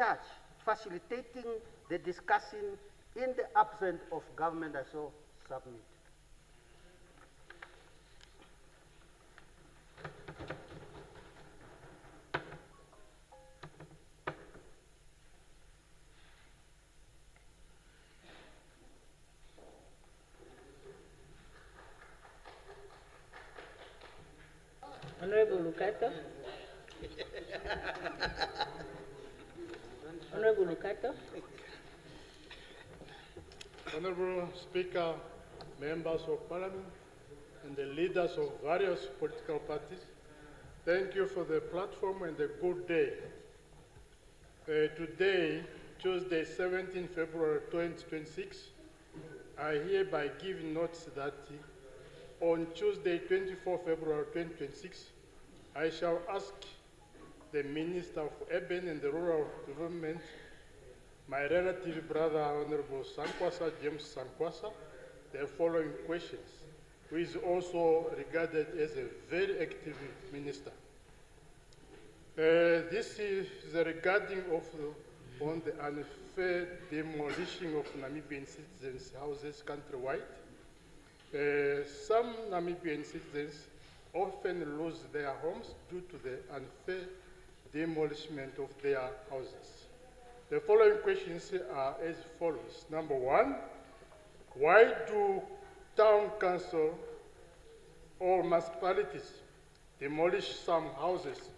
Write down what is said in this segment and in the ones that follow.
charge facilitating the discussion in the absence of government. I so submit. Honorable Lucato. Honorable Lucato. Honorable Speaker, members of Parliament, and the leaders of various political parties, thank you for the platform and the good day. Today, Tuesday, 17 February 2026, I hereby give notice that on Tuesday, 24 February 2026, I shall ask the Minister of Urban and Rural Development, my relative brother, Honorable Sankwasa, James Sankwasa, the following questions, who is also regarded as a very active minister. This is regarding on the unfair demolition of Namibian citizens' houses countrywide. Some Namibian citizens often lose their homes due to the unfair demolishment of their houses. The following questions are as follows. Number one, why do town council or municipalities demolish some houses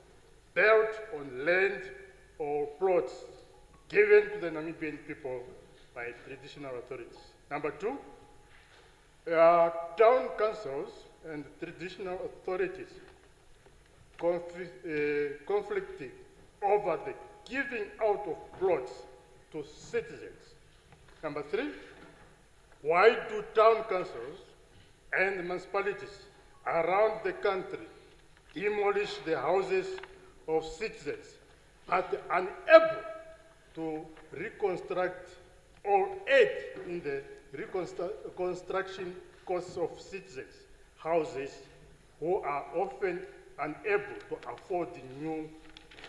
built on land or plots given to the Namibian people by traditional authorities? Number two, town councils and traditional authorities conflicting over the giving out of plots to citizens. Number three, why do town councils and municipalities around the country demolish the houses of citizens but unable to reconstruct or aid in the reconstruction costs of citizens' houses who are often unable to afford new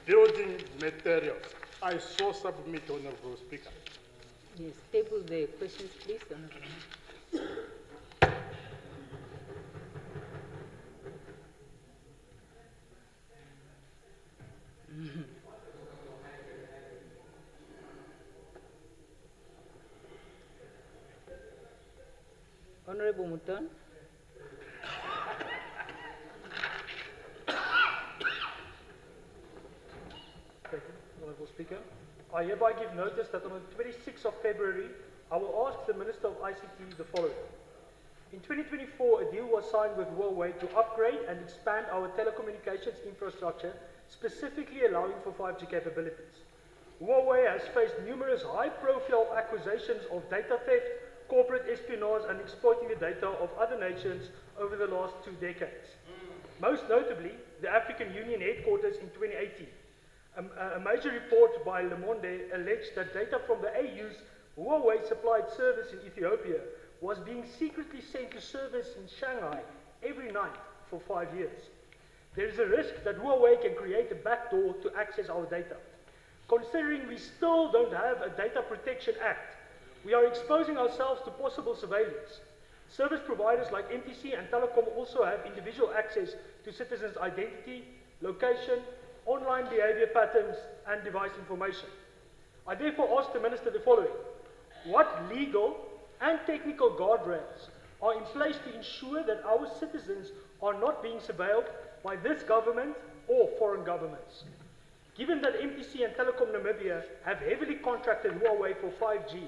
building materials? I so submit, Honorable Speaker. Yes, table the questions, please, Honorable. Honorable Muton. Thank you, Honorable Speaker. I hereby give notice that on the 26th of February, I will ask the Minister of ICT the following. In 2024, a deal was signed with Huawei to upgrade and expand our telecommunications infrastructure, specifically allowing for 5G capabilities. Huawei has faced numerous high-profile accusations of data theft, corporate espionage, and exploiting the data of other nations over the last 2 decades. Most notably, the African Union headquarters in 2018. A major report by Le Monde alleged that data from the AU's Huawei-supplied service in Ethiopia was being secretly sent to service in Shanghai every night for 5 years. There is a risk that Huawei can create a backdoor to access our data. Considering we still don't have a Data Protection Act, we are exposing ourselves to possible surveillance. Service providers like MTC and Telecom also have individual access to citizens' identity, location, online behavior patterns, and device information. I therefore ask the Minister the following. What legal and technical guardrails are in place to ensure that our citizens are not being surveilled by this government or foreign governments? Given that MTC and Telecom Namibia have heavily contracted Huawei for 5G,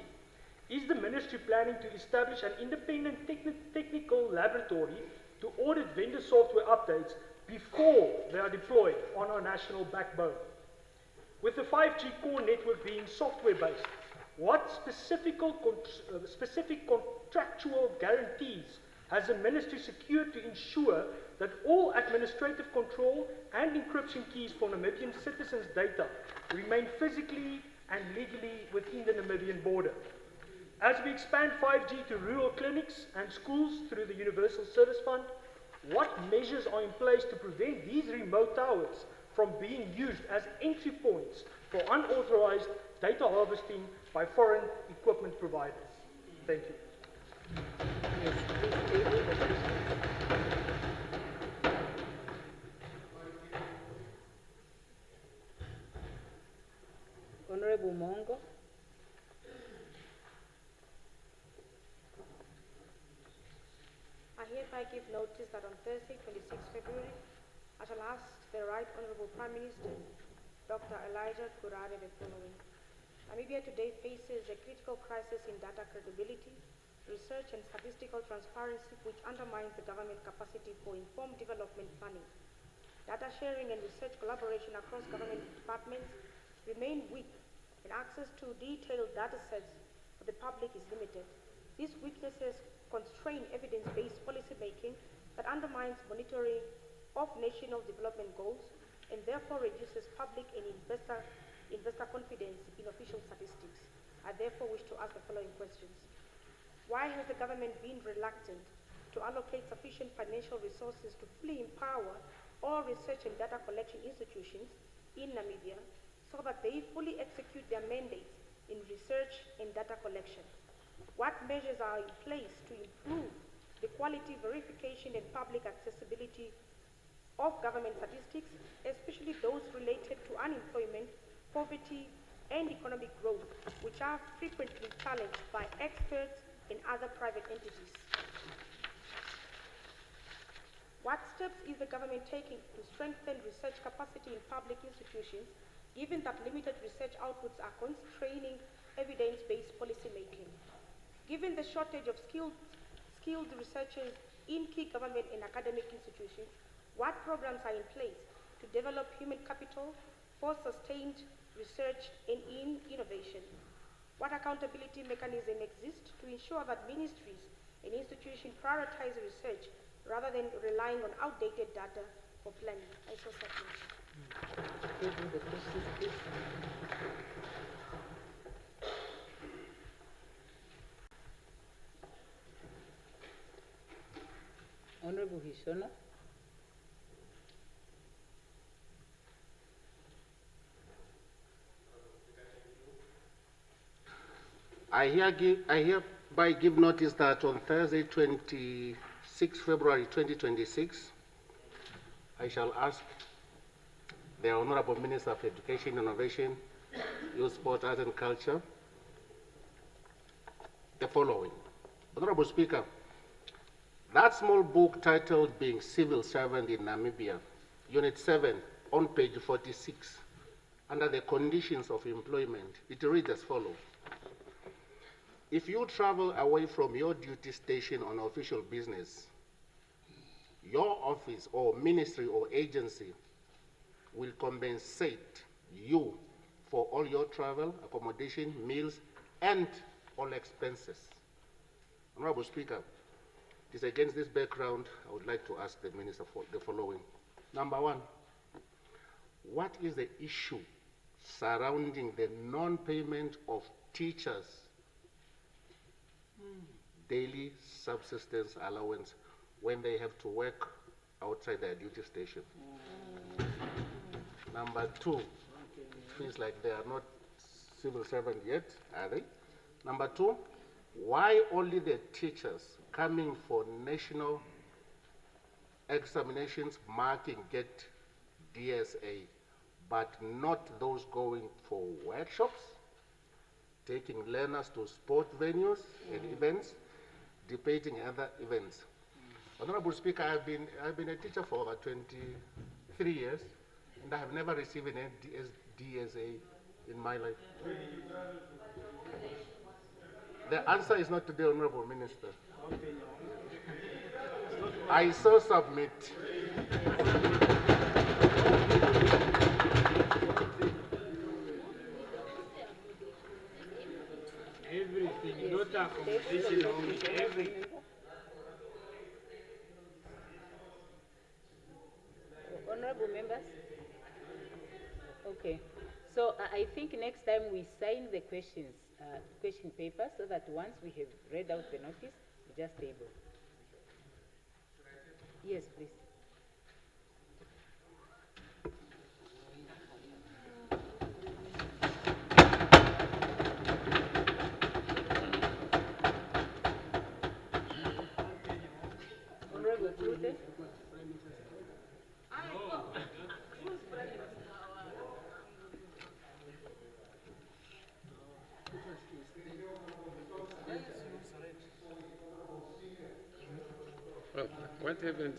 is the Ministry planning to establish an independent technical laboratory to audit vendor software updates before they are deployed on our national backbone? With the 5G core network being software-based, what specific contractual guarantees has the Ministry secured to ensure that all administrative control and encryption keys for Namibian citizens' data remain physically and legally within the Namibian border? As we expand 5G to rural clinics and schools through the Universal Service Fund, what measures are in place to prevent these remote towers from being used as entry points for unauthorized data harvesting by foreign equipment providers. Thank you. Yes, please table the questions. Honorable Mongo. I hereby give notice that on Thursday, 26 February, I shall ask the Right Honorable Prime Minister, Dr. Elijah Kurare, the following. Namibia today faces a critical crisis in data credibility, research and statistical transparency which undermines the government capacity for informed development planning. Data sharing and research collaboration across government departments remain weak, and access to detailed data sets for the public is limited. These weaknesses constrain evidence-based policy making that undermines monitoring of national development goals and therefore reduces public and investor confidence in official statistics. I therefore wish to ask the following questions. Why has the government been reluctant to allocate sufficient financial resources to fully empower all research and data collection institutions in Namibia so that they fully execute their mandates in research and data collection? What measures are in place to improve the quality, verification, and public accessibility of government statistics, especially those related to unemployment, poverty, and economic growth, which are frequently challenged by experts and other private entities? What steps is the government taking to strengthen research capacity in public institutions, given that limited research outputs are constraining evidence-based policy making? Given the shortage of skilled researchers in key government and academic institutions, what programs are in place to develop human capital for sustained research and innovation? What accountability mechanism exists to ensure that ministries and institutions prioritize research rather than relying on outdated data for planning? I so submit. Table the questions, please. Honorable Hishona. I hereby give notice that on Thursday, 26 February 2026, I shall ask the Honorable Minister of Education, Innovation, Youth, Sport, Art and Culture the following. Honorable Speaker, that small book titled Being Civil Servant in Namibia, Unit 7, on page 46, under the conditions of employment, it reads as follows. If you travel away from your duty station on official business, your office or ministry or agency will compensate you for all your travel, accommodation, meals, and all expenses. Honorable Speaker, it is against this background I would like to ask the Minister for the following. Number one, what is the issue surrounding the non-payment of teachers' daily subsistence allowance when they have to work outside their duty station? Number two, feels like they are not civil servant yet, are they? Number two, why only the teachers coming for national examinations marking get DSA, but not those going for workshops, taking learners to sport venues and events, debating other events? Honorable Speaker, I've been a teacher for over 23 years, and I have never received an DSA in my life. The answer is not today, Honorable Minister. I so submit. Everything, not accommodation only, everything. Honorable members? Okay. So I think next time we sign the question paper so that once we have read out the notice, we just table. Yes, please. Well, what happened?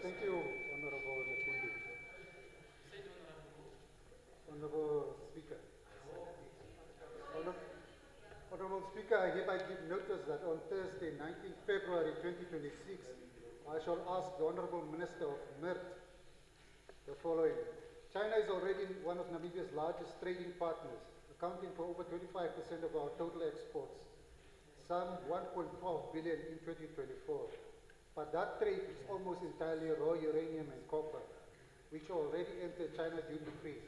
Thank you, Honorable Nekundi. Honorable Speaker. Honorable Speaker, I hereby give notice that on Thursday, 19th February 2026, I shall ask the Honorable Minister of MIRT the following. China is already one of Namibia's largest trading partners, accounting for over 25% of our total exports, some 1.12 billion in 2024. But that trade is almost entirely raw uranium and copper, which already entered China duty-free.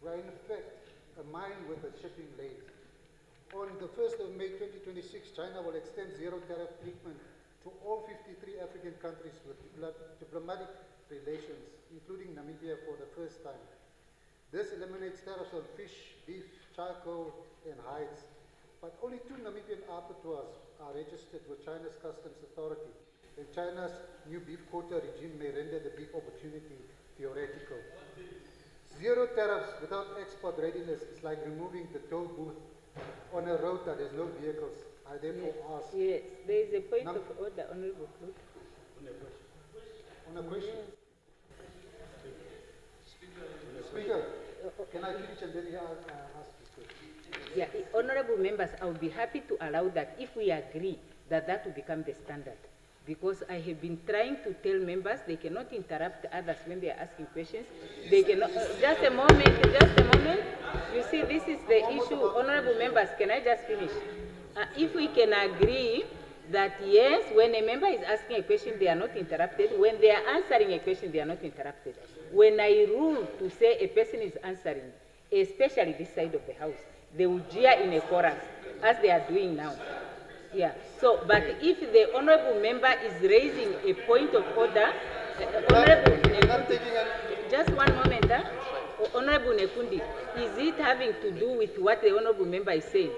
We are in effect a mine with a shipping lane. On the 1st of May 2026, China will extend zero tariff treatment to all 53 African countries with diplomatic relations, including Namibia for the first time. This eliminates tariffs on fish, beef, charcoal, and hides. But only 2 Namibian abattoirs are registered with China's customs authority, and China's new beef quota regime may render the beef opportunity theoretical. Zero tariffs without export readiness is like removing the toll booth on a road that has no vehicles. I therefore ask. Yes, there is a point of order, Honorable Pluto. On a question. Speaker, can I finish and then ask this question? Yeah, honorable members, I would be happy to allow that if we agree that that will become the standard. Because I have been trying to tell members they cannot interrupt others when they are asking questions. They cannot, just a moment. You see, this is the issue. Honorable members, can I just finish? If we can agree that yes, when a member is asking a question, they are not interrupted. When they are answering a question, they are not interrupted. When I rule to say a person is answering, especially this side of the house, they will jeer in a chorus, as they are doing now. Yeah. So, but if the honorable member is raising a point of order, Honorable Nekundi, just one moment, Honorable Nekundi, is it having to do with what the honorable member is saying?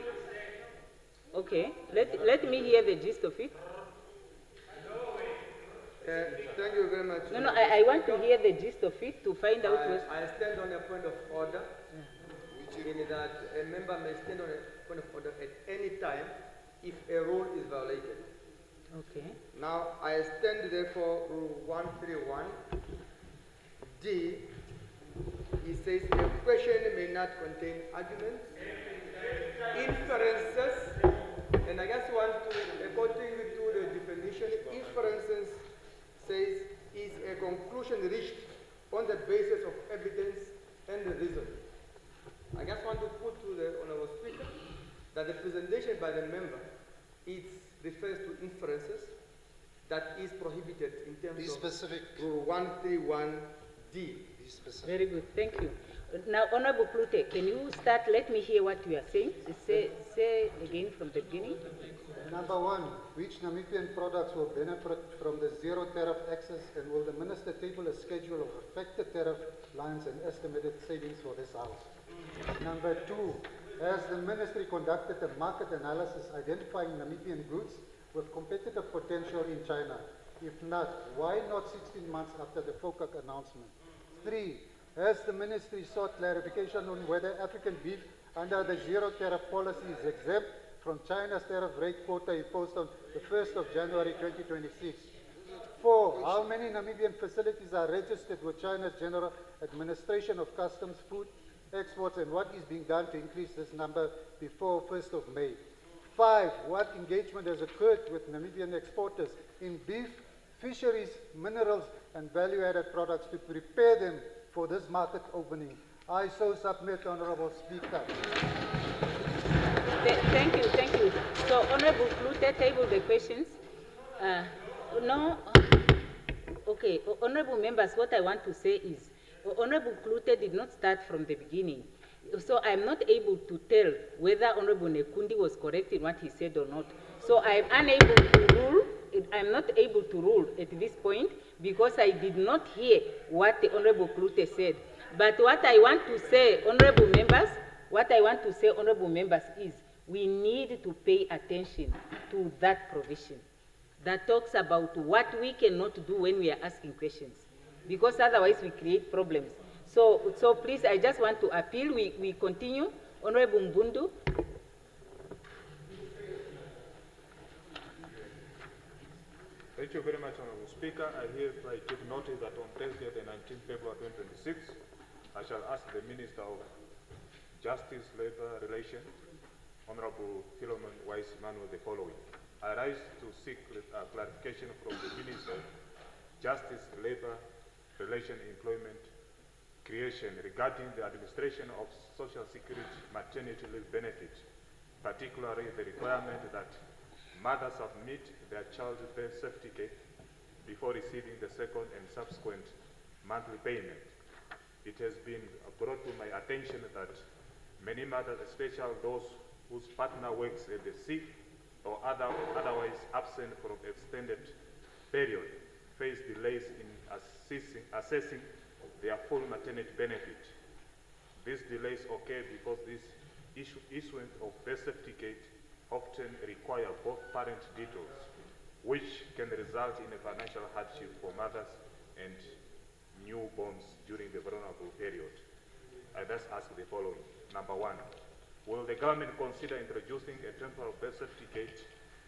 Okay. Let me hear the gist of it. Thank you very much. No, I want to hear the gist of it to find out what... I stand on a point of order, which means that a member may stand on a point of order at any time if a rule is violated. Okay. Now, I stand therefore Rule 131 D. It says a question may not contain arguments, inferences, and I just want to, according to the definition, inferences says is a conclusion reached on the basis of evidence and reason. I just want to put to the Honorable Speaker that the presentation by the member refers to inferences that is prohibited in terms of Rule 131D. Very good, thank you. Now, Honorable Plute, can you start? Let me hear what you are saying. Say again from the beginning. Number 1, which Namibian products will benefit from the zero tariff access, and will the Minister table a schedule of affected tariff lines and estimated savings for this house? Number 2, has the Ministry conducted a market analysis identifying Namibian goods with competitive potential in China? If not, why not 16 months after the FOCAC announcement? 3, has the Ministry sought clarification on whether African beef under the zero tariff policy is exempt from China's tariff rate quota imposed on the 1st of January 2026? 4, how many Namibian facilities are registered with China's General Administration of Customs, Food Exports, and what is being done to increase this number before 1st of May? 5, what engagement has occurred with Namibian exporters in beef, fisheries, minerals, and value-added products to prepare them for this market opening? I so submit, Honorable Speaker. Thank you. So, Honorable Plute, table the questions. No. Okay, honorable members, what I want to say is, Honorable Plute did not start from the beginning. So I'm not able to tell whether Honorable Nekundi was correct in what he said or not. So I'm unable to rule. I'm not able to rule at this point because I did not hear what the Honorable Plute said. But what I want to say, honorable members, is we need to pay attention to that provision. that talks about what we cannot do when we are asking questions, because otherwise we create problems. So please, I just want to appeal, we continue. Honorable Mbundu. Thank you very much, Honorable Speaker. I hereby give notice that on Thursday, the 19th February 2026, I shall ask the Minister of Justice, Labour Relations, Honorable Philemon Wise Manuel, the following. I rise to seek clarification from the Minister of Justice, Labour Relations, Employment, Creation regarding the administration of Social Security maternity leave benefit, particularly the requirement that mothers submit their child's birth certificate before receiving the second and subsequent monthly payment. It has been brought to my attention that many mothers, especially those whose partner works at the sea or otherwise absent for an extended period, face delays in assessing their full maternity benefit. These delays occur because this issuance of birth certificate often require both parent details, which can result in a financial hardship for mothers and newborns during the vulnerable period. I thus ask the following. Number one, will the government consider introducing a temporary birth certificate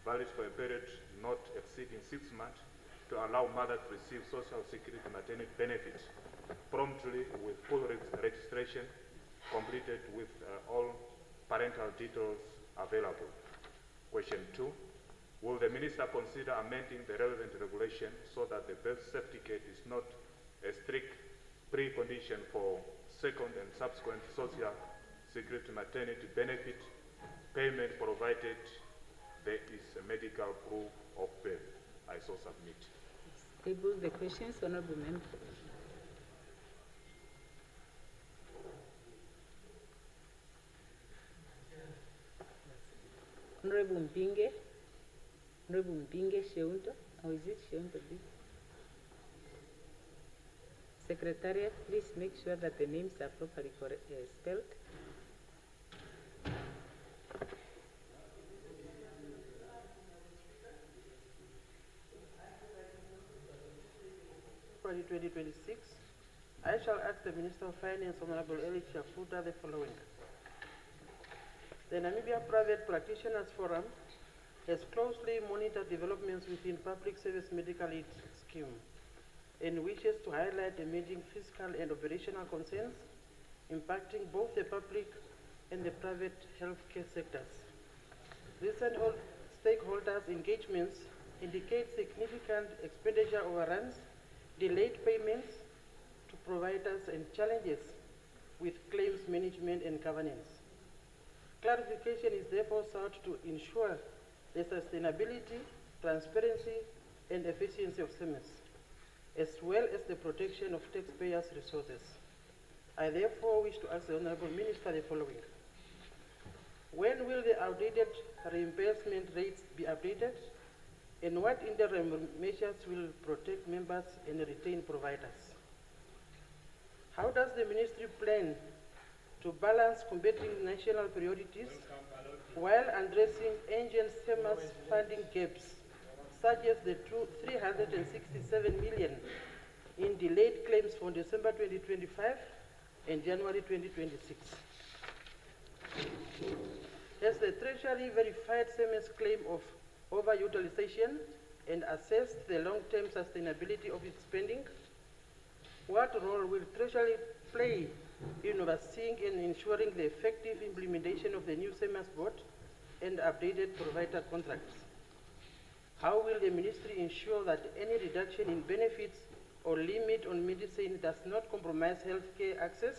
valid for a period not exceeding 6 months to allow mothers to receive Social Security maternity benefits promptly with full registration completed with all parental details available? Question 2, will the Minister consider amending the relevant regulation so that the birth certificate is not a strict precondition for second and subsequent Social Security maternity benefit payment, provided there is a medical proof of birth? I so submit. Table the questions, Honorable Member. Honorable Mpinge. Honorable Mpinge Sheunto. Or is it Sheunto? Secretariat, please make sure that the names are properly spelled. February 2026, I shall ask the Minister of Finance, Honorable Eli Chafuta, the following. The Namibia Private Practitioners Forum has closely monitored developments within Public Service Medical Aid Scheme and wishes to highlight emerging fiscal and operational concerns impacting both the public and the private healthcare sectors. Recent stakeholders' engagements indicate significant expenditure overruns, delayed payments to providers, and challenges with claims management and governance. Clarification is therefore sought to ensure the sustainability, transparency, and efficiency of service, as well as the protection of taxpayers' resources. I therefore wish to ask the Honourable Minister the following. When will the outdated reimbursement rates be updated? And what interim measures will protect members and retain providers? How does the Ministry plan to balance combating national priorities while addressing ancient SEMA's funding gaps, such as the 367 million in delayed claims from December 2025 and January 2026? Has the Treasury verified SEMA's claim of overutilization and assessed the long-term sustainability of its spending? What role will Treasury play in overseeing and ensuring the effective implementation of the new SEMAS board and updated provider contracts? How will the Ministry ensure that any reduction in benefits or limit on medicine does not compromise healthcare access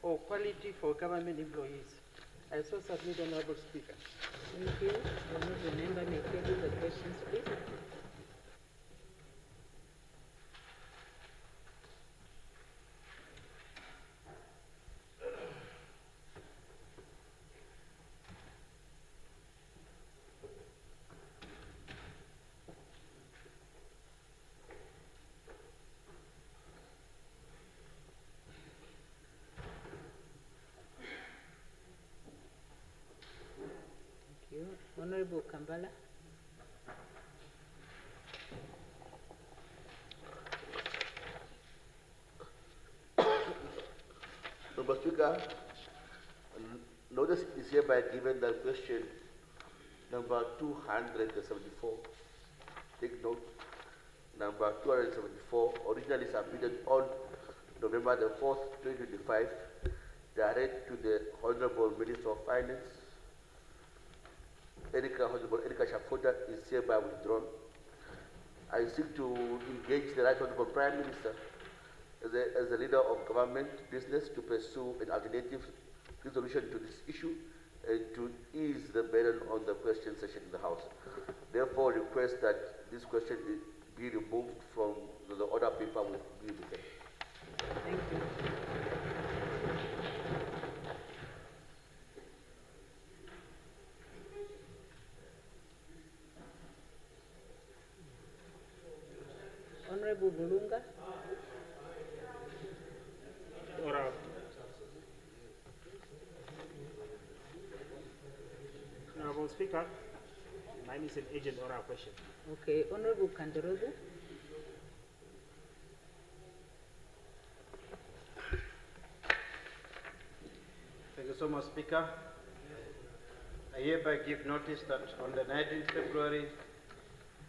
or quality for government employees? I so submit, Honourable Speaker. Thank you. Honourable Member may table the questions, please. Honourable Kambala. Honorable Speaker, notice is hereby given that question number 274, take note, number 274, originally submitted on November the 4th, 2025, direct to the Honorable Minister of Finance, Honorable Erika Shafuta, is hereby withdrawn. I seek to engage the Right Honorable Prime Minister as a leader of government business to pursue an alternative resolution to this issue and to ease the burden on the question session in the House. Therefore, request that this question be removed from the order paper with me. Thank you. Honorable Bulunga. Oral. Honorable Speaker, mine is an agent oral question. Okay, Honorable Kandarobu. Thank you so much, Speaker. I hereby give notice that on the 19th February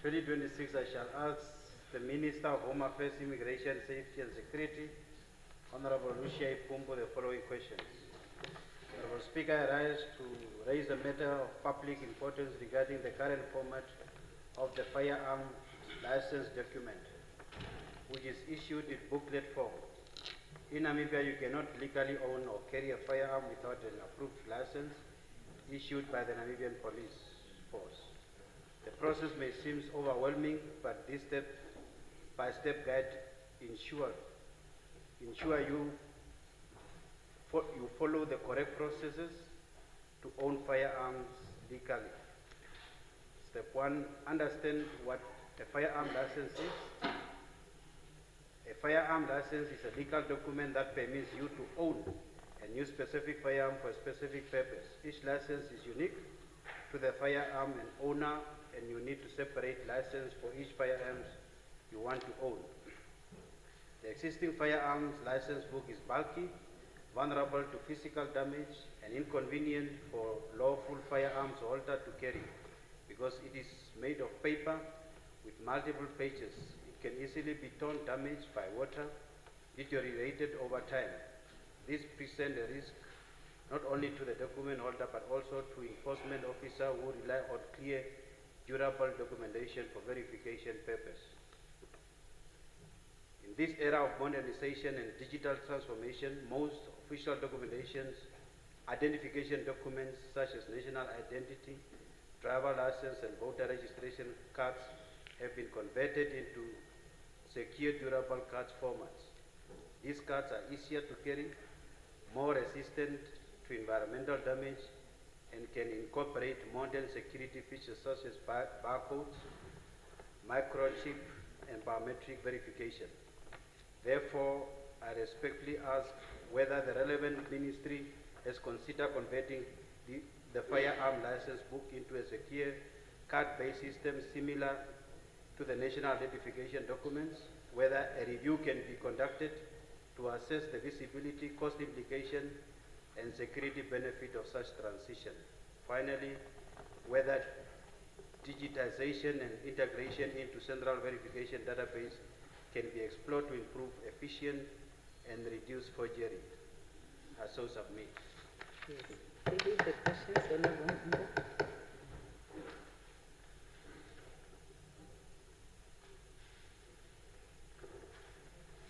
2026, I shall ask the Minister of Home Affairs, Immigration, Safety and Security, Honorable Lucia Ipumbo, the following questions. Honorable Speaker, I rise to raise a matter of public importance regarding the current format of the firearm license document, which is issued in booklet form. In Namibia, you cannot legally own or carry a firearm without an approved license issued by the Namibian Police Force. The process may seem overwhelming, but this step-by-step guide ensure you follow the correct processes to own firearms legally. Step 1, understand what a firearm license is. A firearm license is a legal document that permits you to own and use specific firearm for a specific purpose. Each license is unique to the firearm and owner, and you need to separate license for each firearms you want to own. The existing firearms license book is bulky, vulnerable to physical damage, and inconvenient for lawful firearms holder to carry because it is made of paper with multiple pages. It can easily be torn, damaged by water, deteriorated over time. This presents a risk not only to the document holder but also to enforcement officers who rely on clear, durable documentation for verification purpose. In this era of modernization and digital transformation, most official documentations, identification documents such as national identity, driver license and voter registration cards have been converted into secure durable cards formats. These cards are easier to carry, more resistant to environmental damage, and can incorporate modern security features such as barcodes, microchip, and biometric verification. Therefore, I respectfully ask whether the relevant ministry has considered converting the firearm license book into a secure card-based system similar to the national identification documents, whether a review can be conducted to assess the visibility, cost implication, and security benefit of such transition. Finally, whether digitization and integration into central verification database can be explored to improve efficiency and reduce forgery. I so submit. Yes. Thank you. The questions, Honorable Mbo.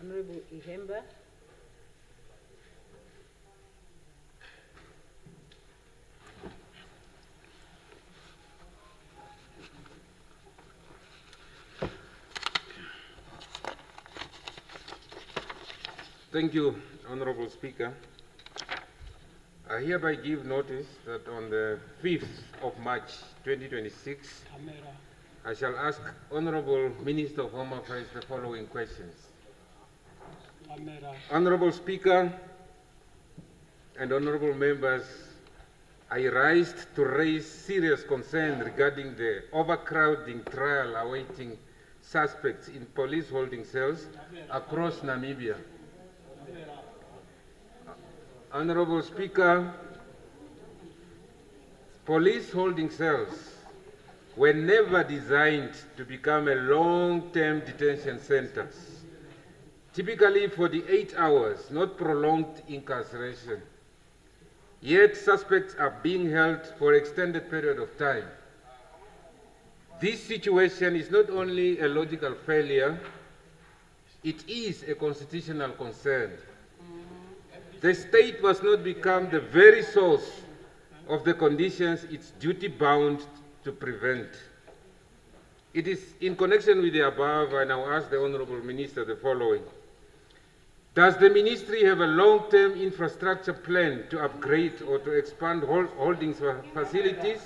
Honorable Ihemba. Thank you, Honorable Speaker. I hereby give notice that on the 5th of March 2026, I shall ask Honorable Minister of Home Affairs the following questions. Honorable Speaker and honorable members, I rise to raise serious concern regarding the overcrowding trial awaiting suspects in police holding cells across Namibia. Honorable Speaker, police holding cells were never designed to become a long-term detention centers, typically for the 8 hours, not prolonged incarceration. Yet suspects are being held for extended period of time. This situation is not only a logical failure, it is a constitutional concern. The state must not become the very source of the conditions it's duty-bound to prevent. It is in connection with the above, and I'll ask the Honourable Minister the following. Does the Ministry have a long-term infrastructure plan to upgrade or to expand holding facilities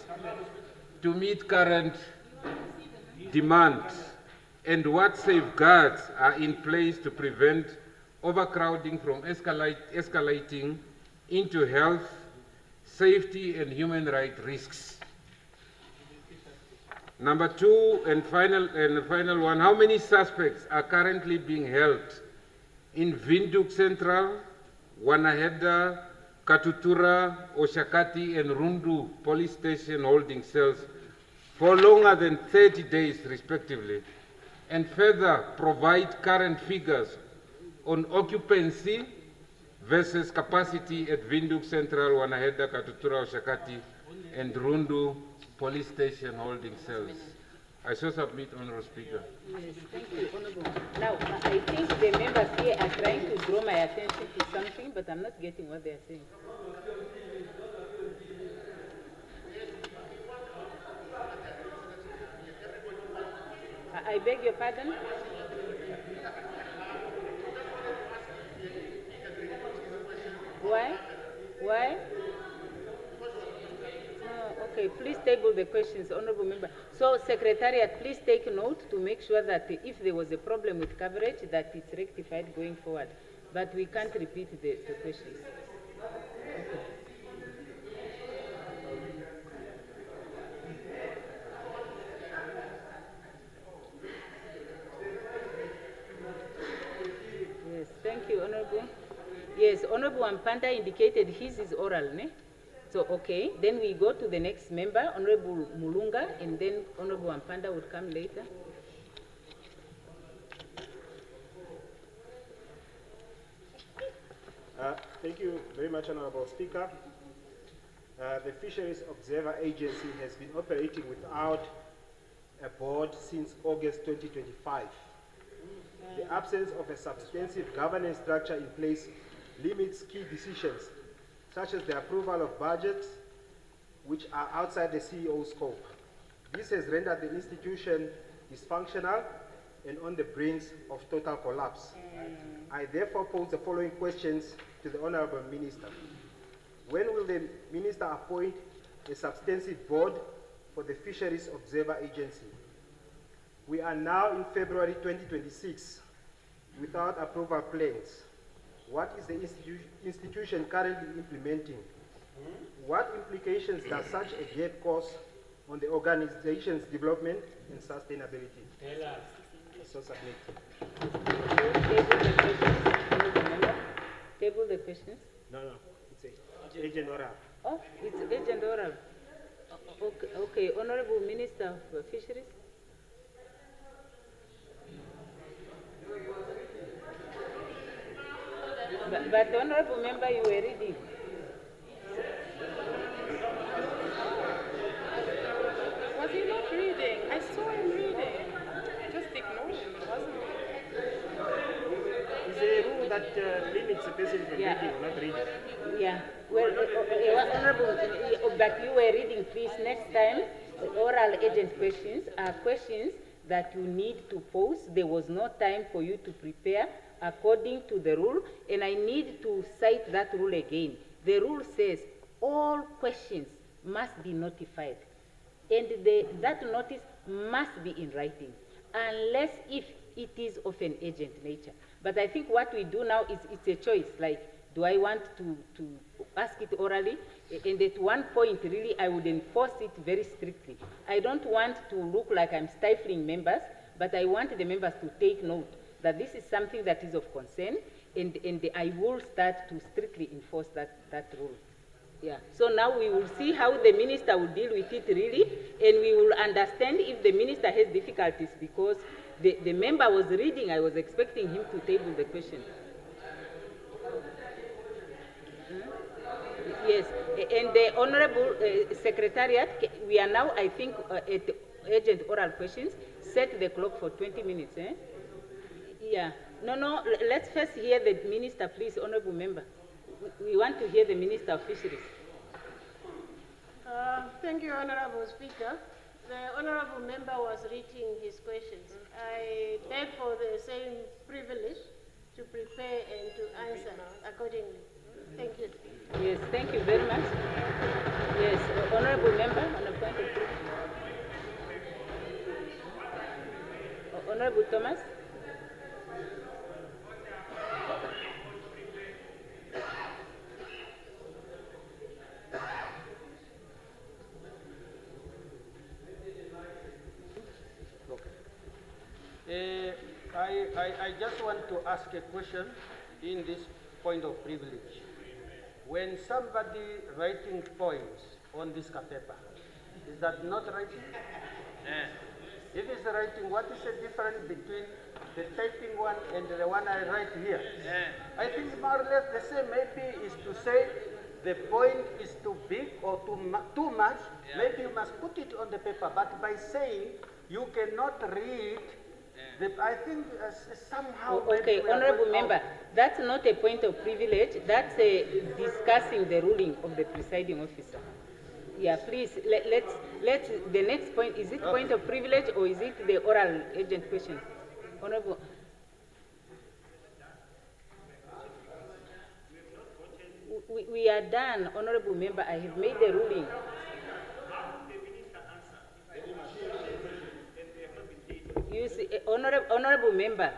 to meet current demand? And what safeguards are in place to prevent overcrowding from escalating into health, safety, and human rights risks? Number two, and the final one, how many suspects are currently being held in Windhoek Central, Wanaheda, Katutura, Oshakati, and Rundu police station holding cells for longer than 30 days, respectively? And further, provide current figures on occupancy versus capacity at Windhoek Central, Wanaheda, Katutura, Oshakati, and Rundu police station holding cells. I so submit, Honourable Speaker. Yes, thank you, Honourable. Now, I think the members here are trying to draw my attention to something, but I'm not getting what they are saying. I beg your pardon? Why? Why? Okay, please table the questions, Honourable Member. So, Secretariat, please take note to make sure that if there was a problem with coverage, that it's rectified going forward. But we can't repeat the questions. Okay. Yes, thank you, Honourable. Yes, Honourable Ampanda indicated his is oral, ne? So, okay, then we go to the next member, Honourable Mulunga, and then Honourable Ampanda would come later. Thank you very much, Honourable Speaker. The Fisheries Observer Agency has been operating without a board since August 2025. The absence of a substantive governance structure in place limits key decisions, such as the approval of budgets, which are outside the CEO's scope. This has rendered the institution dysfunctional and on the brink of total collapse. I therefore pose the following questions to the Honourable Minister. When will the Minister appoint a substantive board for the Fisheries Observer Agency? We are now in February 2026 without approval plans. What is the institution currently implementing? What implications does such a gap cause on the organization's development and sustainability? So submit. Table the questions. No, it's agent oral. Oh, it's agent oral. Okay, Honourable Minister of Fisheries. But Honourable Member, you were reading. Was he not reading? I saw him reading. Just ignore him, wasn't it? Is there a rule that limits a person from reading or not reading? Yeah. Well, Honourable, but you were reading, please. Next time, oral agent questions are questions that you need to pose. There was no time for you to prepare according to the rule, and I need to cite that rule again. The rule says all questions must be notified, and that notice must be in writing, unless if it is of an agent nature. But I think what we do now is it's a choice, like, do I want to ask it orally? And at one point, really, I would enforce it very strictly. I don't want to look like I'm stifling members, but I want the members to take note that this is something that is of concern, and I will start to strictly enforce that rule. Yeah. So now we will see how the minister will deal with it really, and we will understand if the minister has difficulties, because the member was reading, I was expecting him to table the question. Yes, and the Honorable Secretariat, we are now, I think, at urgent oral questions. Set the clock for 20 minutes. Eh? Yeah. No, let's first hear the minister, please, Honorable Member. We want to hear the Minister of Fisheries. Thank you, Honorable Speaker. The Honorable Member was reading his questions. I beg for the same privilege to prepare and to answer accordingly. Thank you. Yes, thank you very much. Yes, Honorable Member, on the point of privilege. Honorable Thomas. I just want to ask a question in this point of privilege. When somebody writing points on this paper, is that not writing? If it's writing, what is the difference between the typing one and the one I write here? I think more or less the same. Maybe is to say the point is too big or too much. Maybe you must put it on the paper. But by saying you cannot read, I think somehow... Okay, Honorable Member, that's not a point of privilege. That's discussing the ruling of the presiding officer. Yeah, please, let's, the next point, is it point of privilege or is it the oral urgent question? Honorable. We are done, Honorable Member. I have made the ruling. You see, Honorable Member,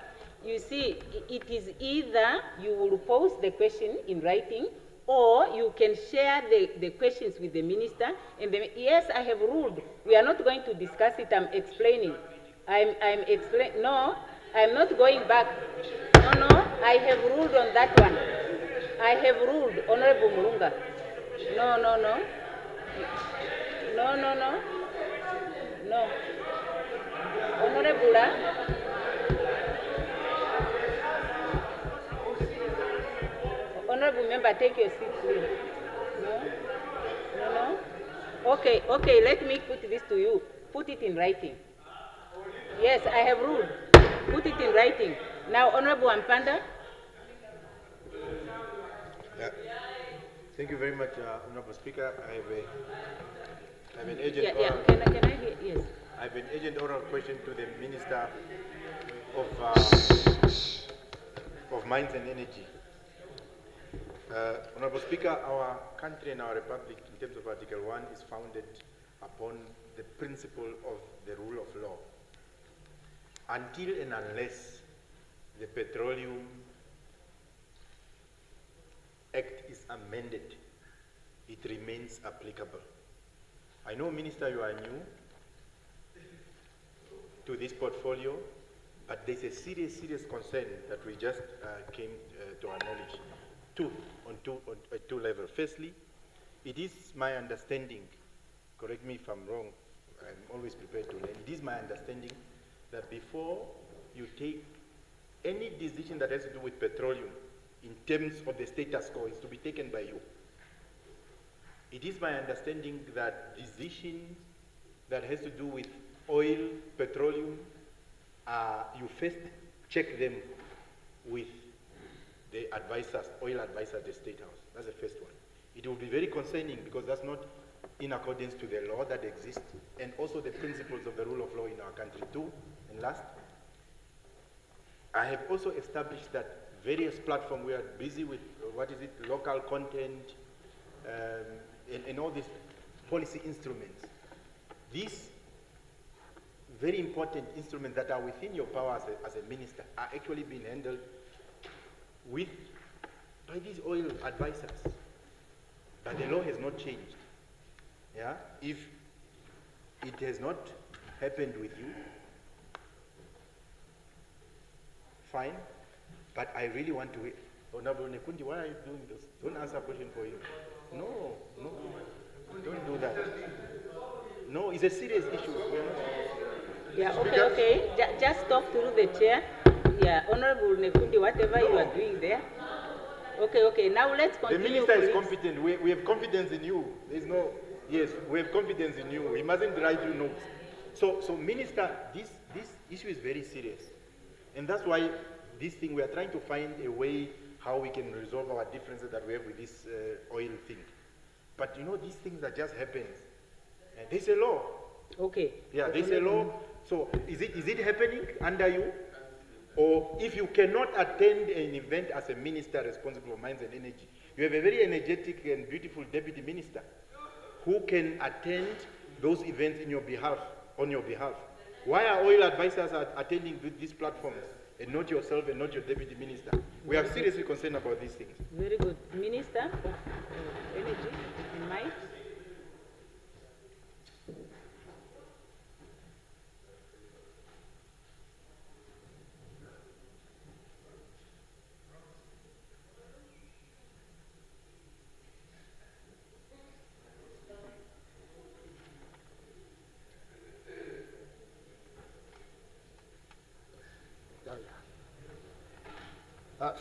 you see, it is either you will post the question in writing, or you can share the questions with the minister. And yes, I have ruled. We are not going to discuss it. I'm explaining. I'm explaining. No, I'm not going back. No, I have ruled on that one. I have ruled, Honorable Mulunga. No. Honorable Honorable Member, take your seat, please. No. Okay, let me put this to you. Put it in writing. Yes, I have ruled. Put it in writing. Now, Honorable Ampanda. Thank you very much, Honorable Speaker. I have an urgent oral. Can I hear? Yes. I have an urgent oral question to the Minister of Mines and Energy. Honorable Speaker, our country and our republic, in terms of Article 1, is founded upon the principle of the rule of law. Until and unless the Petroleum Act is amended, it remains applicable. I know, Minister, you are new to this portfolio, but there's a serious concern that we just came to acknowledge. On two levels. Firstly, it is my understanding, correct me if I'm wrong, I'm always prepared to learn. It is my understanding that before you take any decision that has to do with petroleum in terms of the status quo, is to be taken by you. It is my understanding that decisions that has to do with oil, petroleum, you first check them with the advisors, oil advisor at the State House. That's the first one. It will be very concerning because that's not in accordance to the law that exists and also the principles of the rule of law in our country too. And last, I have also established that various platforms, we are busy with, local content and all these policy instruments. These very important instruments that are within your power as a minister are actually being handled by these oil advisors. But the law has not changed. Yeah? If it has not happened with you, fine. But I really want to Honorable Nekundi, why are you doing this? Don't answer a question for him. No, no, don't do that. No, it's a serious issue. Yeah, okay, okay. Just talk through the chair. Yeah, Honorable Nekundi, whatever you are doing there. Okay, okay. Now let's continue. The minister is competent. We have confidence in you. There's no, yes, we have confidence in you. He mustn't write you notes. So Minister, this issue is very serious. And that's why this thing, we are trying to find a way how we can resolve our differences that we have with this oil thing. But you know, these things that just happen, there's a law. Okay. Yeah, there's a law. So is it happening under you? Or if you cannot attend an event as a minister responsible for mines and energy, you have a very energetic and beautiful deputy minister who can attend those events in your behalf, on your behalf. Why are oil advisors attending these platforms and not yourself and not your deputy minister? We are seriously concerned about these things. Very good. Minister of Energy and Mines.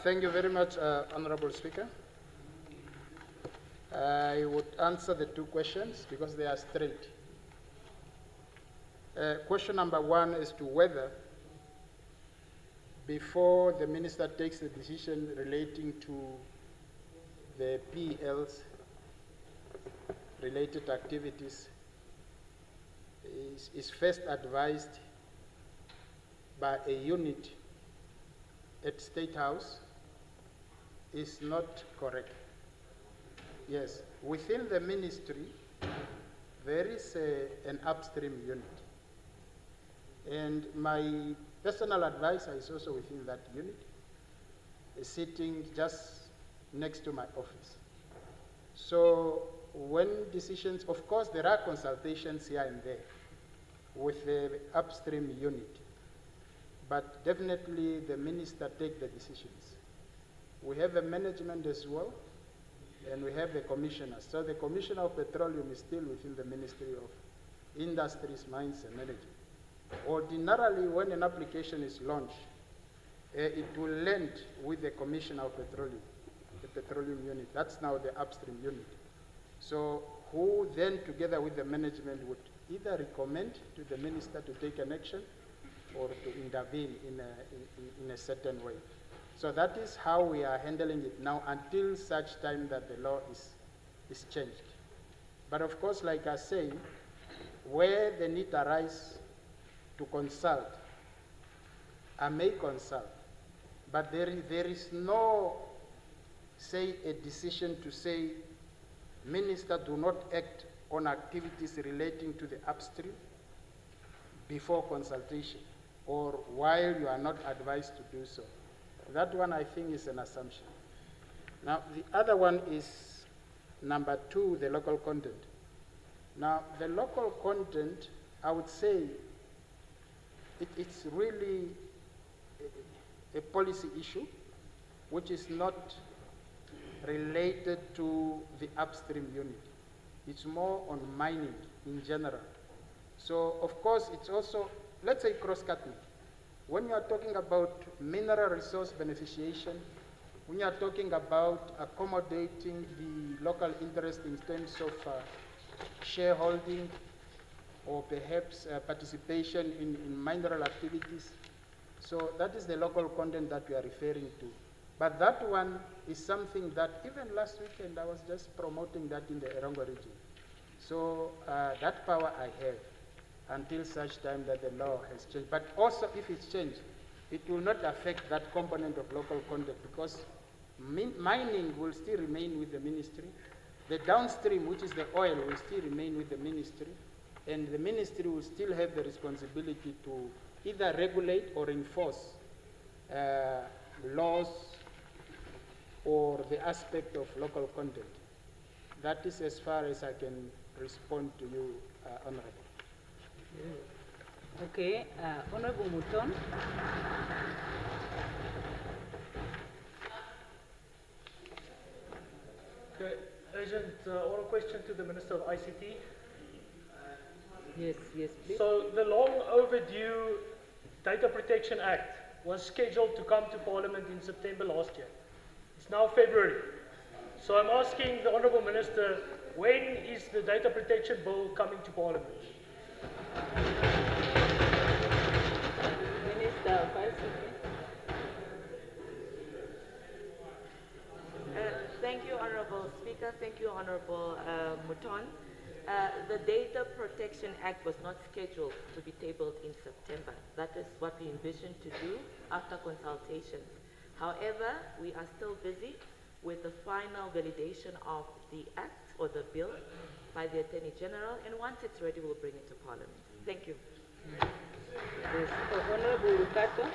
Thank you very much, Honorable Speaker. I would answer the two questions because they are straight. Question number one is to whether, before the minister takes the decision relating to the PEL's related activities, is first advised by a unit at State House is not correct. Yes, within the ministry, there is an upstream unit. And my personal advisor is also within that unit, sitting just next to my office. So when decisions, of course, there are consultations here and there with the upstream unit, but definitely the minister takes the decisions. We have a management as well, and we have the commissioners. So the Commissioner of Petroleum is still within the Ministry of Industries, Mines and Energy. Ordinarily, when an application is launched, it will land with the Commissioner of Petroleum, the Petroleum unit. That's now the upstream unit. So who then, together with the management, would either recommend to the minister to take an action or to intervene in a certain way. So that is how we are handling it now until such time that the law is changed. But of course, like I say, where the need arises to consult, I may consult. But there is no, say, a decision to say, minister, do not act on activities relating to the upstream before consultation or while you are not advised to do so. That one, I think, is an assumption. Now, the other one is number two, the local content. Now, the local content, I would say, it's really a policy issue which is not related to the upstream unit. It's more on mining in general. So, of course, it's also, let's say, cross-cutting. When you are talking about mineral resource beneficiation, when you are talking about accommodating the local interest in terms of shareholding or perhaps participation in mineral activities, so that is the local content that we are referring to. But that one is something that even last weekend I was just promoting that in the Erongo region. So that power I have until such time that the law has changed. But also if it's changed, it will not affect that component of local content because mining will still remain with the ministry. The downstream, which is the oil, will still remain with the ministry. And the ministry will still have the responsibility to either regulate or enforce laws or the aspect of local content. That is as far as I can respond to you, Honorable. Okay, Honorable Mouton. present oral question to the Minister of ICT. Yes, yes, please. So the long overdue Data Protection Act was scheduled to come to Parliament in September last year. It's now February. So I'm asking the Honourable Minister, when is the Data Protection Bill coming to Parliament? Minister of ICT. Thank you, Honourable Speaker. Thank you, Honourable Muton. The Data Protection Act was not scheduled to be tabled in September. That is what we envisioned to do after consultations. However, we are still busy with the final validation of the Act or the bill by the Attorney General, and once it's ready, we'll bring it to Parliament. Thank you. Yes. Honourable Rukato.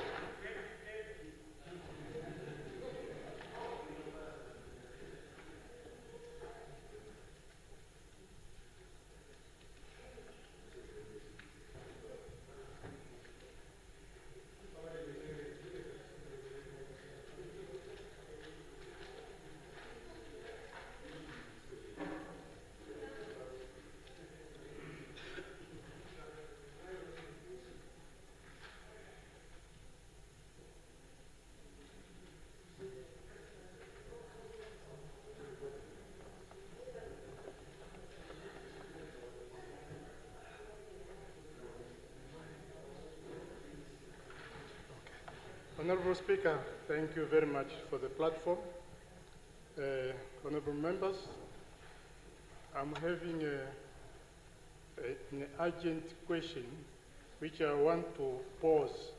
Honourable Speaker, thank you very much for the platform. Honourable members, I'm having an urgent question which I want to pose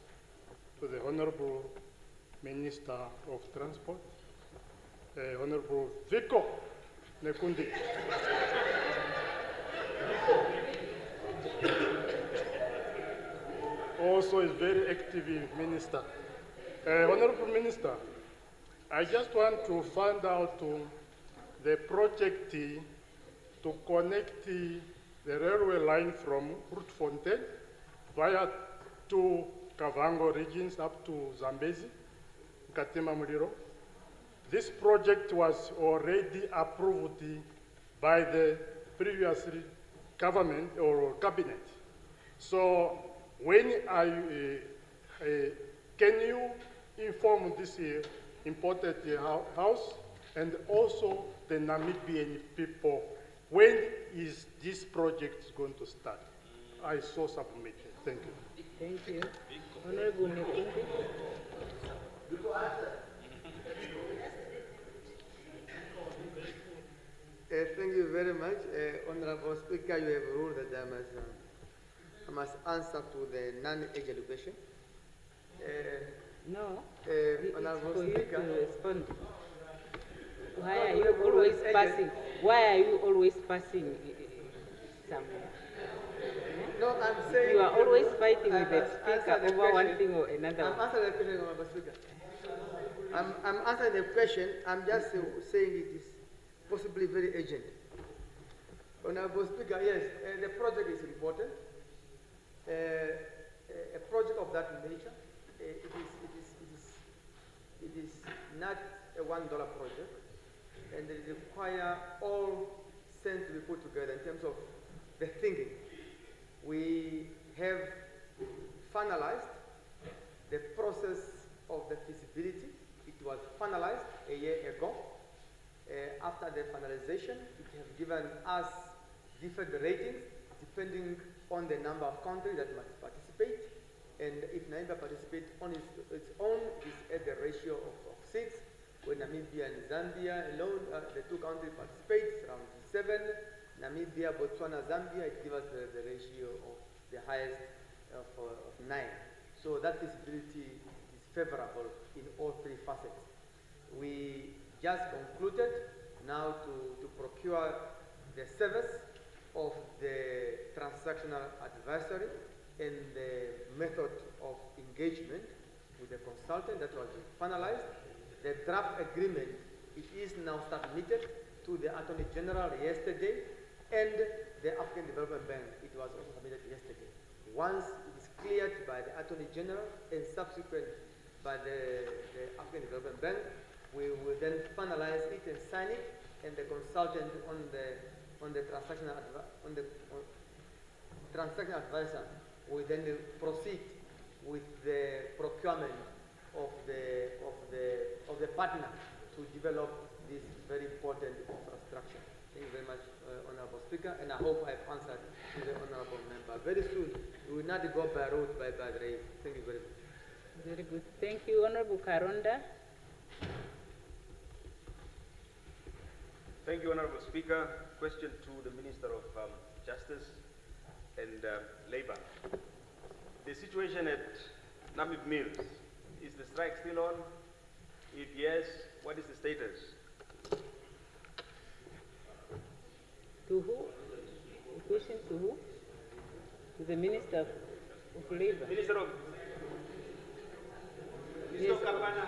to the Honourable Minister of Transport, Honourable Vico Nekundi. Also is very active minister. Honourable Minister, I just want to find out the project to connect the railway line from Grootfontein via to Kavango regions up to Zambezi, Katima Muliro. This project was already approved by the previous government or cabinet. So when can you inform this important house and also the Namibian people, when is this project going to start? I so submit. Thank you. Thank you. Honourable Nekundi. Thank you very much. Honourable Speaker, you have ruled that I must answer to the non-age education. No, Honourable for Speaker. you to respond. Why are you always passing? Why are you always passing somewhere? No, I'm saying... You are always fighting with the speaker over one thing or another. I'm answering the question, Honourable Speaker. I'm answering the question. I'm just saying it is possibly very urgent. Honourable Speaker, yes, the project is important. A project of that nature, it is not a $1 project, and it requires all sense to be put together in terms of the thinking. We have finalized the process of the feasibility. It was finalized a year ago. After the finalization, it has given us different ratings depending on the number of countries that must participate. And if Namibia participates on its own, it's at the ratio of 6. When Namibia and Zambia alone, the two countries participate, around 7. Namibia, Botswana, Zambia, it gives us the ratio of the highest of 9. So that feasibility is favorable in all three facets. We just concluded now to procure the service of the transactional advisory and the method of engagement with the consultant that was finalized. The draft agreement, it is now submitted to the Attorney General yesterday, and the African Development Bank, it was also submitted yesterday. Once it is cleared by the Attorney General and subsequent by the African Development Bank, we will then finalize it and sign it, and the consultant on the transaction advisor will then proceed with the procurement of the partner to develop this very important infrastructure. Thank you very much, Honorable Speaker, and I hope I've answered to the Honorable Member. Very soon, we will not go by road, by rail. Thank you very much. Very good. Thank you, Honorable Karonda. Thank you, Honorable Speaker. Question to the Minister of Justice and Labour. The situation at Namib Mills, is the strike still on? If yes, what is the status? To who? The question to who? To the Minister of Labour. Minister of Yes. Kapana.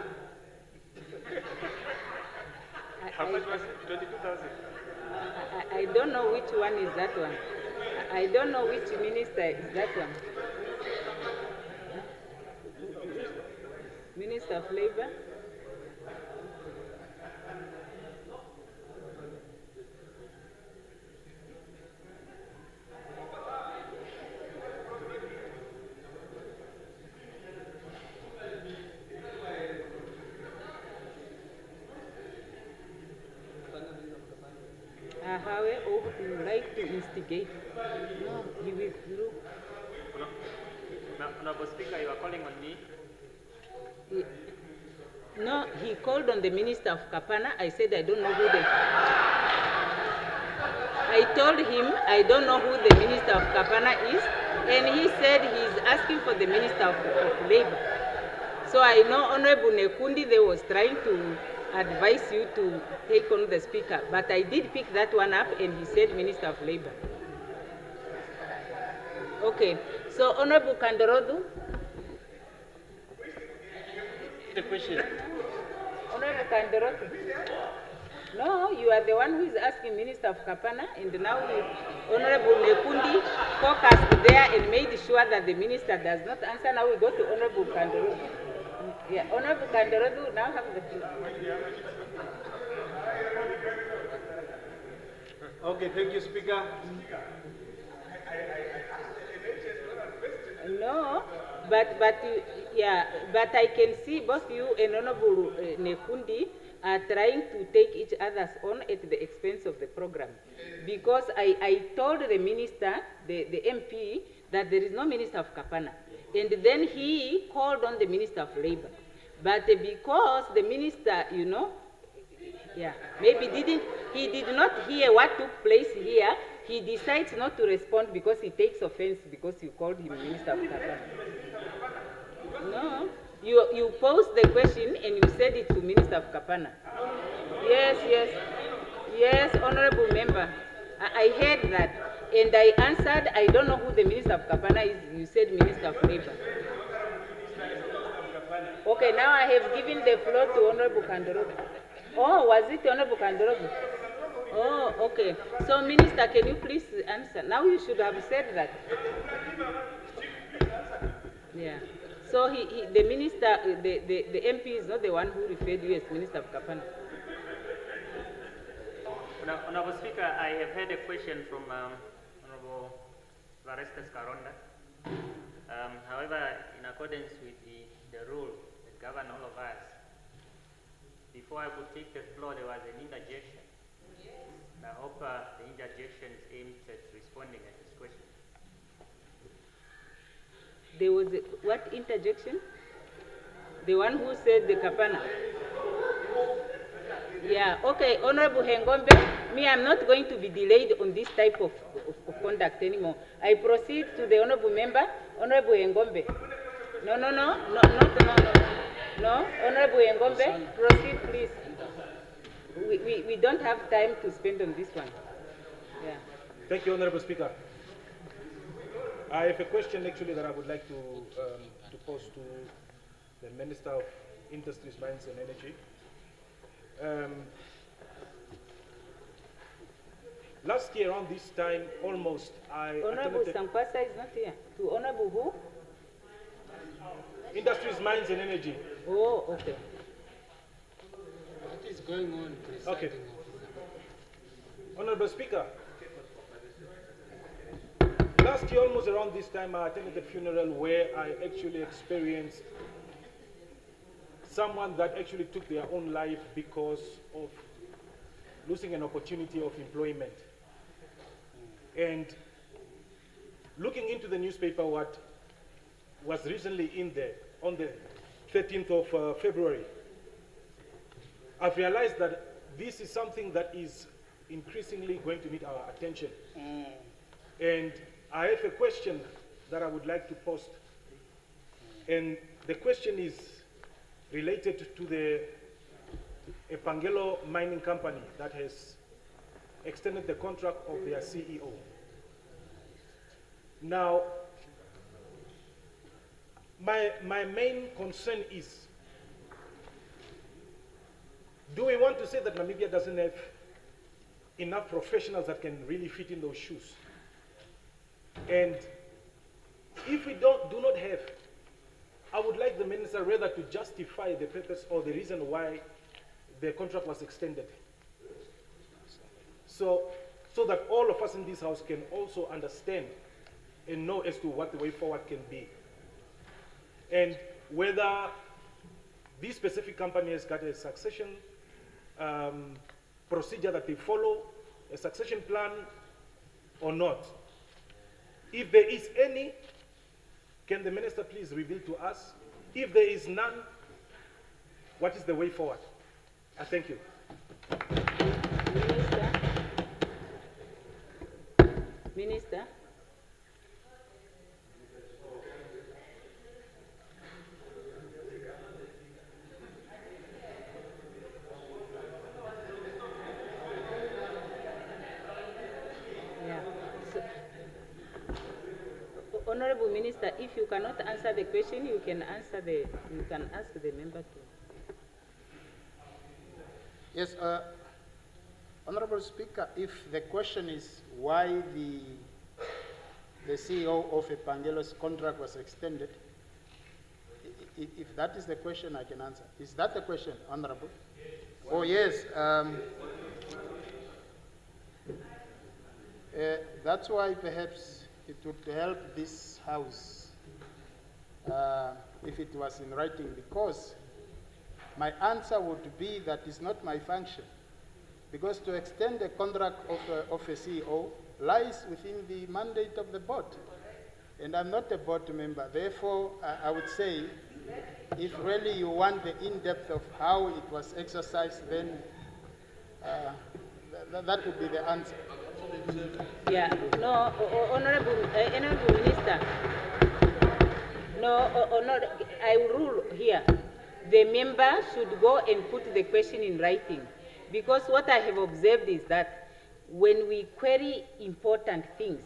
How much was it? 22,000? I don't know which one is that one. I don't know which minister is that one. Minister of Labour. Ahawe would like to instigate. No, he withdrew. Honorable Speaker, you are calling on me? No, he called on the Minister of Kapana. I said I don't know who the... I told him I don't know who the Minister of Kapana is, and he said he's asking for the Minister of Labour. So I know Honorable Nekundi, they was trying to advise you to take on the Speaker, but I did pick that one up, and he said Minister of Labour. Okay, so Honorable Kandorodu. The question. Honorable Kandorodu. No, you are the one who is asking Minister of Kapana, and now Honorable Nekundi focused there and made sure that the Minister does not answer. Now we go to Honorable Kandorodu. Yeah, Honorable Kandorodu now have the floor. Okay, thank you, Speaker. No, but I can see both you and Honorable Nekundi are trying to take each other's on at the expense of the program. Because I told the minister, the MP, that there is no Minister of Kapana. And then he called on the Minister of Labour. But because the minister, maybe he did not hear what took place here, he decides not to respond because he takes offense because you called him Minister of Kapana. No, you posed the question and you said it to Minister of Kapana. Yes, Honorable Member. I heard that. And I answered, I don't know who the Minister of Kapana is. You said Minister of Labour. Okay, now I have given the floor to Honorable Kandorobu. Oh, was it Honorable Kandorobu? Oh, okay. So, Minister, can you please answer? Now you should have said that. Yeah. So, the minister, the MP is not the one who referred you as Minister of Kapana. Honorable Speaker, I have heard a question from Honorable Varestas Karonda. However, in accordance with the rule that govern all of us, before I could take the floor, there was an interjection. I hope the interjection is aimed at responding at this question. There was what interjection? The one who said the Kapana. Yeah, okay, Honorable Hengombe, me, I'm not going to be delayed on this type of conduct anymore. I proceed to the Honorable Member, Honorable Hengombe. No, Honorable Hengombe, proceed, please. We don't have time to spend on this one. Yeah. Thank you, Honorable Speaker. I have a question actually that I would like to pose to the Minister of Industries, Mines and Energy. Last year around this time, almost, Honorable Sankwasa is not here. To Honorable who? Industries, Mines and Energy. Oh, okay. What is going on? Okay. Honorable Speaker, last year, almost around this time, I attended a funeral where I actually experienced someone that actually took their own life because of losing an opportunity of employment. And looking into the newspaper, what was recently in there on the 13th of February, I've realized that this is something that is increasingly going to need our attention. And I have a question that I would like to post. And the question is related to the Epangelo mining company that has extended the contract of their CEO. Now, my main concern is, do we want to say that Namibia doesn't have enough professionals that can really fit in those shoes? And if we do not have, I would like the minister rather to justify the purpose or the reason why the contract was extended. So that all of us in this house can also understand and know as to what the way forward can be. And whether this specific company has got a succession procedure that they follow, a succession plan or not. If there is any, can the minister please reveal to us? If there is none, what is the way forward? I thank you. Minister. Honorable Minister, if you cannot answer the question, you can ask the member to. Yes, Honorable Speaker, if the question is why the CEO of Epangelo's contract was extended, if that is the question, I can answer. Is that the question, Honorable? Oh, yes. That's why perhaps it would help this House if it was in writing, because my answer would be that it's not my function. Because to extend the contract of a CEO lies within the mandate of the board. And I'm not a board member. Therefore, I would say, if really you want the in-depth of how it was exercised, then that would be the answer. Yeah, no, Honorable Minister. No, I rule here. The member should go and put the question in writing. Because what I have observed is that when we query important things,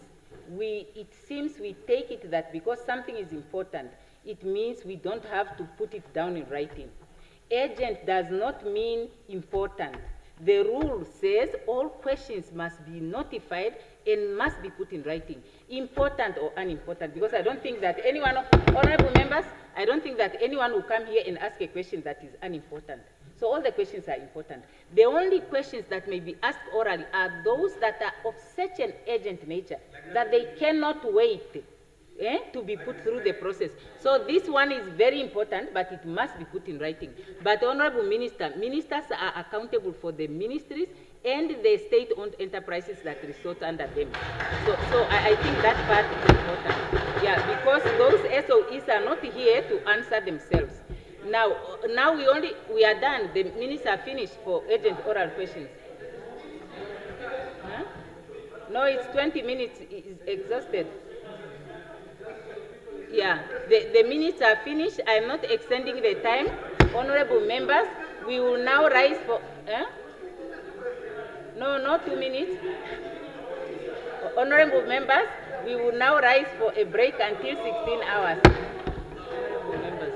it seems we take it that because something is important, it means we don't have to put it down in writing. Urgent does not mean important. The rule says all questions must be notified and must be put in writing, important or unimportant, because I don't think that anyone, honorable members, I don't think that anyone will come here and ask a question that is unimportant. So all the questions are important. The only questions that may be asked orally are those that are of such an urgent nature that they cannot wait to be put through the process. So this one is very important, but it must be put in writing. But Honorable Minister, ministers are accountable for the ministries and the state-owned enterprises that resort under them. So I think that part is important. Yeah, because those SOEs are not here to answer themselves. Now we are done. The minister finished for urgent oral questions. Huh? No, it's 20 minutes. It's exhausted. Yeah, the minutes are finished. I'm not extending the time. Honorable members, we will now rise for... No, not 2 minutes. Honorable members, we will now rise for a break until 16 hours. Honorable members.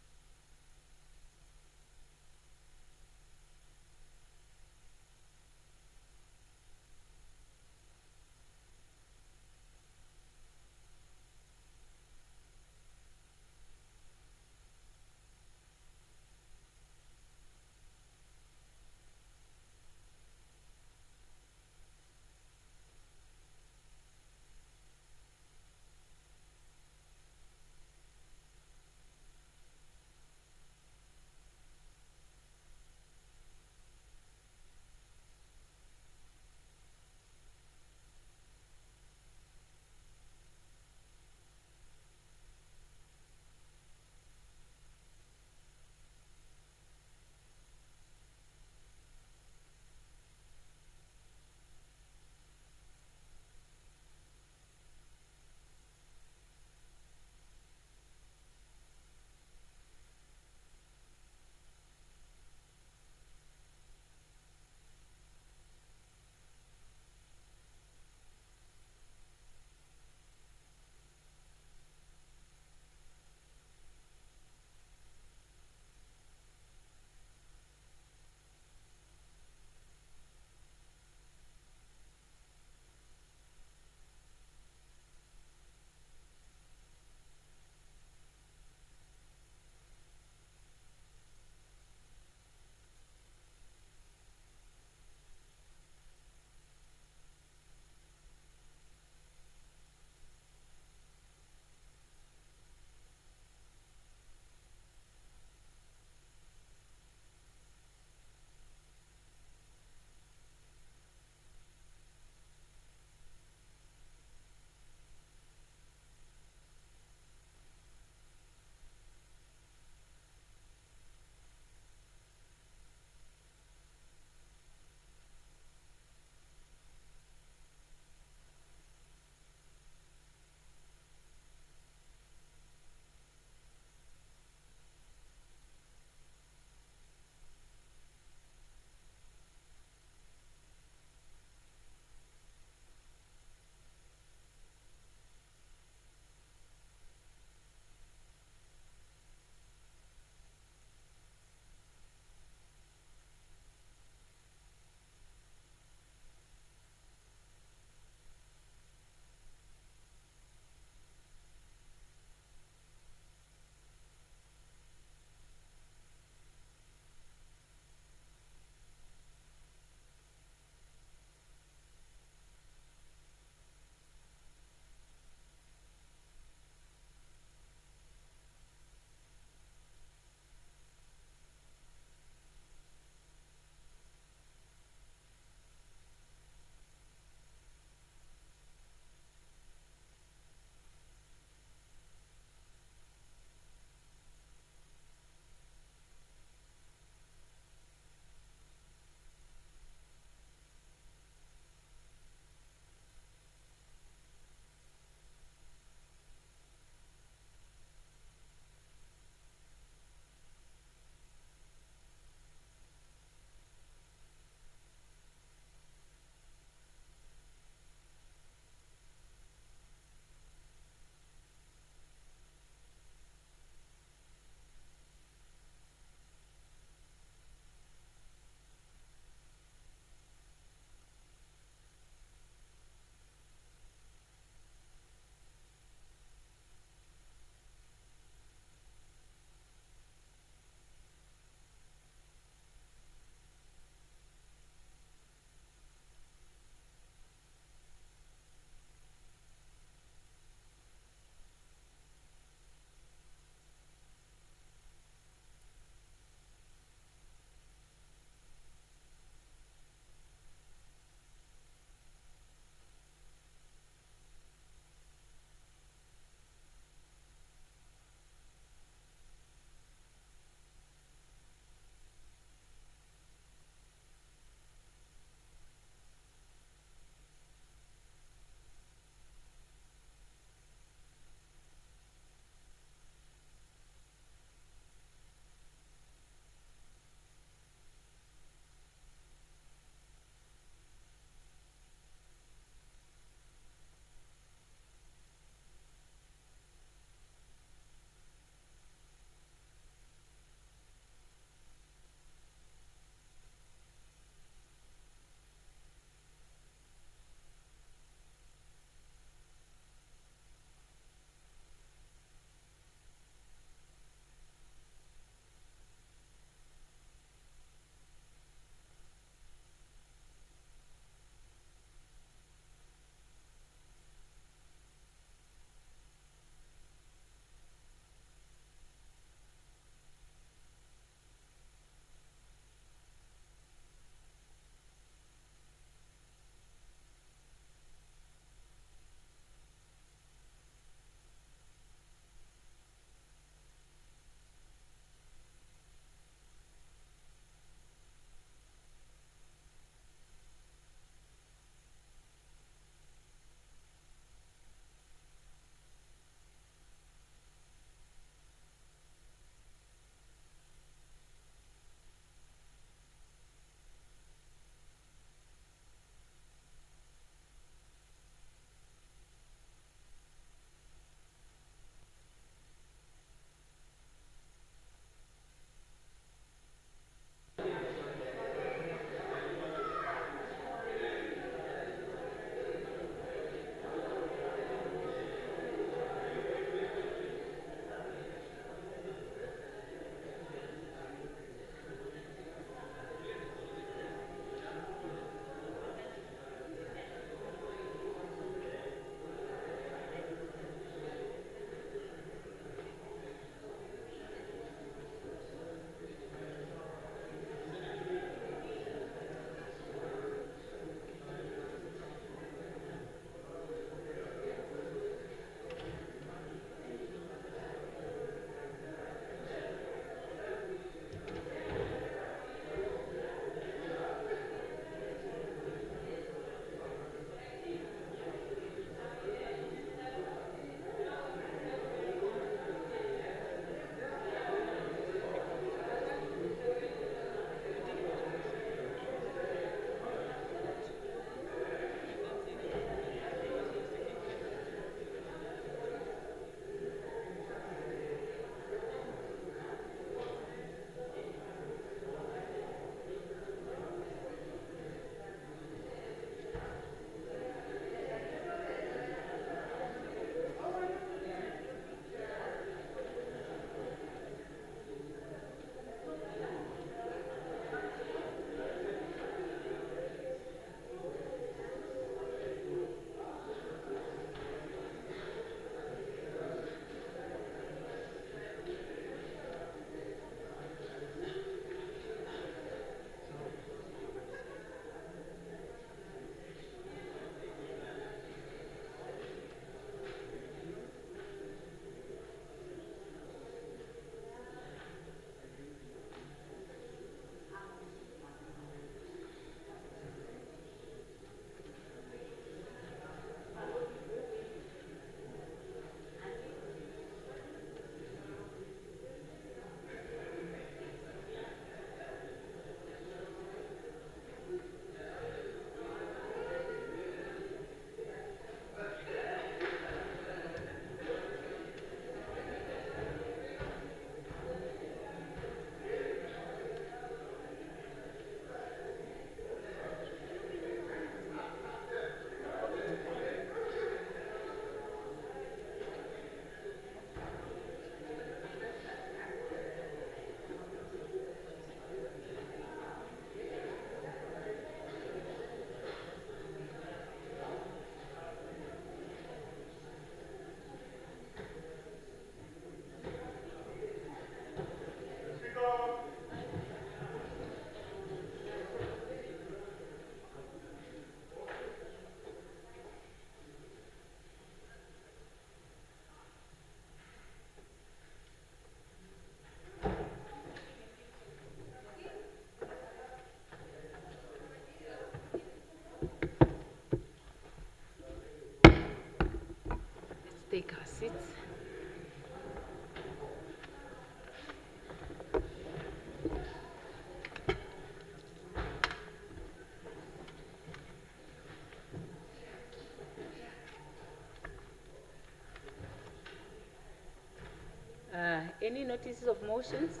three notices of motions.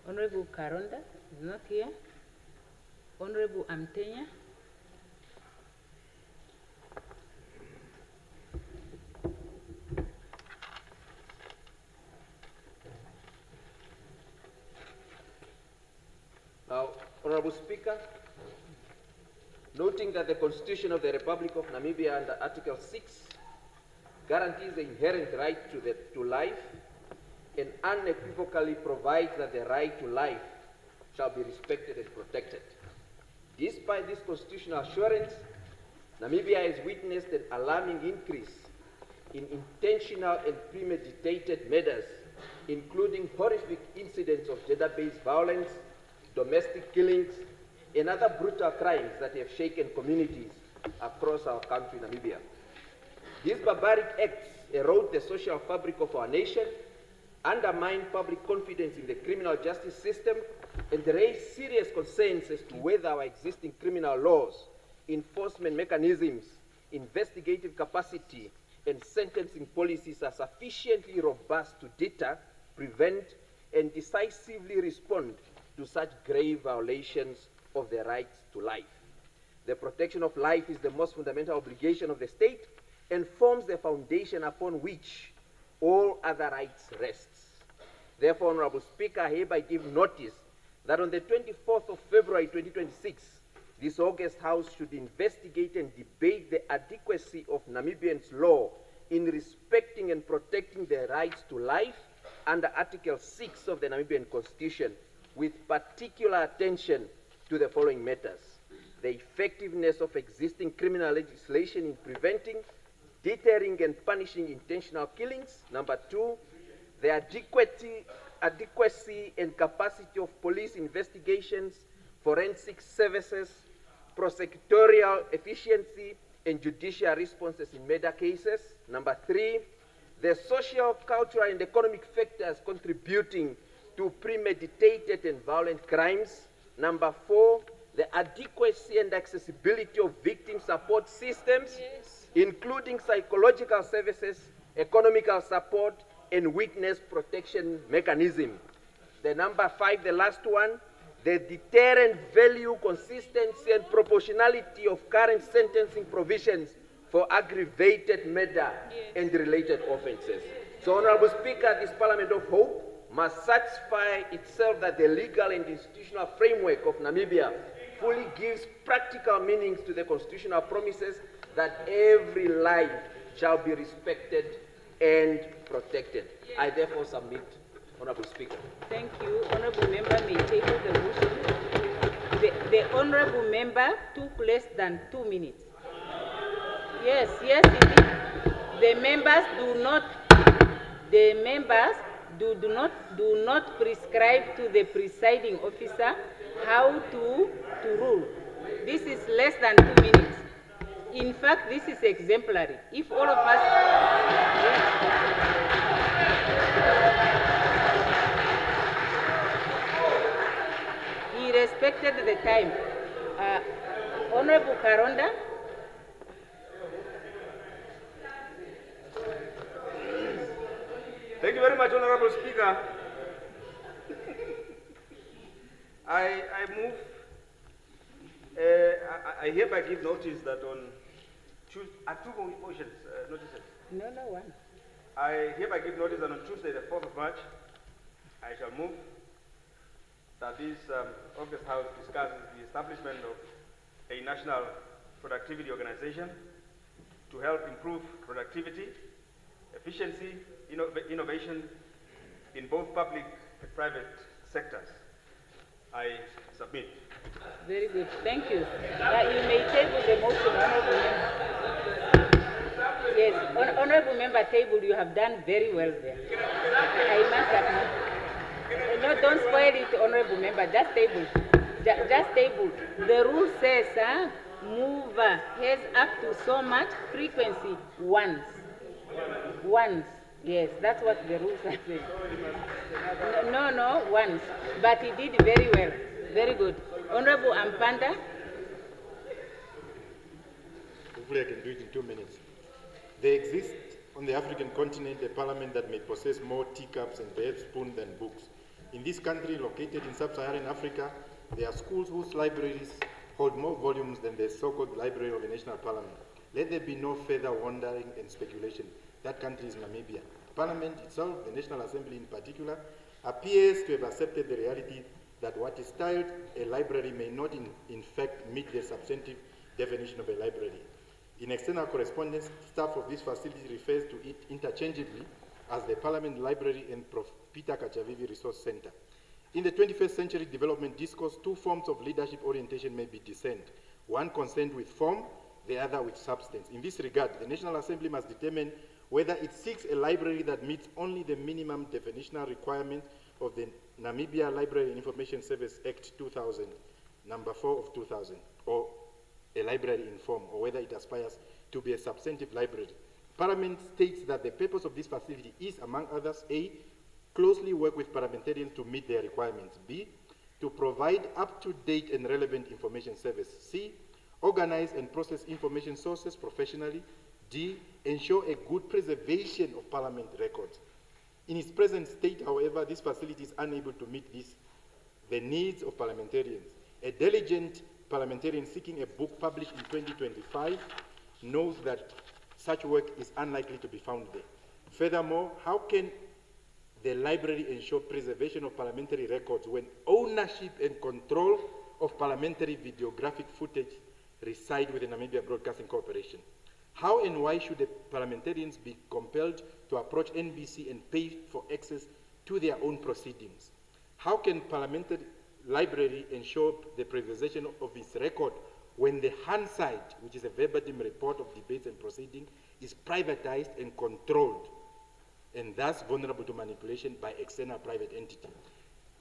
Honorable Karonda is not here. Honorable Amtenya. Now, Honorable Speaker, noting that the Constitution of the Republic of Namibia under Article 6 guarantees the inherent right to life and unequivocally provides that the right to life shall be respected and protected. Despite this constitutional assurance, Namibia has witnessed an alarming increase in intentional and premeditated murders, including horrific incidents of gender-based violence, domestic killings, and other brutal crimes that have shaken communities across our country, Namibia. These barbaric acts erode the social fabric of our nation, undermine public confidence in the criminal justice system, and raise serious concerns as to whether our existing criminal laws, enforcement mechanisms, investigative capacity, and sentencing policies are sufficiently robust to deter, prevent, and decisively respond to such grave violations of the rights to life. The protection of life is the most fundamental obligation of the state and forms the foundation upon which all other rights rests. Therefore, Honorable Speaker, I hereby give notice that on the 24th of February 2026, this August House should investigate and debate the adequacy of Namibians' law in respecting and protecting their rights to life under Article 6 of the Namibian Constitution, with particular attention to the following matters: the effectiveness of existing criminal legislation in preventing, deterring, and punishing intentional killings. Number 2, the adequacy and capacity of police investigations, forensic services, prosecutorial efficiency, and judicial responses in murder cases. Number 3, the social, cultural, and economic factors contributing to premeditated and violent crimes. Number 4, the adequacy and accessibility of victim support systems, including psychological services, economical support, and witness protection mechanism. The number 5, the last one, the deterrent value, consistency, and proportionality of current sentencing provisions for aggravated murder and related offenses. So, Honorable Speaker, this Parliament of Hope must satisfy itself that the legal and institutional framework of Namibia fully gives practical meanings to the constitutional promises that every life shall be respected and protected. I therefore submit, Honorable Speaker. Thank you. Honorable member may table the motion. The honorable member took less than 2 minutes. Yes, indeed. The members do not prescribe to the presiding officer how to rule. This is less than 2 minutes. In fact, this is exemplary. If all of us... He respected the time. Honorable Karonda. Thank you very much, Honorable Speaker. I move, I hereby give notice that on Tuesday, two motions, notices. No, one. I hereby give notice that on Tuesday, the 4th of March, I shall move that this August House discusses the establishment of a national productivity organization to help improve productivity, efficiency, innovation in both public and private sectors. I submit. Very good. Thank you. You may table the motion, Honorable Member. Yes, Honorable Member table, you have done very well there. I must admit. No, don't spoil it, Honorable Member. Just table. Just table. The rule says, move has up to so much frequency once. Once. Yes, that's what the rules are saying. No, once. But he did very well. Very good. Honorable Ampanda. Hopefully I can do it in 2 minutes. There exist on the African continent a parliament that may possess more teacups and perhaps spoons than books. In this country, located in sub-Saharan Africa, there are schools whose libraries hold more volumes than the so-called Library of the National Parliament. Let there be no further wandering and speculation. That country is Namibia. Parliament itself, the National Assembly in particular, appears to have accepted the reality that what is styled a library may not in fact meet the substantive definition of a library. In external correspondence, staff of this facility refers to it interchangeably as the Parliament Library and Prof. Peter Kachavivi Resource Center. In the 21st century development discourse, two forms of leadership orientation may be discerned. One concerned with form, the other with substance. In this regard, the National Assembly must determine whether it seeks a library that meets only the minimum definitional requirement of the Namibia Library and Information Service Act 2000, number 4 of 2000, or a library in form, or whether it aspires to be a substantive library. Parliament states that the purpose of this facility is, among others, A, closely work with parliamentarians to meet their requirements, B, to provide up-to-date and relevant information service, C, organize and process information sources professionally, D, ensure a good preservation of Parliament records. In its present state, however, this facility is unable to meet the needs of parliamentarians. A diligent parliamentarian seeking a book published in 2025 knows that such work is unlikely to be found there. Furthermore, how can the library ensure preservation of parliamentary records when ownership and control of parliamentary videographic footage reside with the Namibia Broadcasting Corporation? How and why should the parliamentarians be compelled to approach NBC and pay for access to their own proceedings? How can parliamentary library ensure the preservation of its record when the Hansard, which is a verbatim report of debates and proceedings, is privatized and controlled, and thus vulnerable to manipulation by external private entities?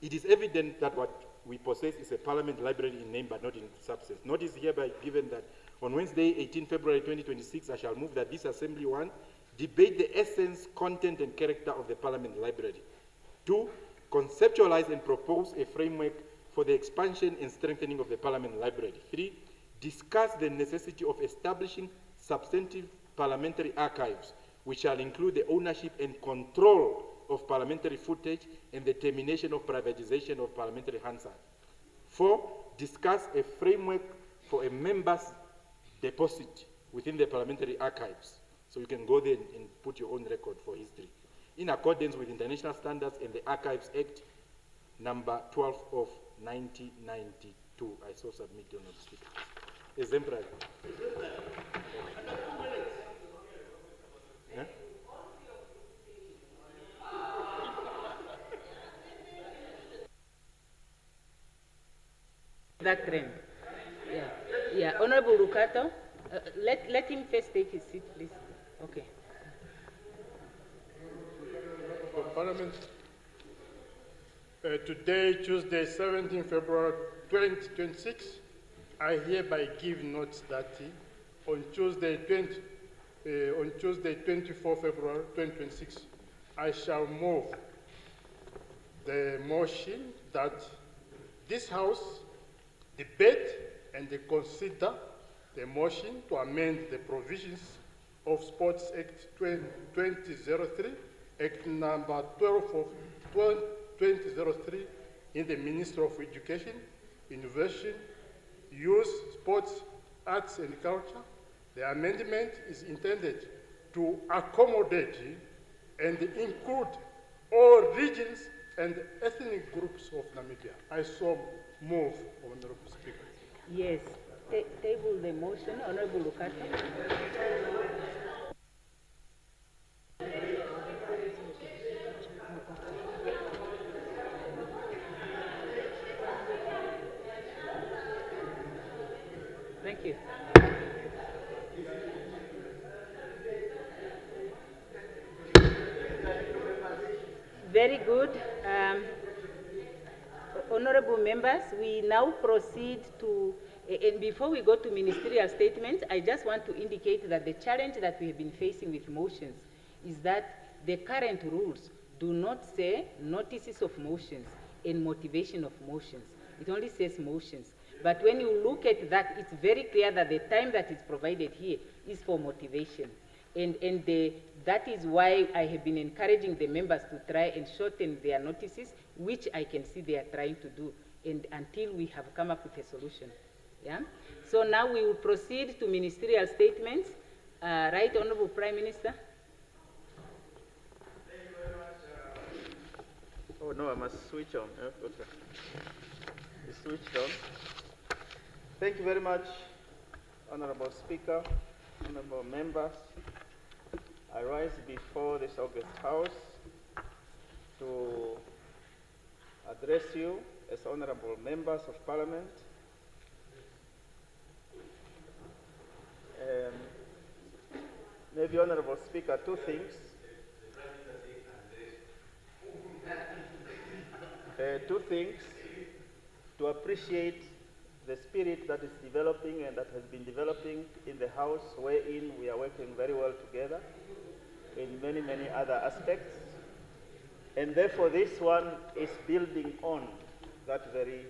It is evident that what we possess is a parliament library in name but not in substance. Notice hereby given that on Wednesday, 18 February 2026, I shall move that this Assembly 1 debate the essence, content, and character of the Parliament Library. 2, conceptualize and propose a framework for the expansion and strengthening of the Parliament Library. 3, discuss the necessity of establishing substantive parliamentary archives, which shall include the ownership and control of parliamentary footage and the termination of privatization of parliamentary Hansard. 4, discuss a framework for a member's deposit within the parliamentary archives, so you can go there and put your own record for history, in accordance with international standards and the Archives Act number 12 of 1992. I so submit, Honourable Speaker. Exemplary. Huh? That trend. Yeah, Honorable Rukato, let him first take his seat, please. Okay. For Parliament, today, Tuesday, 17 February 2026, I hereby give notice that on Tuesday, 24 February 2026, I shall move the motion that this House debate and consider the motion to amend the provisions of Sports Act 2003, Act number 12 of 2003 in the Ministry of Education, Innovation, Youth, Sports, Arts and Culture. The amendment is intended to accommodate and include all regions and ethnic groups of Namibia. I so move, Honorable Speaker. Yes. Table the motion. Honorable Lukato. Thank you. Very good. Honorable members, we now proceed to, and before we go to ministerial statements, I just want to indicate that the challenge that we have been facing with motions is that the current rules do not say notices of motions and motivation of motions. It only says motions. But when you look at that, it's very clear that the time that is provided here is for motivation. That is why I have been encouraging the members to try and shorten their notices, which I can see they are trying to do, and until we have come up with a solution. Yeah? So now we will proceed to ministerial statements. Right, Honorable Prime Minister? Oh no, I must switch on. Okay. It's switched on. Thank you very much, Honorable Speaker, honorable members. I rise before this august House to address you as honorable members of Parliament. Maybe, Honorable Speaker, two things. Two things to appreciate the spirit that is developing and that has been developing in the House, wherein we are working very well together in many, many other aspects. And therefore, this one is building on that very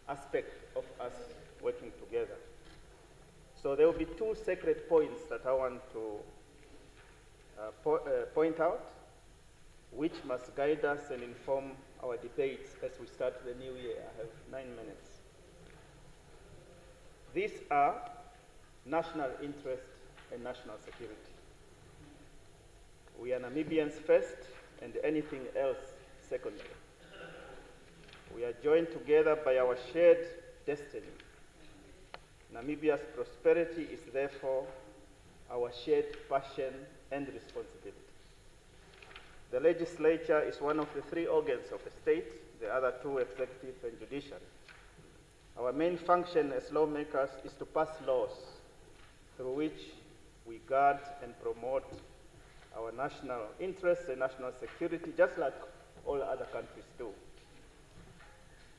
aspect of us working together. So there will be two sacred points that I want to point out, which must guide us and inform our debates as we start the new year. I have 9 minutes. These are national interest and national security. We are Namibians first and anything else secondary. We are joined together by our shared destiny. Namibia's prosperity is therefore our shared passion and responsibility. The legislature is one of the three organs of the state, the other two executive and judiciary. Our main function as lawmakers is to pass laws through which we guard and promote our national interests and national security, just like all other countries do.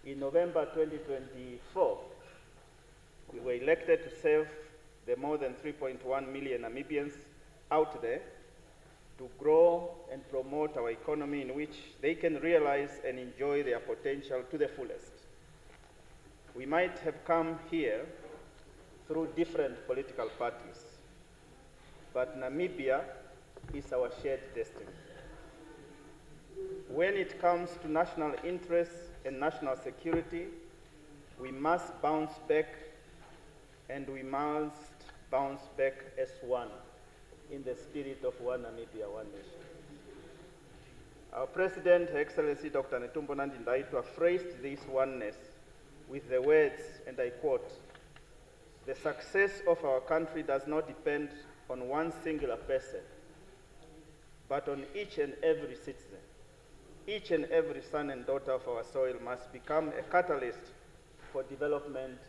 In November 2024, we were elected to serve the more than 3.1 million Namibians out there to grow and promote our economy in which they can realize and enjoy their potential to the fullest. We might have come here through different political parties, but Namibia is our shared destiny. When it comes to national interests and national security, we must bounce back, and we must bounce back as one, in the spirit of one Namibia, one nation. Our President, Her Excellency Dr. Netumbo Nandi-Ndaitwah, phrased this oneness with the words, and I quote, "The success of our country does not depend on one singular person, but on each and every citizen. Each and every son and daughter of our soil must become a catalyst for development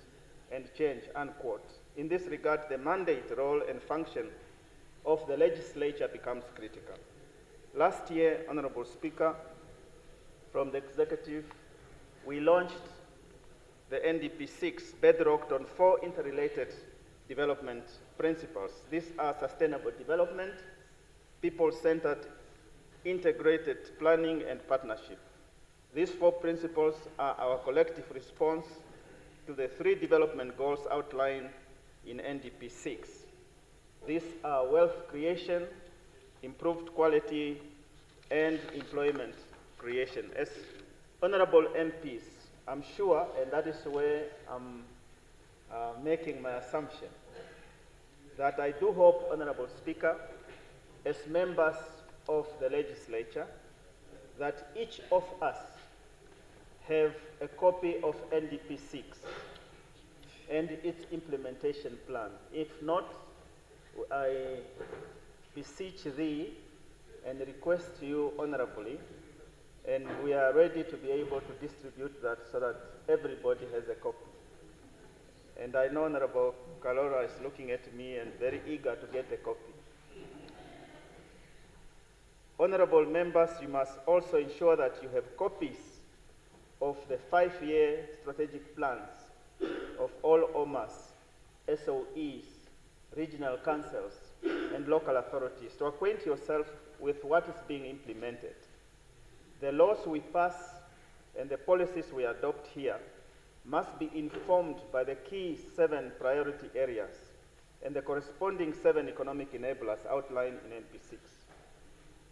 and change," unquote. In this regard, the mandate, role, and function of the legislature becomes critical. Last year, Honorable Speaker, from the executive, we launched the NDP 6, bedrocked on 4 interrelated development principles. These are sustainable development, people-centered, integrated planning, and partnership. These 4 principles are our collective response to the 3 development goals outlined in NDP 6. These are wealth creation, improved quality, and employment creation. As honorable MPs, I'm sure, and that is where I'm making my assumption, that I do hope, Honorable Speaker, as members of the legislature, that each of us have a copy of NDP 6 and its implementation plan. If not, I beseech thee and request you honorably, and we are ready to be able to distribute that so that everybody has a copy. And I know Honorable Kalora is looking at me and very eager to get a copy. Honorable members, you must also ensure that you have copies of the 5-year strategic plans of all OMAs, SOEs, regional councils, and local authorities to acquaint yourself with what is being implemented. The laws we pass and the policies we adopt here must be informed by the key 7 priority areas and the corresponding 7 economic enablers outlined in NP6.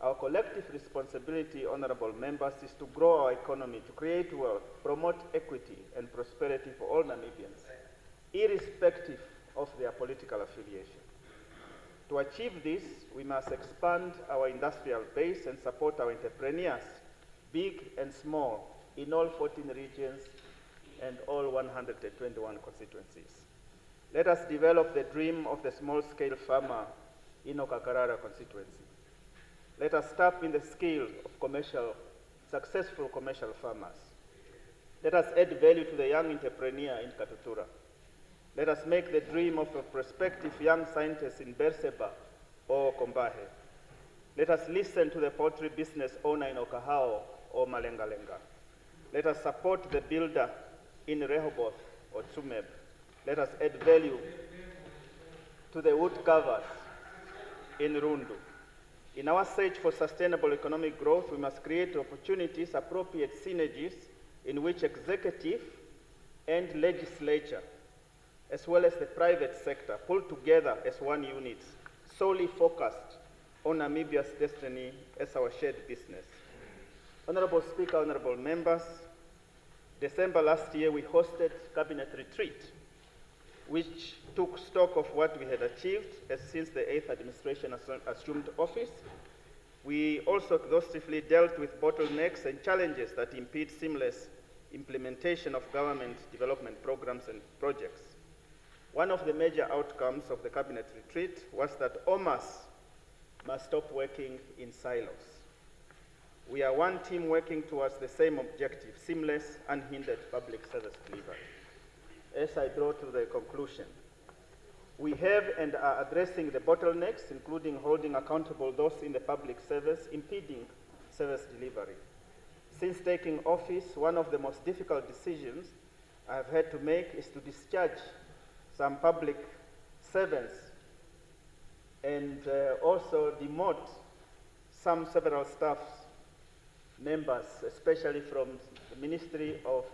Our collective responsibility, honorable members, is to grow our economy, to create wealth, promote equity and prosperity for all Namibians, irrespective of their political affiliation. To achieve this, we must expand our industrial base and support our entrepreneurs, big and small, in all 14 regions and all 121 constituencies. Let us develop the dream of the small-scale farmer in Okakarara constituency. Let us tap in the skill of successful commercial farmers. Let us add value to the young entrepreneur in Katutura. Let us make the dream of a prospective young scientist in Berseba or Kombahe. Let us listen to the poultry business owner in Okahao or Malengalenga. Let us support the builder in Rehoboth or Tsumeb. Let us add value to the wood carvers in Rundu. In our search for sustainable economic growth, we must create opportunities, appropriate synergies in which executive and legislature, as well as the private sector, pull together as one unit, solely focused on Namibia's destiny as our shared business. Honorable Speaker, honorable members, December last year we hosted Cabinet Retreat, which took stock of what we had achieved since the 8th administration assumed office. We also exhaustively dealt with bottlenecks and challenges that impede seamless implementation of government development programs and projects. One of the major outcomes of the Cabinet Retreat was that OMAS must stop working in silos. We are one team working towards the same objective, seamless, unhindered public service delivery. As I draw to the conclusion, we have and are addressing the bottlenecks, including holding accountable those in the public service, impeding service delivery. Since taking office, one of the most difficult decisions I've had to make is to discharge some public servants and also demote several staff members, especially from the Ministry of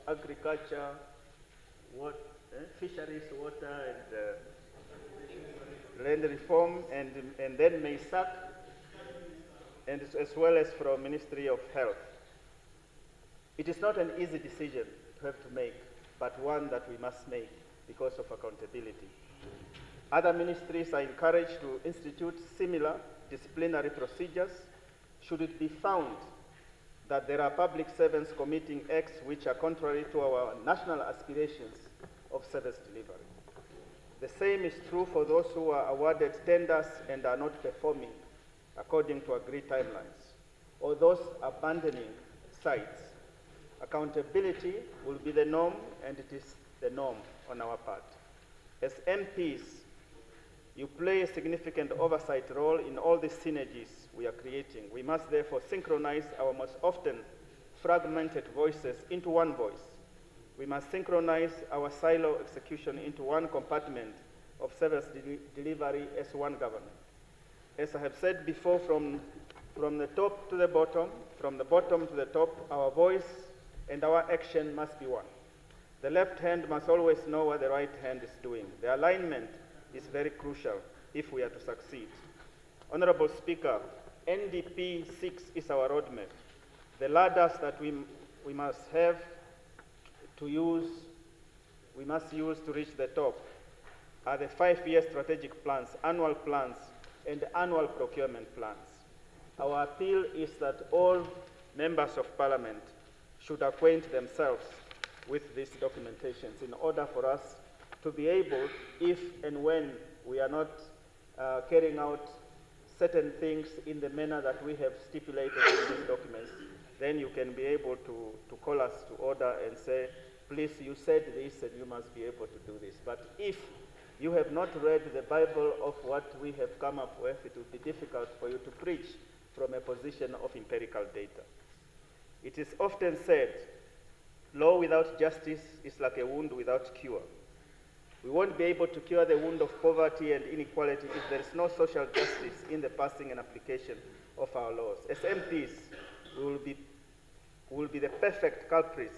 Agriculture, Fisheries, Water, and Land Reform, and then MAISAC, and as well as from Ministry of Health. It is not an easy decision to have to make, but one that we must make because of accountability. Other ministries are encouraged to institute similar disciplinary procedures should it be found that there are public servants committing acts which are contrary to our national aspirations of service delivery. The same is true for those who are awarded tenders and are not performing according to agreed timelines, or those abandoning sites. Accountability will be the norm, and it is the norm on our part. As MPs, you play a significant oversight role in all the synergies we are creating. We must therefore synchronize our most often fragmented voices into one voice. We must synchronize our silo execution into one compartment of service delivery as one government. As I have said before, from the top to the bottom, from the bottom to the top, our voice and our action must be one. The left hand must always know what the right hand is doing. The alignment is very crucial if we are to succeed. Honorable Speaker, NDP 6 is our roadmap. The ladders that we must have to use, we must use to reach the top are the 5-year strategic plans, annual plans, and annual procurement plans. Our appeal is that all members of Parliament should acquaint themselves with these documentations in order for us to be able, if and when we are not carrying out certain things in the manner that we have stipulated in these documents, then you can be able to call us to order and say, please, you said this and you must be able to do this. But if you have not read the Bible of what we have come up with, it will be difficult for you to preach from a position of empirical data. It is often said, law without justice is like a wound without cure. We won't be able to cure the wound of poverty and inequality if there is no social justice in the passing and application of our laws. As MPs, we will be the perfect culprits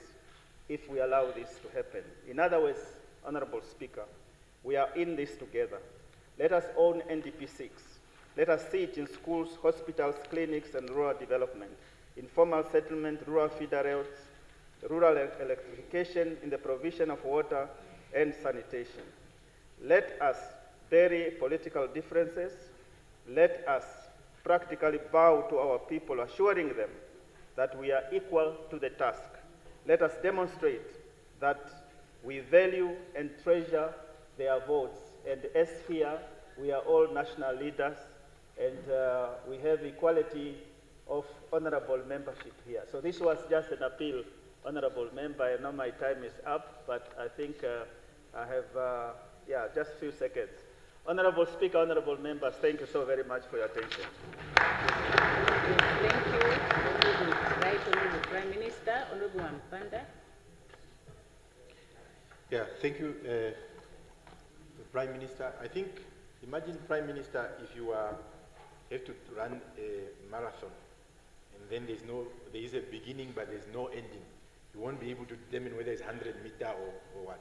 if we allow this to happen. In other words, Honorable Speaker, We are in this together. Let us own NDP 6. Let us see it in schools, hospitals, clinics, and rural development, informal settlement, rural feeder routes, rural electrification, in the provision of water and sanitation. Let us bury political differences. Let us practically bow to our people, assuring them that we are equal to the task. Let us demonstrate that we value and treasure their votes. And as here, we are all national leaders, and we have equality of honorable membership here. So this was just an appeal, honorable member. I know my time is up, but I think I have, just a few seconds. Honorable Speaker, honorable members, thank you so very much for your attention. Thank you, Right Honorable Prime Minister, Honorable Ampanda. Yeah, thank you, Prime Minister. I think, imagine Prime Minister, if you have to run a marathon, and then there is a beginning, but there's no ending. You won't be able to determine whether it's 100 meter or what.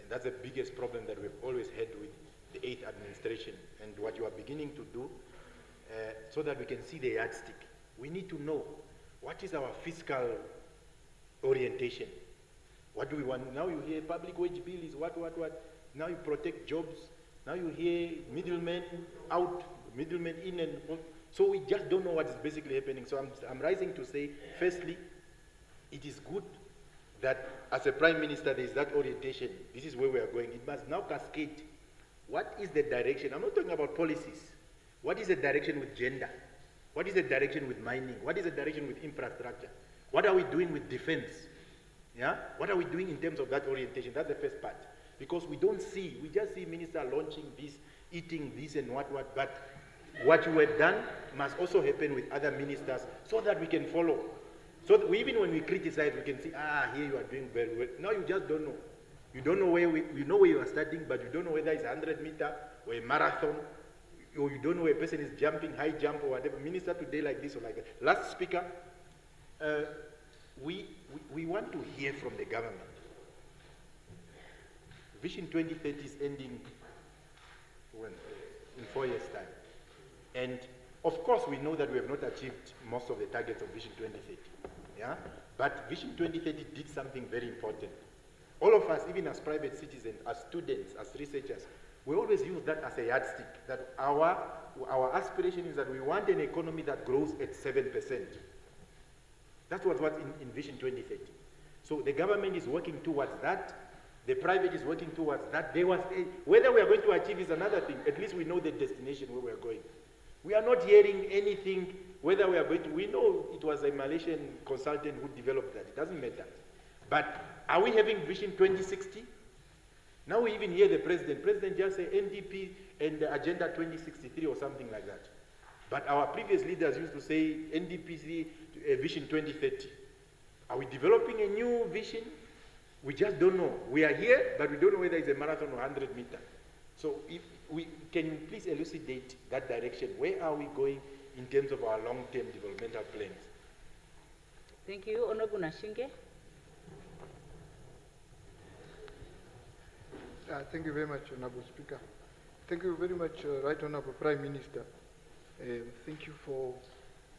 That's the biggest problem that we've always had with the 8th administration, and what you are beginning to do, so that we can see the yardstick. We need to know what is our fiscal orientation. What do we want? Now you hear public wage bill is what. Now you protect jobs. Now you hear middlemen out, middlemen in, and so we just don't know what is basically happening. So I'm rising to say, firstly, it is good that as a Prime Minister there is that orientation. This is where we are going. It must now cascade. What is the direction? I'm not talking about policies. What is the direction with gender? What is the direction with mining? What is the direction with infrastructure? What are we doing with defense? Yeah? What are we doing in terms of that orientation? That's the first part. Because we don't see, we just see minister launching this, eating this and what, but what you have done must also happen with other ministers so that we can follow. So that even when we criticize, we can see, here you are doing very well. Now you just don't know. You don't know you know where you are starting, but you don't know whether it's 100 meter or a marathon, or you don't know where a person is jumping, high jump or whatever. Minister today like this or like that. Last speaker, we want to hear from the government. Vision 2030 is ending in 4 years' time. And of course we know that we have not achieved most of the targets of Vision 2030. Yeah? But Vision 2030 did something very important. All of us, even as private citizens, as students, as researchers, we always use that as a yardstick, that our aspiration is that we want an economy that grows at 7%. That's what's in Vision 2030. So the government is working towards that. The private is working towards that. Whether we are going to achieve is another thing. At least we know the destination where we are going. We are not hearing anything whether we are going to. We know it was a Malaysian consultant who developed that. It doesn't matter. But are we having Vision 2060? Now we even hear the president. President just say NDP and Agenda 2063 or something like that. But our previous leaders used to say NDP Vision 2030. Are we developing a new vision? We just don't know. We are here, but we don't know whether it's a marathon or 100 meter. So can you please elucidate that direction? Where are we going in terms of our long-term developmental plans? Thank you. Honorable Nashinge. Thank you very much, Honorable Speaker. Thank you very much, Right Honorable Prime Minister. Thank you for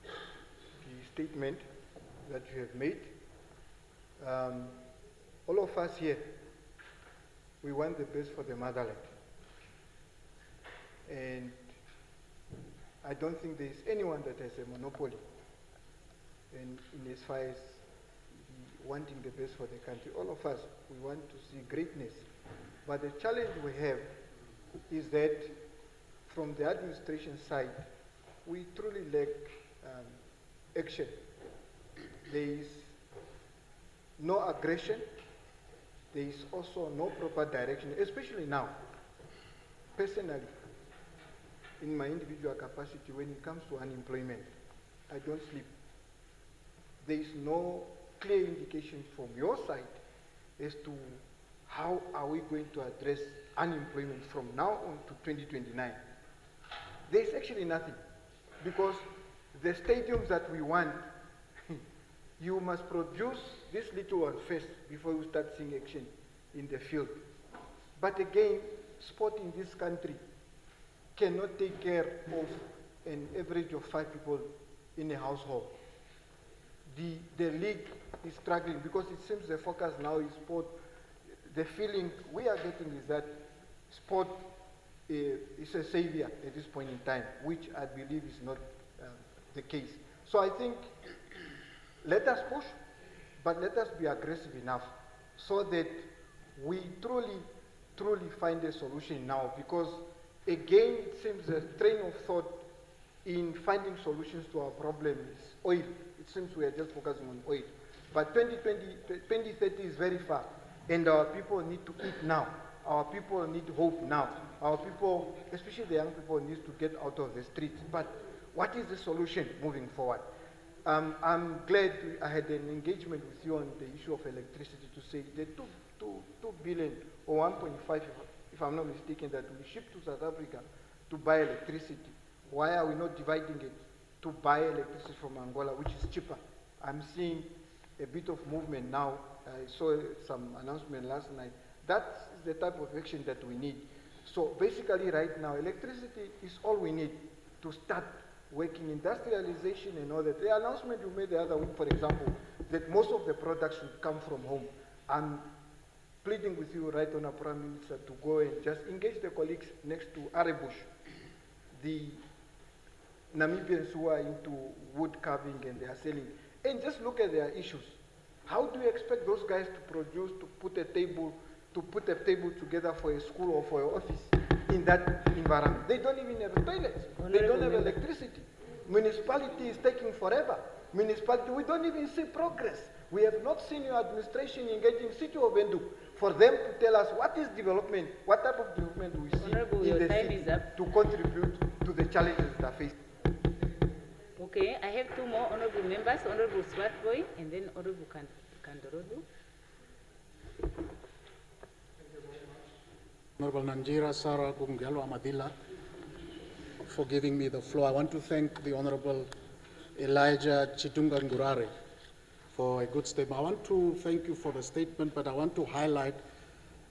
the statement that you have made. All of us here, we want the best for the motherland. And I don't think there is anyone that has a monopoly in as far as wanting the best for the country. All of us, we want to see greatness. But the challenge we have is that from the administration side, we truly lack action. There is no aggression. There is also no proper direction, especially now. Personally, in my individual capacity, when it comes to unemployment, I don't sleep. There is no clear indication from your side as to how are we going to address unemployment from now on to 2029. There's actually nothing, because the stadiums that we want, you must produce this little one first before you start seeing action in the field. But again, sport in this country cannot take care of an average of 5 people in a household. The league is struggling because it seems the focus now is sport. The feeling we are getting is that sport is a savior at this point in time, which I believe is not the case. So I think let us push, but let us be aggressive enough so that we truly find a solution now, because again it seems the train of thought in finding solutions to our problem is oil. It seems we are just focusing on oil. But 2030 is very far, and our people need to eat now. Our people need hope now. Our people, especially the young people, need to get out of the streets. But what is the solution moving forward? I'm glad I had an engagement with you on the issue of electricity to say the 2 billion or 1.5, if I'm not mistaken, that we ship to South Africa to buy electricity. Why are we not dividing it to buy electricity from Angola, which is cheaper? I'm seeing a bit of movement now. I saw some announcement last night. That's the type of action that we need. So basically right now, electricity is all we need to start working industrialization and all that. The announcement you made the other week, for example, that most of the products should come from home. I'm pleading with you, Right Honourable Prime Minister, to go and just engage the colleagues next to Arebush, the Namibians who are into wood carving and they are selling, and just look at their issues. How do you expect those guys to produce, to put a table together for a school or for an office in that environment? They don't even have toilets. They don't have electricity. Municipality is taking forever. Municipality, we don't even see progress. We have not seen your administration engaging City of Bendu for them to tell us what is development, what type of development we see in the city to contribute to the challenges that are faced. Okay, I have 2 more honorable members, Honorable Swartboy and then Honorable Kandorodu. Honorable Nanjira Sarah Gungelo Amadila for giving me the floor. I want to thank the Honorable Elijah Chitunga Ngurare for a good statement. I want to thank you for the statement, but I want to highlight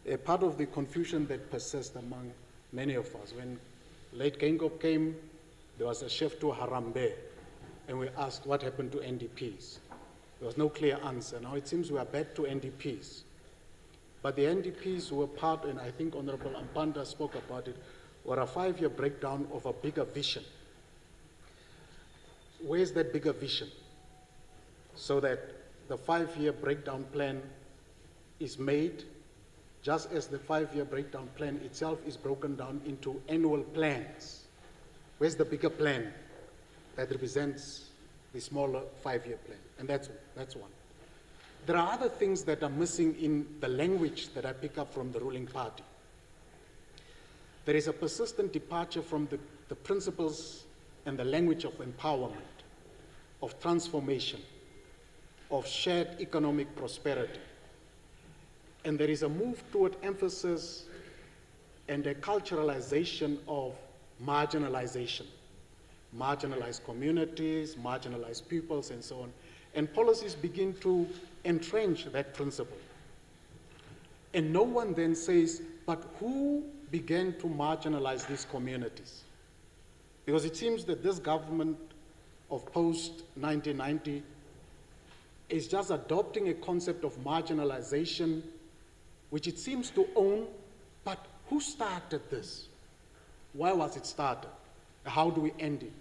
a part of the confusion that persists among many of us. When late Gengop came, there was a shift to Harambe, and we asked what happened to NDPs. There was no clear answer. Now it seems we are back to NDPs. But the NDPs were part, and I think Honorable Ampanda spoke about it, were a 5-year breakdown of a bigger vision. Where's that bigger vision? So that the 5-year breakdown plan is made just as the 5-year breakdown plan itself is broken down into annual plans. Where's the bigger plan that represents the smaller 5-year plan? And that's one. There are other things that are missing in the language that I pick up from the ruling party. There is a persistent departure from the principles and the language of empowerment, of transformation, of shared economic prosperity. And there is a move toward emphasis and a culturalization of marginalization, marginalized communities, marginalized peoples, and so on. And policies begin to entrench that principle. And no one then says, but who began to marginalize these communities? Because it seems that this government of post-1990 is just adopting a concept of marginalization, which it seems to own, but who started this? Why was it started? How do we end it?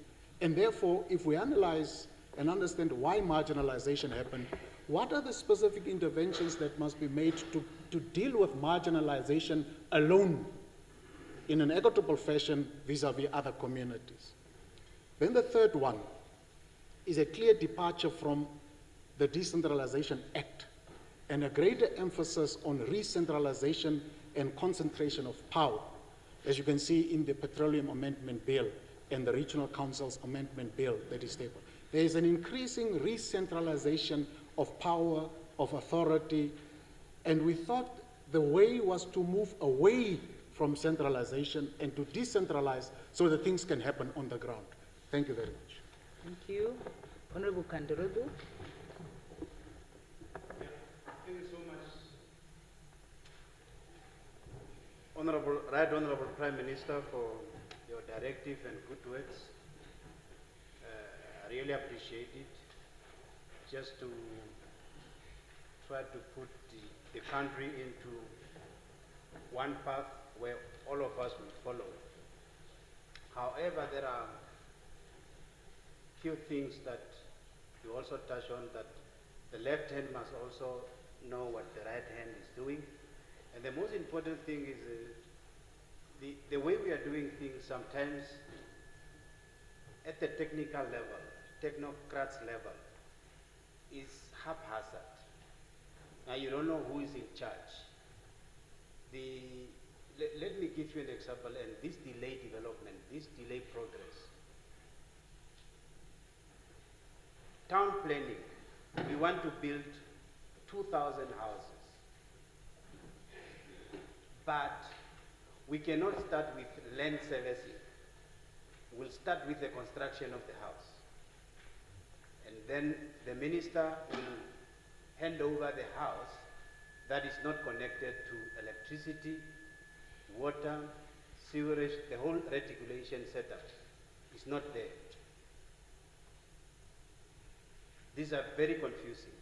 And therefore, if we analyze and understand why marginalization happened, what are the specific interventions that must be made to deal with marginalization alone in an equitable fashion vis-a-vis other communities? Then the third one is a clear departure from the Decentralization Act and a greater emphasis on re-centralization and concentration of power, as you can see in the Petroleum Amendment Bill and the Regional Council's Amendment Bill that is tabled. There is an increasing re-centralization of power, of authority, and we thought the way was to move away from centralization and to decentralize so that things can happen on the ground. Thank you very much. Thank you. Honorable Kandorodu. Thank you so much. Honorable Prime Minister, for your directive and good words. I really appreciate it. Just to try to put the country into one path where all of us will follow. However, there are few things that you also touch on, that the left hand must also know what the right hand is doing. And the most important thing is the way we are doing things sometimes at the technical level, technocrats level, is haphazard. Now you don't know who is in charge. Let me give you an example, and this delay development, this delay progress. Town planning, we want to build 2,000 houses. But we cannot start with land servicing. We'll start with the construction of the house. And then the minister will hand over the house that is not connected to electricity, water, sewerage, the whole reticulation setup is not there. These are very confusing.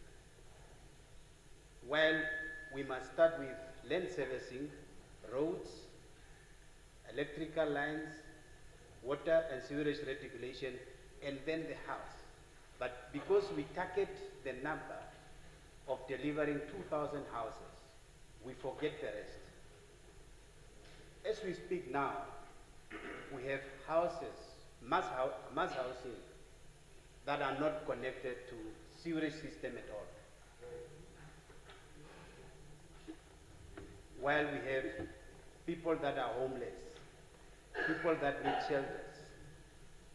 While we must start with land servicing, roads, electrical lines, water and sewerage reticulation, and then the house. But because we target the number of delivering 2,000 houses, we forget the rest. As we speak now, we have houses, mass housing, that are not connected to sewerage system at all. While we have people that are homeless, people that need shelters.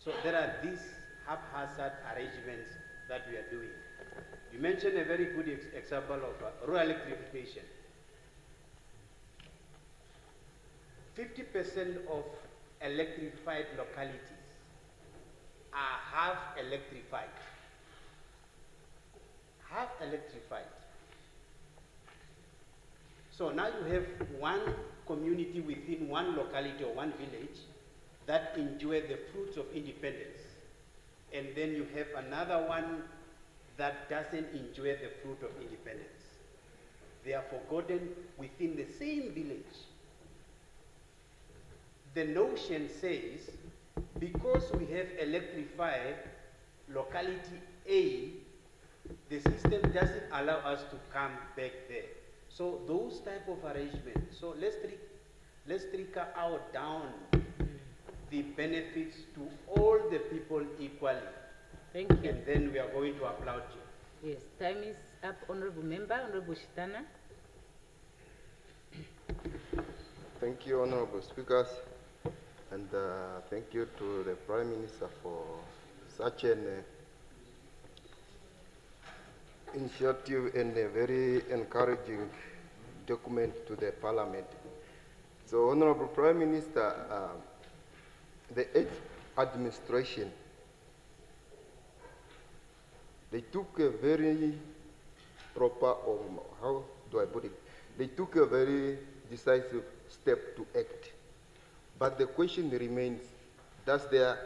So there are these haphazard arrangements that we are doing. You mentioned a very good example of rural electrification. 50% of electrified localities are half electrified. Half electrified. So now you have one community within one locality or one village that enjoy the fruits of independence. And then you have another one that doesn't enjoy the fruit of independence. They are forgotten within the same village. The notion says, because we have electrified locality A, the system doesn't allow us to come back there. So those type of arrangements, so let's trickle out down the benefits to all the people equally. Thank you. And then we are going to applaud you. Yes, time is up, Honorable Member, Honorable Shitana. Thank you, Honorable Speakers, and thank you to the Prime Minister for such an initiative and a very encouraging document to the Parliament. So, Honorable Prime Minister, the 8th administration, they took a very proper, or how do I put it? They took a very decisive step to act. But the question remains, does their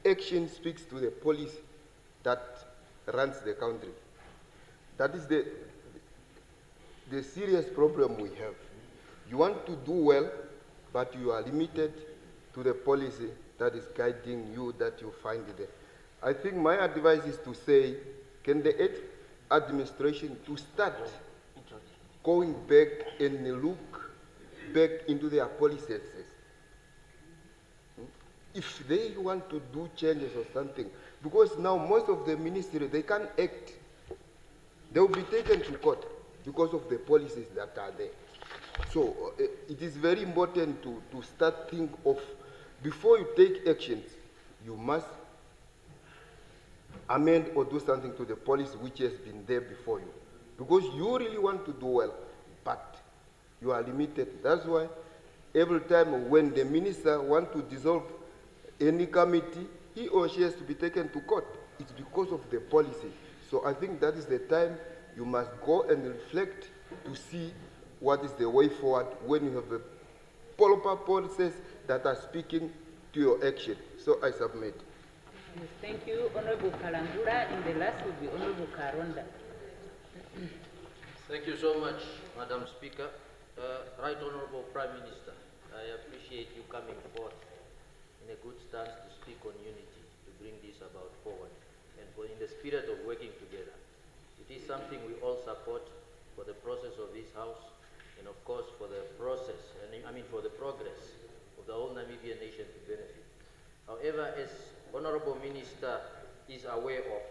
action speak to the policy that runs the country? That is the serious problem we have. You want to do well, but you are limited to the policy that is guiding you, that you find there. I think my advice is to say, can the 8th administration to start going back and look back into their policies. If they want to do changes or something, because now most of the ministry, they can't act. They will be taken to court because of the policies that are there. So it is very important to start think of, before you take actions, you must amend or do something to the policy which has been there before you. Because you really want to do well, but you are limited. That's why every time when the minister wants to dissolve any committee, he or she has to be taken to court. It's because of the policy. So I think that is the time you must go and reflect to see what is the way forward when you have proper policies that are speaking to your action. So I submit. Yes, thank you, Honorable Kalangura. And the last will be Honorable Karonda. Thank you so much, Madam Speaker. Right Honorable Prime Minister, I appreciate you coming forth in a good stance to speak on unity, to bring this about forward, and for in the spirit of working together. It is something we all support for the process of this House, and of course for the process, for the progress of the whole Namibian nation to benefit. However, as Honorable Minister is aware of,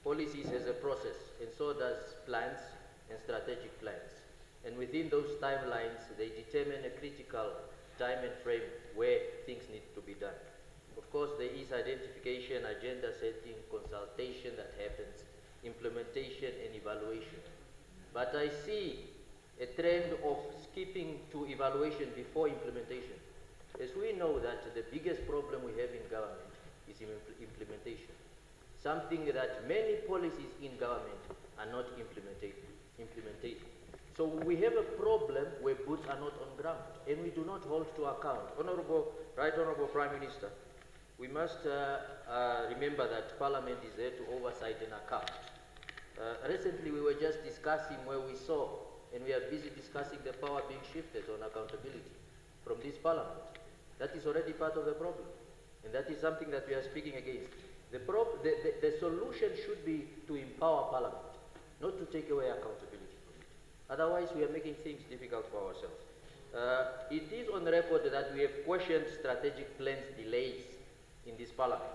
policies has a process, and so does plans and strategic plans. And within those timelines, they determine a critical time and frame where things need to be done. Of course, there is identification, agenda setting, consultation that happens, implementation and evaluation. But I see a trend of skipping to evaluation before implementation. As we know that the biggest problem we have in government is implementation. Something that many policies in government are not implemented. So we have a problem where boots are not on ground, and we do not hold to account. Right Honorable Prime Minister, we must remember that Parliament is there to oversight and account. Recently we were just discussing where we saw, and we are busy discussing the power being shifted on accountability from this Parliament. That is already part of the problem, and that is something that we are speaking against. The solution should be to empower Parliament, not to take away accountability from it. Otherwise, we are making things difficult for ourselves. It is on record that we have questioned strategic plans delays in this Parliament.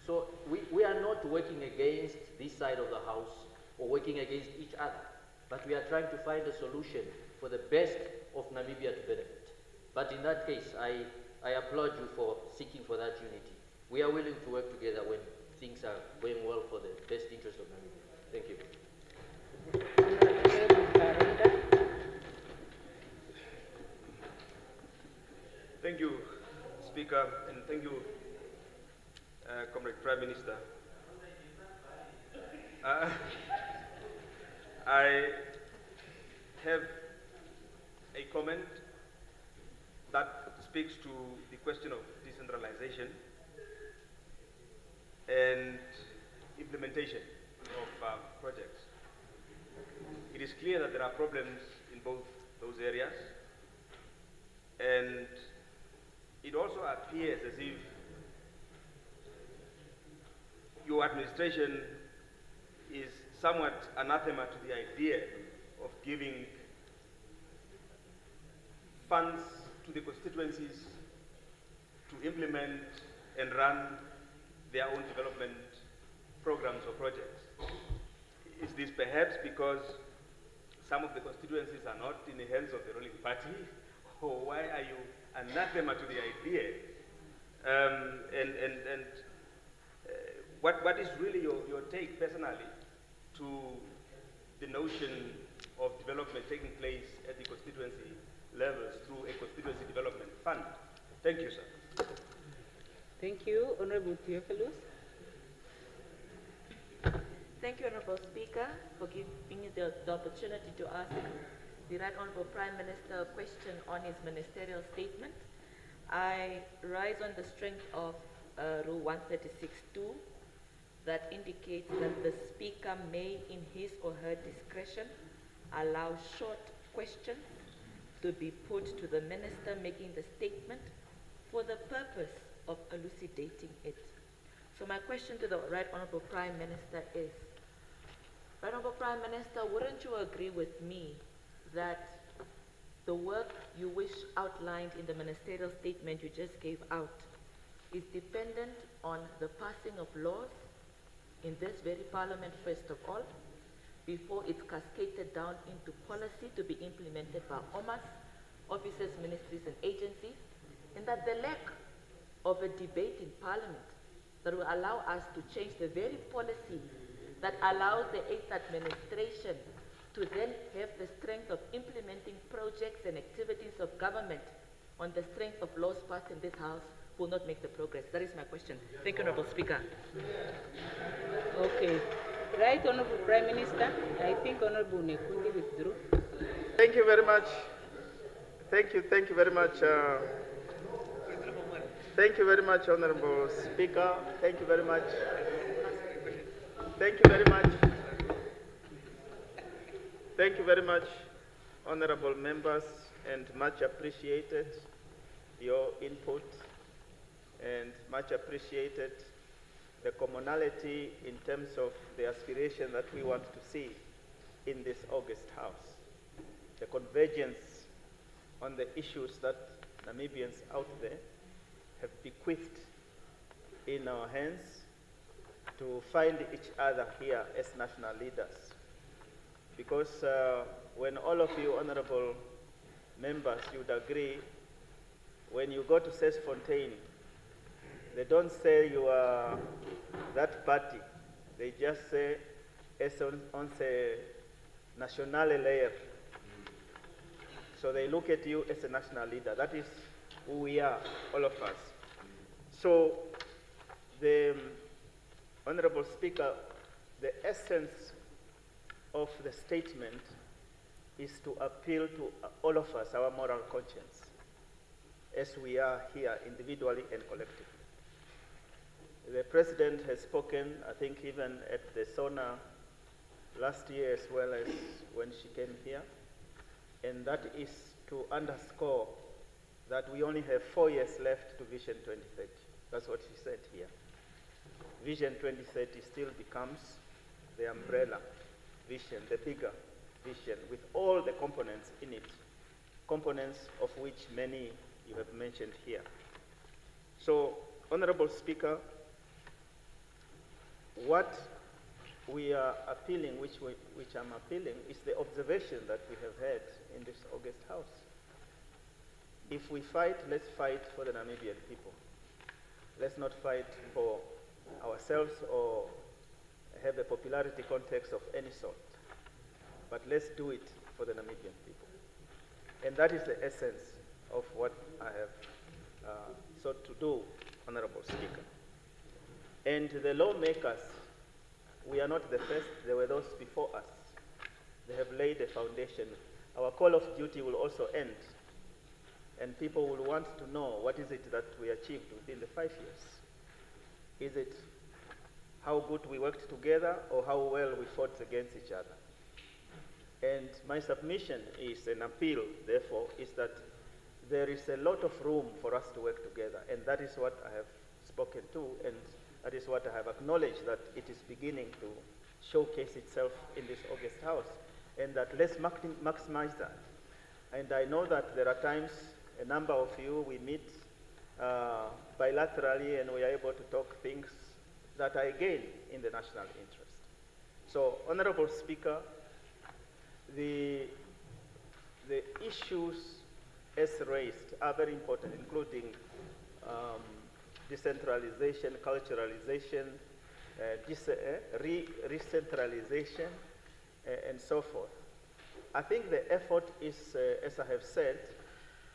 So we are not working against this side of the House or working against each other, but we are trying to find a solution for the best of Namibia to benefit. But in that case, I applaud you for seeking for that unity. We are willing to work together when things are going well for the best interest of Namibia. Thank you. Thank you, Speaker, and thank you, Comrade Prime Minister. I have a comment that speaks to the question of decentralization and implementation of projects. It is clear that there are problems in both those areas, and it also appears as if your administration is somewhat anathema to the idea of giving funds to the constituencies to implement and run their own development programs or projects. Is this perhaps because some of the constituencies are not in the hands of the ruling party? Or why are you anathema to the idea? What is really your take personally to the notion of development taking place at the constituency levels through a constituency development fund? Thank you, sir. Thank you, Honorable Theophilus. Thank you, Honorable Speaker, for giving me the opportunity to ask the Right Honorable Prime Minister a question on his ministerial statement. I rise on the strength of Rule 136(2) that indicates that the Speaker may, in his or her discretion, allow short questions to be put to the Minister making the statement for the purpose of elucidating it. So my question to the Right Honorable Prime Minister is, Right Honorable Prime Minister, wouldn't you agree with me that the work you wish outlined in the ministerial statement you just gave out is dependent on the passing of laws in this very Parliament first of all, before it's cascaded down into policy to be implemented by OMAS, offices, ministries and agencies, and that the lack of a debate in Parliament that will allow us to change the very policy that allows the 8th administration to then have the strength of implementing projects and activities of government on the strength of laws passed in this House will not make the progress. That is my question. Thank you, Honorable Speaker. Okay. Right Honorable Prime Minister, I think Honorable Nekundi withdrew. Thank you very much. Thank you very much. Thank you very much, Honorable Speaker. Thank you very much. Thank you very much. Thank you very much, honorable members, and much appreciated your input, and much appreciated the commonality in terms of the aspiration that we want to see in this August House. The convergence on the issues that Namibians out there have bequeathed in our hands to find each other here as national leaders. Because when all of you honorable members, you'd agree, when you go to Fontaine, they don't say you are that party. They just say, es on se nationale layer. So they look at you as a national leader. That is who we are, all of us. So the Honorable Speaker, the essence of the statement is to appeal to all of us, our moral conscience, as we are here individually and collectively. The President has spoken, I think even at the SONA last year as well as when she came here, and that is to underscore that we only have 4 years left to Vision 2030. That's what she said here. Vision 2030 still becomes the umbrella vision, the bigger vision, with all the components in it, components of which many you have mentioned here. So, Honorable Speaker, what we are appealing, which I'm appealing, is the observation that we have had in this August House. If we fight, let's fight for the Namibian people. Let's not fight for ourselves or have a popularity context of any sort. But let's do it for the Namibian people. And that is the essence of what I have sought to do, Honorable Speaker. And the lawmakers, we are not the first, there were those before us. They have laid a foundation. Our call of duty will also end. And people will want to know what is it that we achieved within the 5 years. Is it how good we worked together or how well we fought against each other? And my submission is an appeal, therefore, is that there is a lot of room for us to work together. And that is what I have spoken to, and that is what I have acknowledged, that it is beginning to showcase itself in this August House. And that let's maximize that. And I know that there are times, a number of you, we meet bilaterally and we are able to talk things that are again in the national interest. So, Honorable Speaker, the issues as raised are very important, including decentralization, culturalization, re-centralization, and so forth. I think the effort is, as I have said,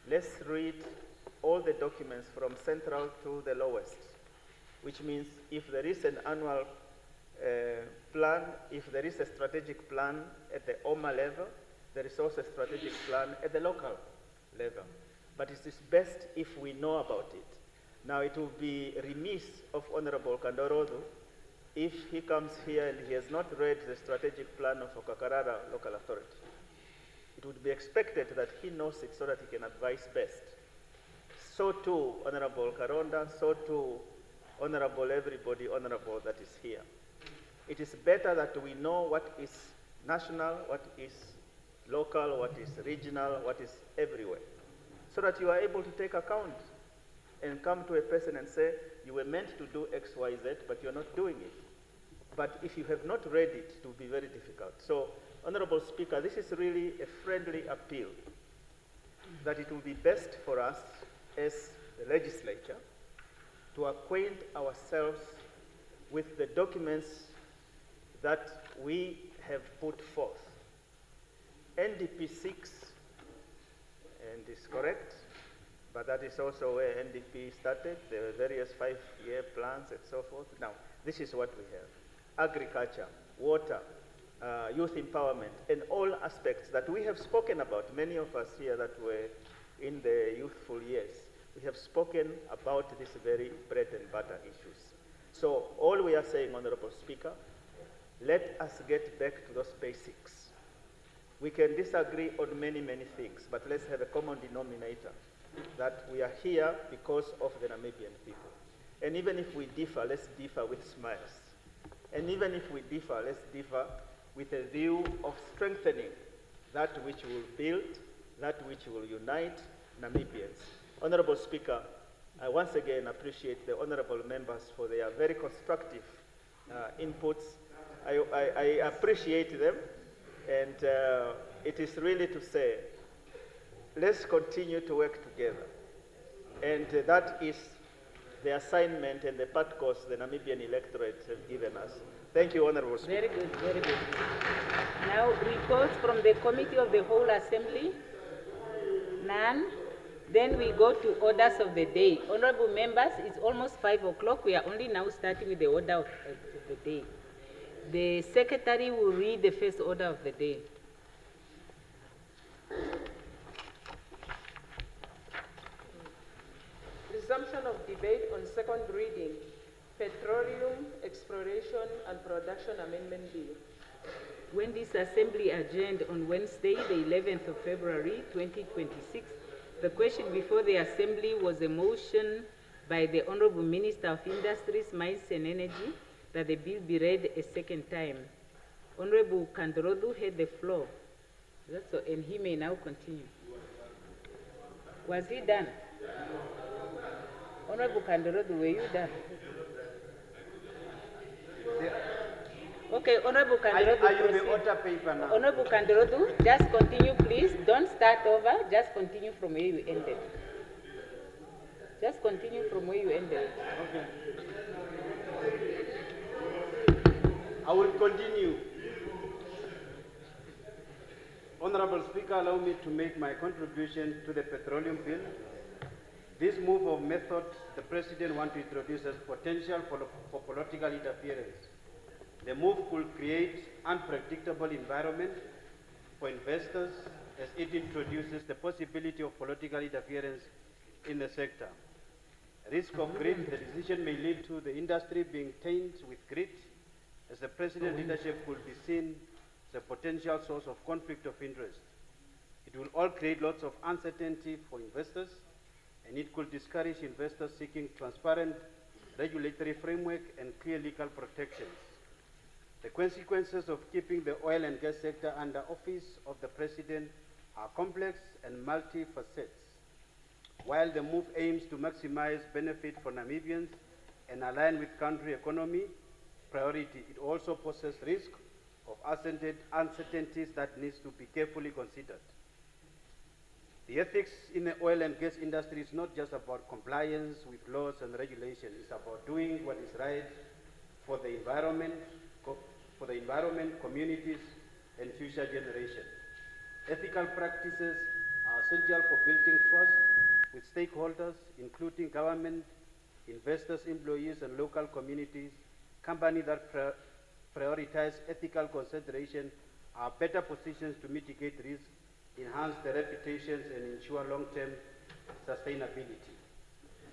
let's read all the documents from central to the lowest, which means if there is an annual plan, if there is a strategic plan at the OMA level, there is also a strategic plan at the local level. But it is best if we know about it. Now, it will be remiss of Honorable Kandorodu if he comes here and he has not read the strategic plan of Okakarara local authority. It would be expected that he knows it so that he can advise best. So too, Honorable Karonda, so too, Honorable everybody, Honorable that is here. It is better that we know what is national, what is local, what is regional, what is everywhere, so that you are able to take account and come to a person and say, you were meant to do X, Y, Z, but you're not doing it. But if you have not read it, it will be very difficult. So, Honorable Speaker, this is really a friendly appeal that it will be best for us as the legislature to acquaint ourselves with the documents that we have put forth. NDP 6, and is correct, but that is also where NDP started. There were various 5-year plans and so forth. Now, this is what we have. Agriculture, water, youth empowerment, and all aspects that we have spoken about, many of us here that were in the youthful years, we have spoken about these very bread and butter issues. So all we are saying, Honorable Speaker, let us get back to those basics. We can disagree on many, many things, but let's have a common denominator, that we are here because of the Namibian people. And even if we differ, let's differ with smiles. And even if we differ, let's differ with a view of strengthening that which will build, that which will unite Namibians. Honorable Speaker, I once again appreciate the honorable members for their very constructive inputs. I appreciate them, and it is really to say, let's continue to work together. And that is the assignment and the part course the Namibian electorate have given us. Thank you, Honorable Speaker. Very good, very good. Now, reports from the Committee of the Whole Assembly. None. Then we go to orders of the day. Honorable members, it's almost 5 o'clock. We are only now starting with the order of the day. The Secretary will read the first order of the day. Resumption of debate on second reading, Petroleum Exploration and Production Amendment Bill. When this Assembly adjourned on Wednesday, the 11th of February, 2026, the question before the Assembly was a motion by the Honorable Minister of Industries, Mines and Energy that the bill be read a second time. Honorable Kandrodu had the floor. That's all, and he may now continue. Was he done? Honorable Kandrodu, were you done? Okay, Honorable Kandrodu. Are you the order paper now? Honorable Kandrodu, just continue, please. Don't start over. Just continue from where you ended. Just continue from where you ended. Okay. I will continue. Honorable Speaker, allow me to make my contribution to the Petroleum Bill. This move of method the President wants to introduce as potential for political interference. The move could create unpredictable environment for investors as it introduces the possibility of political interference in the sector. Risk of greed, the decision may lead to the industry being tainted with greed, as the President's leadership could be seen as a potential source of conflict of interest. It will all create lots of uncertainty for investors, and it could discourage investors seeking transparent regulatory framework and clear legal protections. The consequences of keeping the oil and gas sector under office of the President are complex and multifacets. While the move aims to maximize benefit for Namibians and align with country economy priority, it also poses risk of uncertainties that needs to be carefully considered. The ethics in the oil and gas industry is not just about compliance with laws and regulations. It's about doing what is right for the environment, communities, and future generations. Ethical practices are essential for building trust with stakeholders, including government, investors, employees, and local communities. Companies that prioritize ethical consideration are better positioned to mitigate risk, enhance their reputations, and ensure long-term sustainability.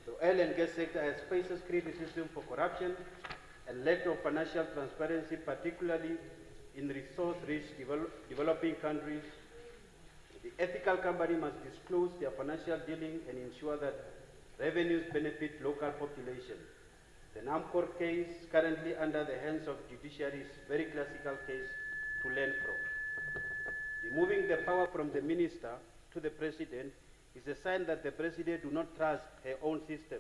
The oil and gas sector has faces criticism for corruption and lack of financial transparency, particularly in resource-rich developing countries. The ethical company must disclose their financial dealing and ensure that revenues benefit local population. The NAMCOR case, currently under the hands of judiciary, is a very classical case to learn from. Removing the power from the minister to the President is a sign that the President does not trust her own system.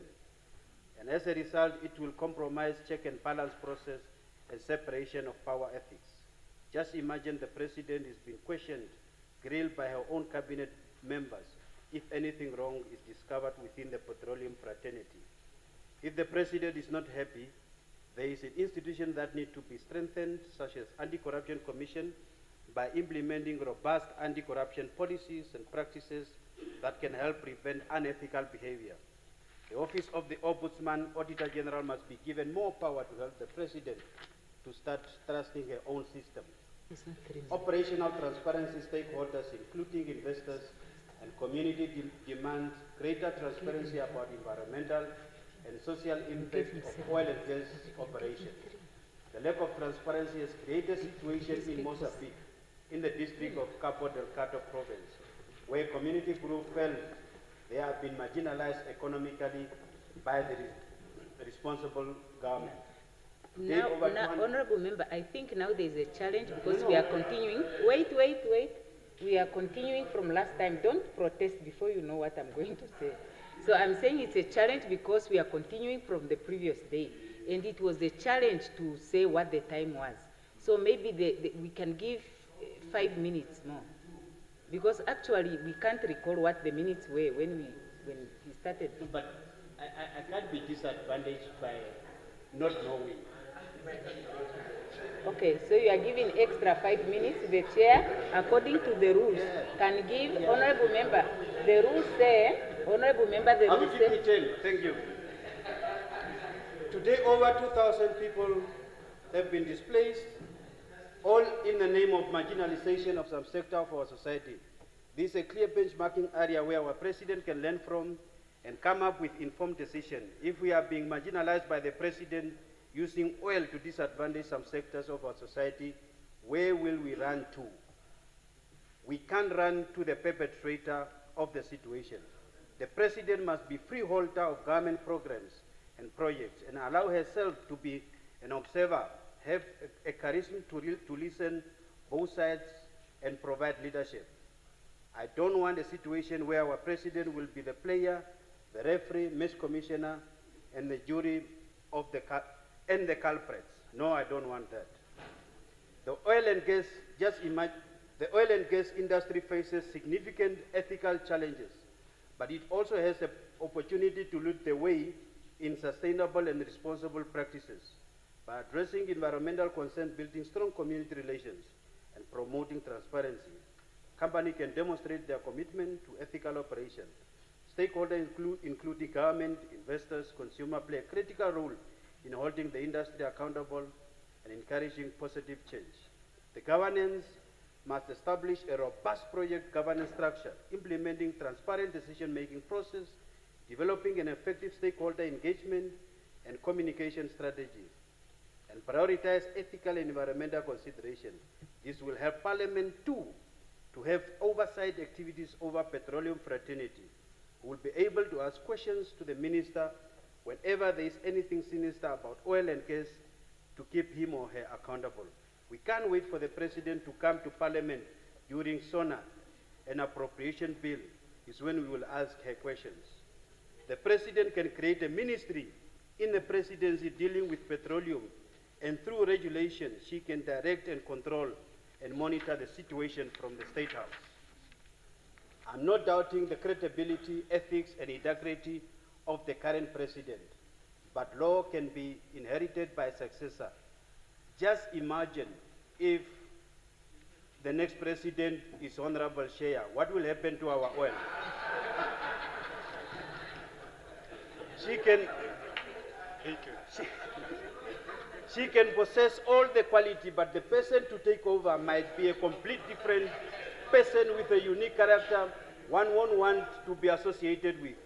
And as a result, it will compromise check and balance process and separation of power ethics. Just imagine the President is being questioned, grilled by her own cabinet members if anything wrong is discovered within the petroleum fraternity. If the President is not happy, there is an institution that needs to be strengthened, such as Anti-Corruption Commission, by implementing robust anti-corruption policies and practices that can help prevent unethical behavior. The Office of the Ombudsman Auditor General must be given more power to help the President to start trusting her own system. Operational transparency stakeholders, including investors, and community demands greater transparency about environmental and social impact of oil and gas operations. The lack of transparency has created a situation in Mozambique, in the district of Cabo Delgado province, where community groups felt they have been marginalized economically by the responsible government. Now, Honorable Member, I think now there's a challenge because we are continuing. Wait. We are continuing from last time. Don't protest before you know what I'm going to say. So I'm saying it's a challenge because we are continuing from the previous day. And it was a challenge to say what the time was. So maybe we can give 5 minutes more. Because actually we can't recall what the minutes were when he started. But I can't be disadvantaged by not knowing. Okay, so you are giving extra 5 minutes. The chair, according to the rules, can give honorable member. The rules say, honorable member, the rules say. Thank you. Today, over 2,000 people have been displaced, all in the name of marginalization of some sector of our society. This is a clear benchmarking area where our president can learn from and come up with informed decision. If we are being marginalized by the president using oil to disadvantage some sectors of our society, where will we run to? We can't run to the perpetrator of the situation. The president must be freeholder of government programs and projects and allow herself to be an observer, have a charisma to listen both sides and provide leadership. I don't want a situation where our president will be the player, the referee, Miss Commissioner, and the jury of the culprits. No, I don't want that. The oil and gas industry faces significant ethical challenges, but it also has an opportunity to lead the way in sustainable and responsible practices by addressing environmental concerns, building strong community relations, and promoting transparency. Company can demonstrate their commitment to ethical operation. Stakeholders including government, investors, consumers play a critical role in holding the industry accountable and encouraging positive change. The governance must establish a robust project governance structure, implementing transparent decision-making process, developing an effective stakeholder engagement and communication strategy, and prioritize ethical and environmental consideration. This will help Parliament too to have oversight activities over Petroleum Fraternity, who will be able to ask questions to the minister whenever there is anything sinister about oil and gas to keep him or her accountable. We can't wait for the president to come to Parliament during SONA, an appropriation bill is when we will ask her questions. The president can create a ministry in the presidency dealing with petroleum, and through regulation, she can direct and control and monitor the situation from the State House. I'm not doubting the credibility, ethics, and integrity of the current president, but law can be inherited by a successor. Just imagine if the next president is Honorable Shea, what will happen to our oil? She can possess all the quality, but the person to take over might be a complete different person with a unique character one won't want to be associated with.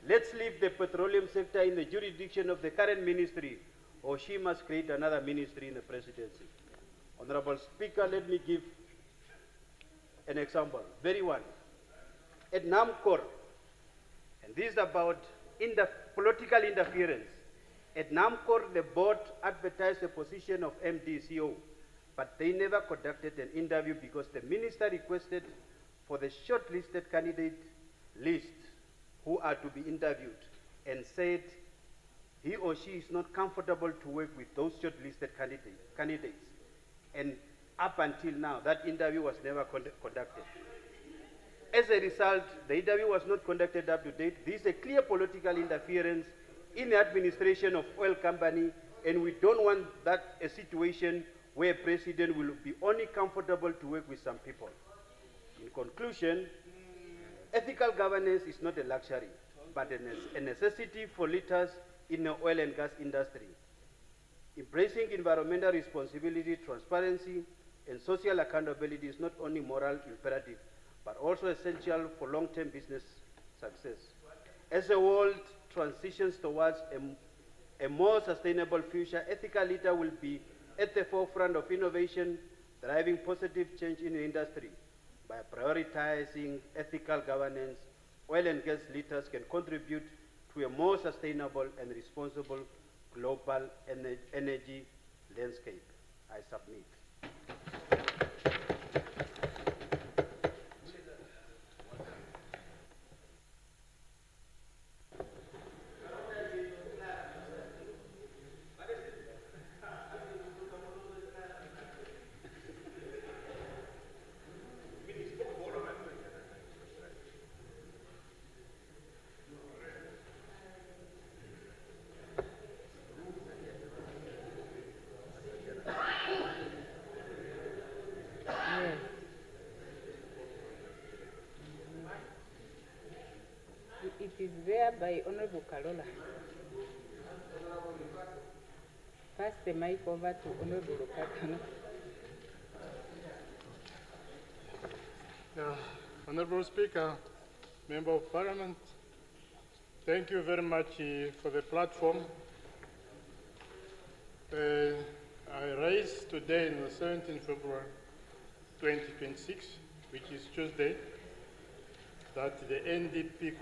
Let's leave the petroleum sector in the jurisdiction of the current ministry, or she must create another ministry in the presidency. Honorable Speaker, let me give an example, very one. At NAMCOR, and this is about political interference. At NAMCOR, the board advertised the position of MDCO, but they never conducted an interview because the minister requested for the shortlisted candidate list who are to be interviewed and said he or she is not comfortable to work with those shortlisted candidates. And up until now, that interview was never conducted. As a result, the interview was not conducted up to date. This is a clear political interference in the administration of oil company, and we don't want that a situation where a president will be only comfortable to work with some people. In conclusion, ethical governance is not a luxury, but a necessity for leaders in the oil and gas industry. Embracing environmental responsibility, transparency, and social accountability is not only moral imperative, but also essential for long-term business success. As the world transitions towards a more sustainable future, ethical leader will be at the forefront of innovation, driving positive change in the industry. By prioritizing ethical governance, oil and gas leaders can contribute to a more sustainable and responsible global energy landscape. I submit. It is there by Honorable Karola. Pass the mic over to Honorable Katano. Honorable Speaker, Member of Parliament, thank you very much for the platform. I raised today, on the 17th February 2026, which is Tuesday, that the NDP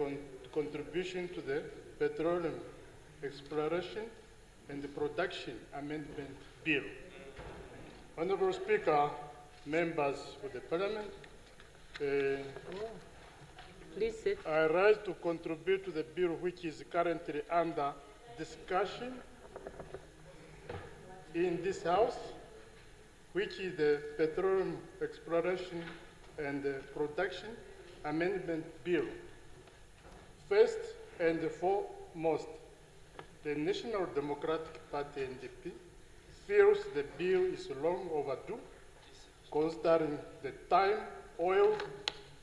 contribution to the Petroleum Exploration and the Production Amendment Bill. Honorable Speaker, members of the Parliament, please sit. I rise to contribute to the bill which is currently under discussion in this House, which is the Petroleum Exploration and Production Amendment Bill. First and foremost, the National Democratic Party NDP feels the bill is long overdue, considering the time, oil,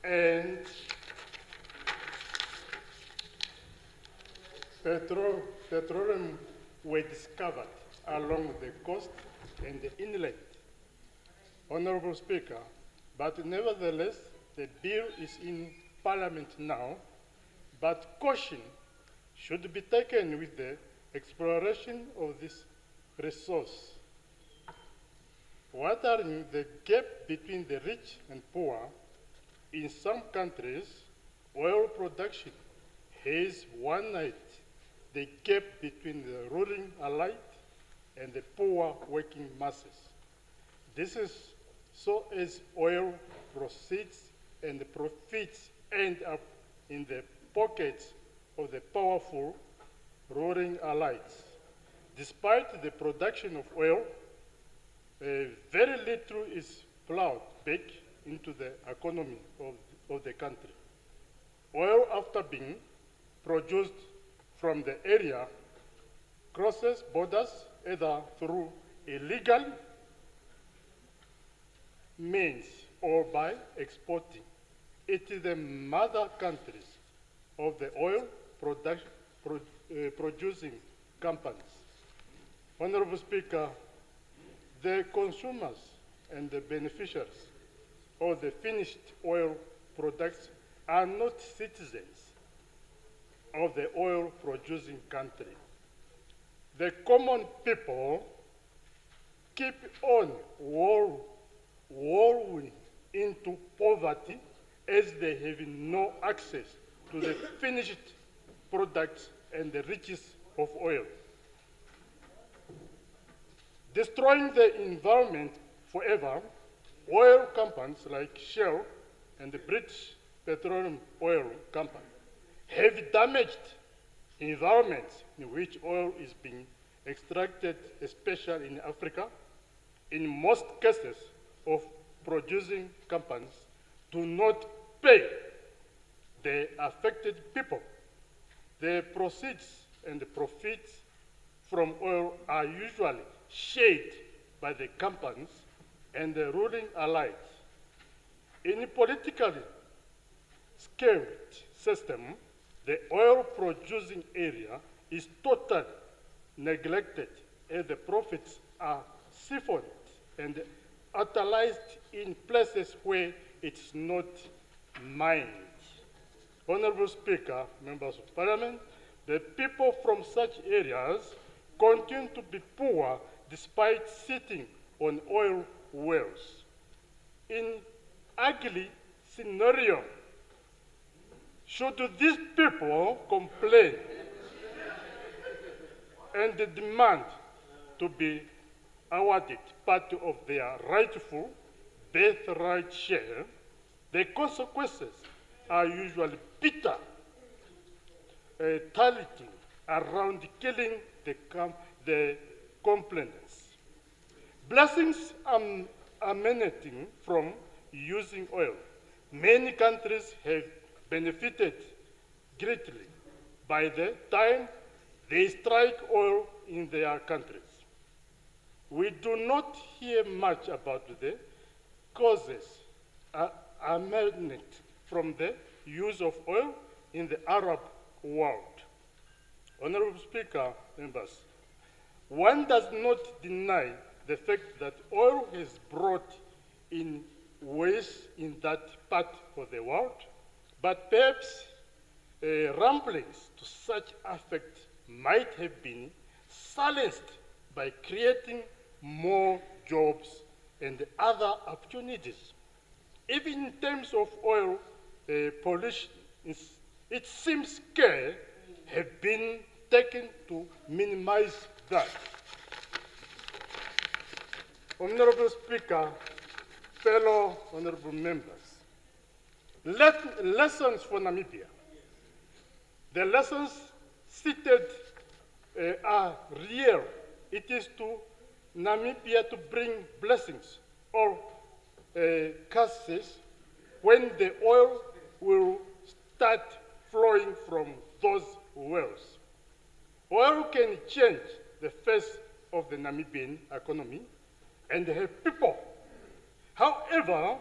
and petroleum were discovered along the coast and the inlet. Honorable Speaker, but nevertheless, the bill is in Parliament now, but caution should be taken with the exploration of this resource. Watering the gap between the rich and poor, in some countries, oil production has one night the gap between the ruling elite and the poor working masses. This is so as oil proceeds and the profits end up in the pockets of the powerful ruling elites. Despite the production of oil, very little is plowed back into the economy of the country. Oil, after being produced from the area, crosses borders either through illegal means or by exporting. It is the mother countries of the oil producing companies. Honorable Speaker, the consumers and the beneficiaries of the finished oil products are not citizens of the oil producing country. The common people keep on wallowing into poverty as they have no access to the finished products and the riches of oil. Destroying the environment forever, oil companies like Shell and the British Petroleum Oil Company have damaged environments in which oil is being extracted, especially in Africa. In most cases of producing companies do not pay the affected people. The proceeds and the profits from oil are usually shared by the companies and the ruling elites. In a politically scaled system, the oil-producing area is totally neglected as the profits are siphoned and utilized in places where it's not mind. Honorable Speaker, members of Parliament, the people from such areas continue to be poor despite sitting on oil wells. In ugly scenario, should these people complain and demand to be awarded part of their rightful birthright share, the consequences are usually bitter, targeting around killing the complainants. Blessings are emanating from using oil. Many countries have benefited greatly by the time they strike oil in their countries. We do not hear much about the causes emanate from the use of oil in the Arab world. Honorable Speaker, members, one does not deny the fact that oil has brought in waste in that part of the world, but perhaps rumblings to such effect might have been silenced by creating more jobs and other opportunities. Even in terms of oil pollution, it seems care have been taken to minimize that. Honorable Speaker, fellow honorable members, lessons for Namibia. The lessons cited are real. It is to Namibia to bring blessings or curses when the oil will start flowing from those wells. Oil can change the face of the Namibian economy and help people. However,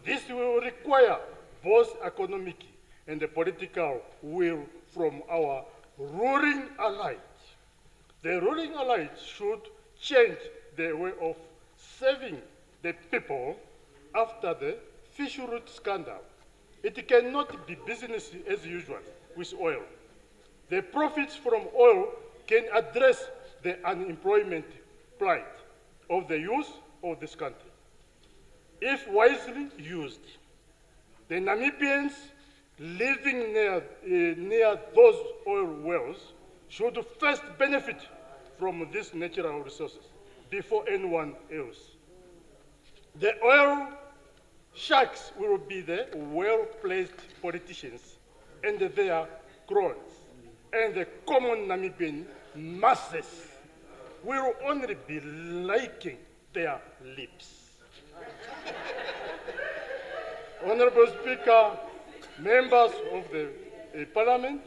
this will require both economic and political will from our ruling allies. The ruling allies should change their way of serving the people after the fish root scandal. It cannot be business as usual with oil. The profits from oil can address the unemployment plight of the youth of this country. If wisely used, the Namibians living near those oil wells should first benefit from these natural resources before anyone else. The oil sharks will be the well-placed politicians and their cronies, and the common Namibian masses will only be licking their lips. Honorable Speaker, members of the Parliament,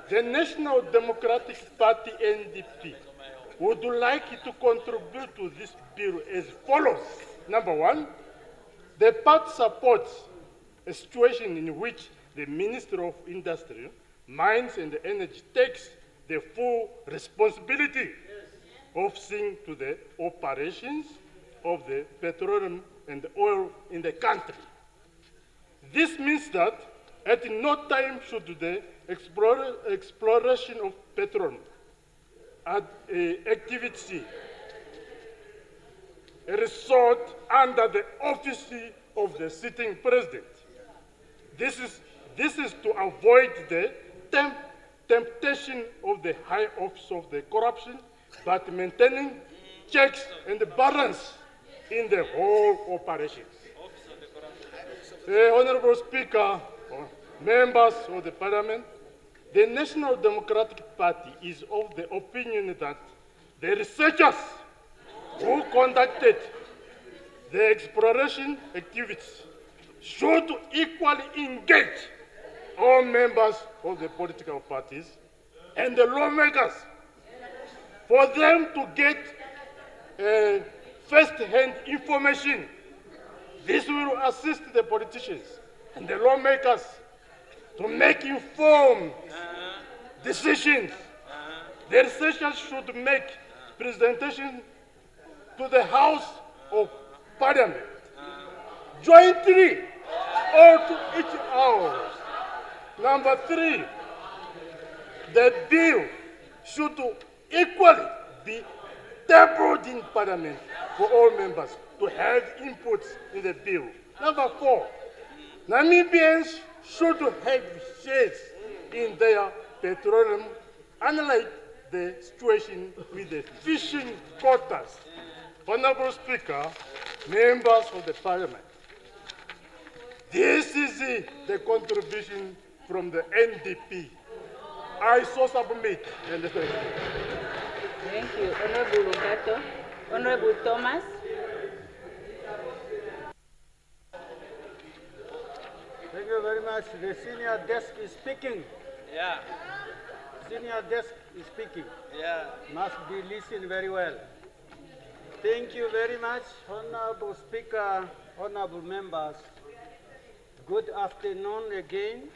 the National Democratic Party, NDP, would like to contribute to this bill as follows. Number one, the party supports a situation in which the Minister of Industry, Mines and Energy takes the full responsibility of seeing to the operations of the petroleum and oil in the country. This means that at no time should the exploration of petroleum activity resort under the office of the sitting president. This is to avoid the temptation of the high office of the corruption, but maintaining checks and balance in the whole operation. Honorable Speaker, members of the Parliament, the National Democratic Party is of the opinion that the researchers who conducted the exploration activities should equally engage all members of the political parties and the lawmakers for them to get first-hand information. This will assist the politicians and the lawmakers to make informed decisions. The researchers should make presentation to the House of Parliament jointly or to each house. Number 3, the bill should equally be tabled in Parliament for all members to have inputs in the bill. Number 4, Namibians should have shares in their petroleum, unlike the situation with the fishing quotas. Honorable Speaker, members of the Parliament, this is the contribution from the NDP. I so submit. Thank you. Honorable Lucato. Honorable Thomas. Thank you very much. The senior desk is speaking. Yeah. Senior desk is speaking. Yeah. Must be listened very well. Thank you very much, Honorable Speaker, honorable members. Good afternoon again.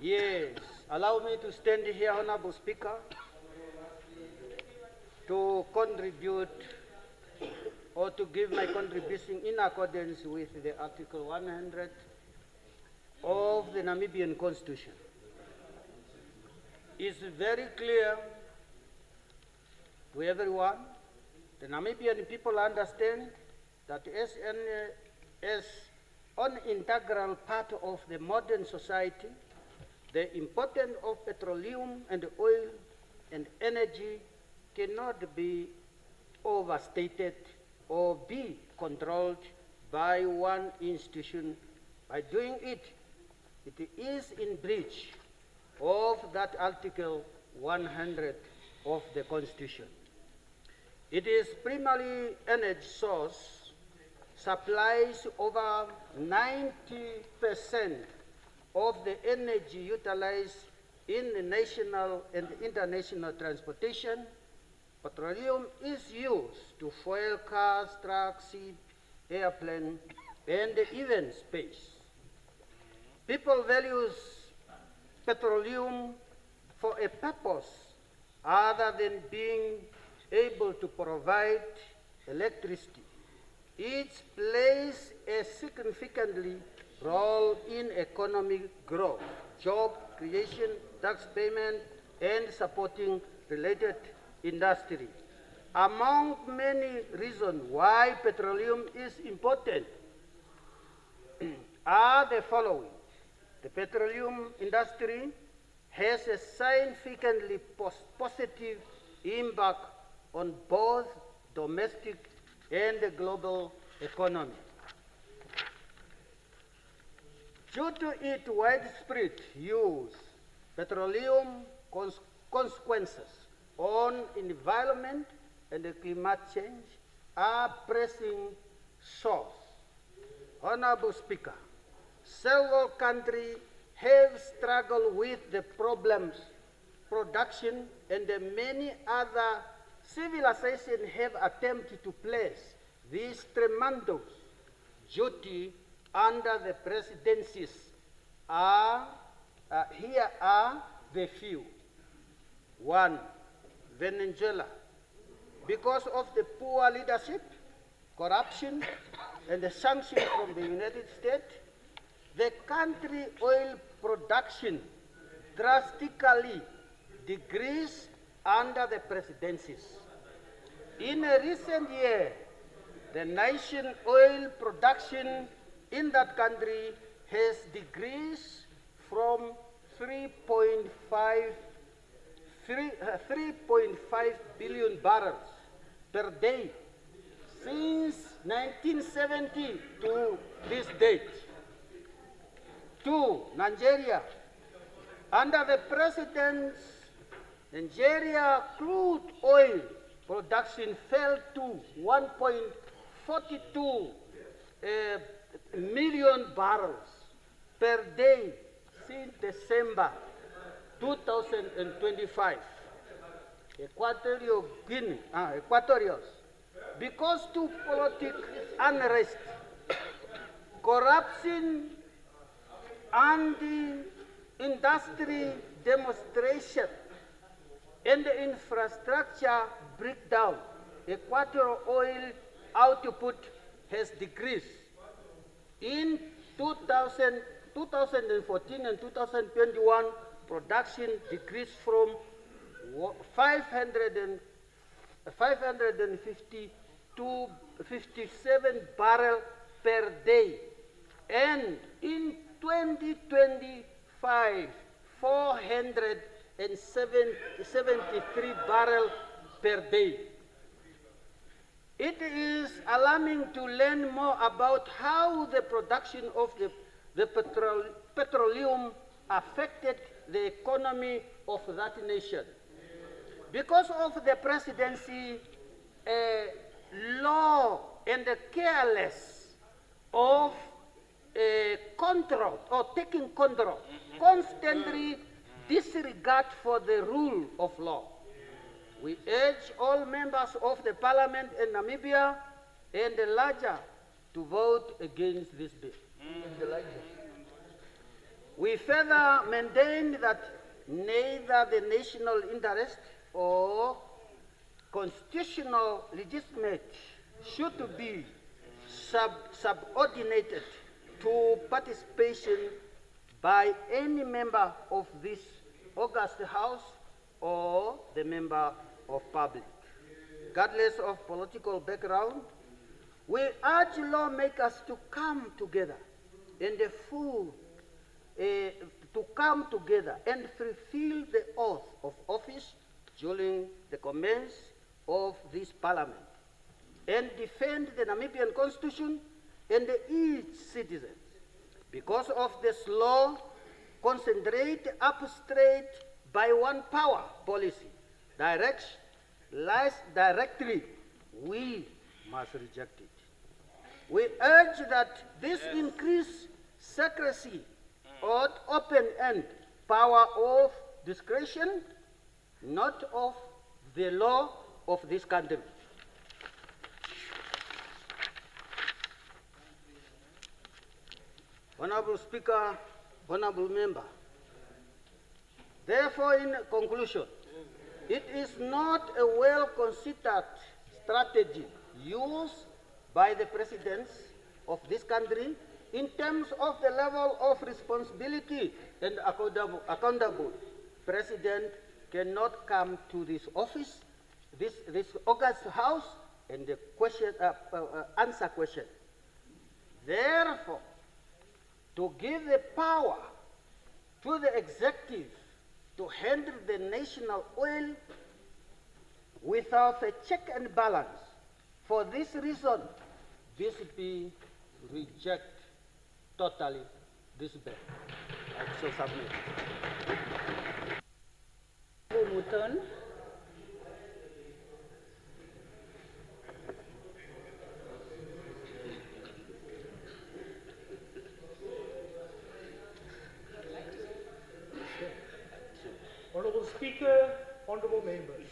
Yes, allow me to stand here, Honorable Speaker, to contribute or to give my contribution in accordance with the Article 100 of the Namibian Constitution. It's very clear to everyone, the Namibian people understand that as an integral part of the modern society, the importance of petroleum and oil and energy cannot be overstated or be controlled by one institution. By doing it, it is in breach of that Article 100 of the Constitution. It is primarily energy source, supplies over 90% of the energy utilized in the national and international transportation. Petroleum is used to fuel cars, trucks, ships, airplanes, and even space. People value petroleum for a purpose other than being able to provide electricity. It plays a significant role in economic growth, job creation, tax payment, and supporting related industry. Among many reasons why petroleum is important are the following. The petroleum industry has a significantly positive impact on both domestic and the global economy. Due to its widespread use, petroleum consequences on environment and climate change are pressing source. Honorable Speaker, several countries have struggled with the problems, production, and many other civilizations have attempted to place this tremendous duty under the presidencies. Here are the few. 1, Venezuela. Because of the poor leadership, corruption, and the sanctions from the United States, the country oil production drastically decreased under the presidencies. In a recent year, the nation oil production in that country has decreased from 3.5 billion barrels per day since 1970 to this date. 2, Nigeria. Under the president's Nigeria crude oil production fell to 1.42 million barrels per day since December 2025. Equatorials. Because to political unrest, corruption, and the industry demonstration and the infrastructure breakdown, Equatorial oil output has decreased In 2014 and 2021, production decreased from 550 to 57 barrels per day. And in 2025, 473 barrels per day. It is alarming to learn more about how the production of the petroleum affected the economy of that nation. Because of the presidency law and the careless of control or taking control, constantly disregard for the rule of law. We urge all members of the Parliament in Namibia and the larger to vote against this bill. We further maintain that neither the national interest or constitutional legitimate should be subordinated to participation by any member of this august House or the member of public. Regardless of political background, we urge lawmakers to come together and and fulfill the oath of office during the commencement of this parliament and defend the Namibian Constitution and its citizens. Because of this law, concentrate upstraight by one power policy, directly, we must reject it. We urge that this increased secrecy or open-end power of discretion, not of the law of this country. Honorable Speaker, honorable member, therefore, in conclusion, it is not a well-considered strategy used by the presidents of this country in terms of the level of responsibility and accountable. President cannot come to this office, this august House, and the answer question. Therefore, to give the power to the executive to handle the national oil without a check and balance. For this reason, this bill reject totally this bill. I shall submit. Muton. Honourable Speaker, honourable members,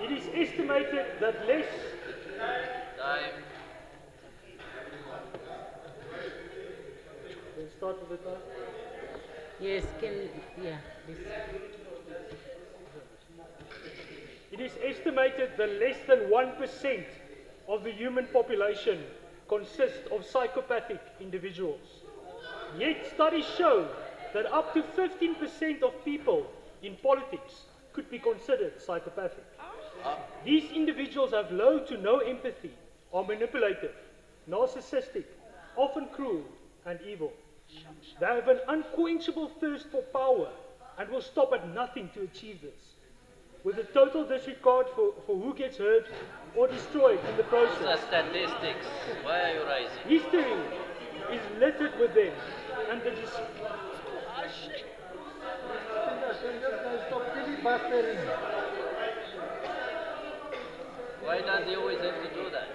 it is estimated that less... Time. Can start with the time? Yes, this. It is estimated that less than 1% of the human population consists of psychopathic individuals. Yet studies show that up to 15% of people in politics could be considered psychopathic. These individuals have low to no empathy, are manipulative, narcissistic, often cruel and evil. They have an unquenchable thirst for power and will stop at nothing to achieve this, with a total disregard for who gets hurt or destroyed in the process. These are statistics. Why are you rising? History is littered with them, and the Why does he always have to do that?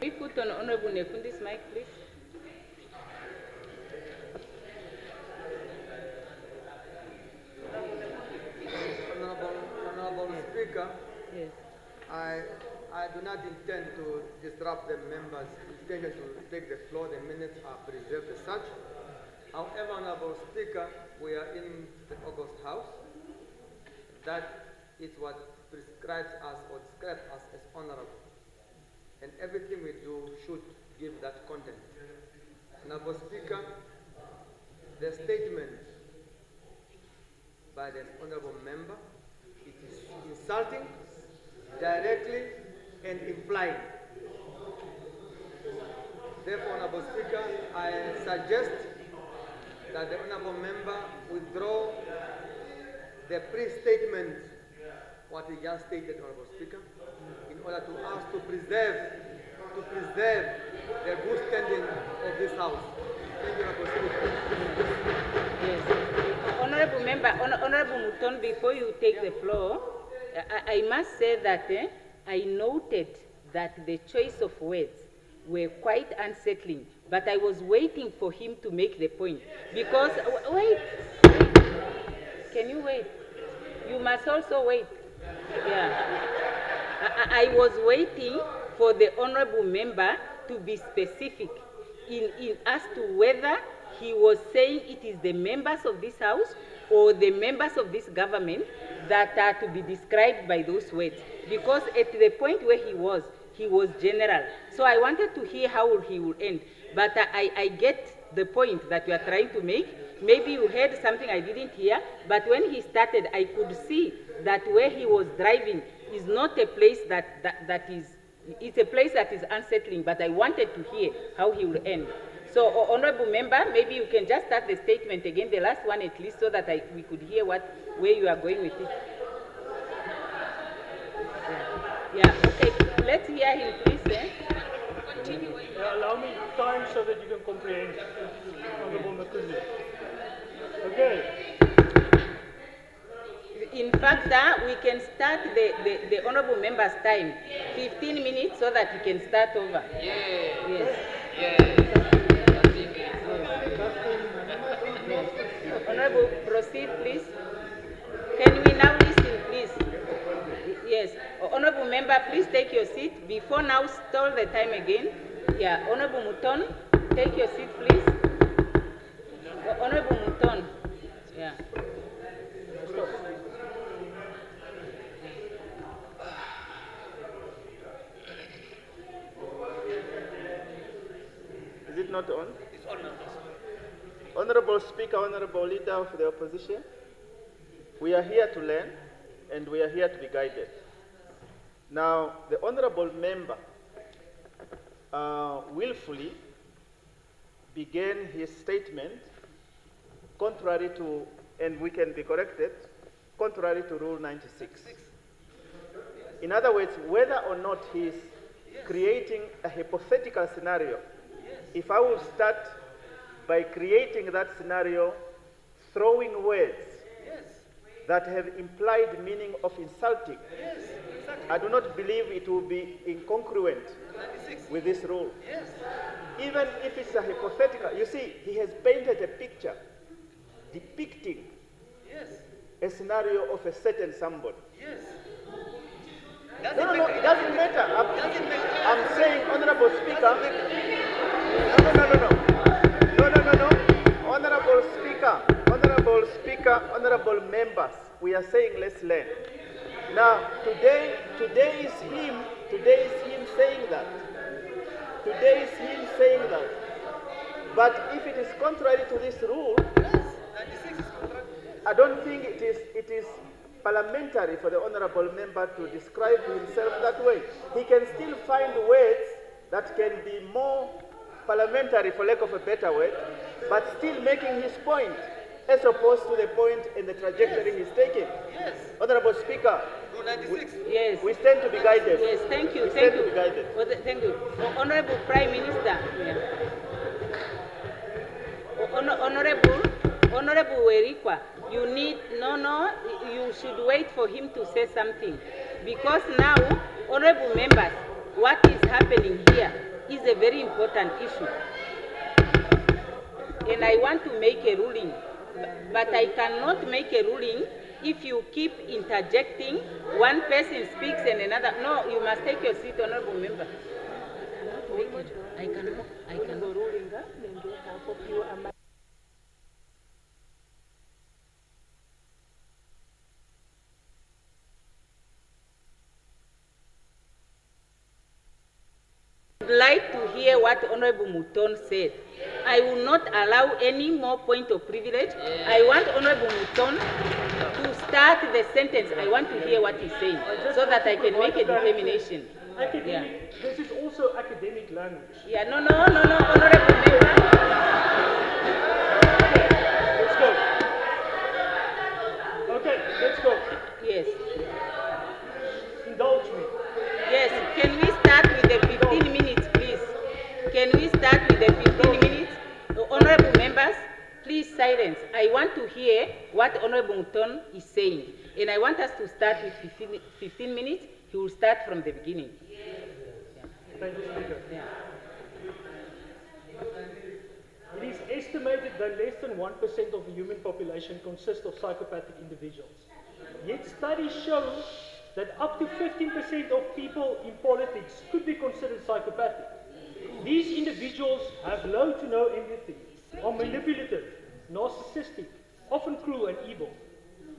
We put on Honorable Nefundi's mic, please. Speaker, Yes. I do not intend to disrupt the members' intention to take the floor. The minutes are preserved as such. However, Honorable Speaker, we are in the August House. That is what prescribes us or describes us as honorable. And everything we do should give that content. Honorable Speaker, the statement by the honorable member, it is insulting, directly and implying. Therefore, Honorable Speaker, I suggest that the honorable member withdraw the pre-statement, what he just stated, Honorable Speaker, in order to us to preserve the good standing of this House. Thank you, Honorable Speaker. Yes. Honorable Member, Honorable Muton, before you take the floor, I must say that I noted that the choice of words were quite unsettling, but I was waiting for him to make the point. Because, wait, can you wait? You must also wait. Yeah. I was waiting for the honorable member to be specific in as to whether he was saying it is the members of this house or the members of this government that are to be described by those words. Because at the point where he was general. So I wanted to hear how he would end. But I get the point that you are trying to make. Maybe you heard something I didn't hear, but when he started, I could see that where he was driving is not a place that is, it's a place that is unsettling, but I wanted to hear how he will end. So, Honorable Member, maybe you can just start the statement again, the last one at least, so that we could hear where you are going with it. Yeah, okay, let's hear him, please. Continue. Allow me time so that you can comprehend, Honorable Makundi. Okay. In fact, we can start the honorable member's time, 15 minutes, so that he can start over. Yeah. Yes. Yeah. Honorable, proceed, please. Can we now listen, please? Yes. Honorable member, please take your seat. Before now, stall the time again. Yeah. Honorable Muton, take your seat, please. Honorable Muton. Yeah. Is it not on? It's on now. Honorable Speaker, Honorable Leader of the Opposition, we are here to learn and we are here to be guided. Now, the Honorable Member willfully began his statement contrary to, and we can be corrected, contrary to Rule 96. In other words, whether or not he is creating a hypothetical scenario, if I will start by creating that scenario, throwing words that have implied meaning of insulting, I do not believe it will be incongruent with this rule. Even if it's a hypothetical, you see, he has painted a picture depicting a scenario of a certain somebody. No, it doesn't matter. I'm saying, Honorable Speaker. No. Honorable Speaker, Honorable Members, we are saying let's learn. Now, today is him saying that. But if it is contrary to this rule, I don't think it is parliamentary for the honorable member to describe himself that way. He can still find words that can be more parliamentary, for lack of a better word, but still making his point, as opposed to the point and the trajectory he's taking. Honorable Speaker, we stand to be guided. Yes, thank you. Thank you. Thank you. Honorable Prime Minister. Honorable Werikwa, you should wait for him to say something. Because now, honorable members, what is happening here is a very important issue. And I want to make a ruling, but I cannot make a ruling if you keep interjecting, one person speaks and another, no, you must take your seat, honorable member. I can. I would like to hear what Honorable Mouton said. I will not allow any more point of privilege. I want Honorable Mouton to start the sentence. I want to hear what he's saying so that I can make a determination. Academic, this is also academic language. Yeah, no, Honorable Member. Let's go. Okay, let's go. Yes. Indulge me. Yes, can we start with the 15 minutes, please? Can we start with the 15 minutes? Honorable members, please silence. I want to hear what Honorable Mouton is saying. And I want us to start with 15 minutes. He will start from the beginning. Thank you, Speaker. It is estimated that less than 1% of the human population consists of psychopathic individuals. Yet studies show that up to 15% of people in politics could be considered psychopathic. These individuals have low to no empathy, are manipulative, narcissistic, often cruel and evil.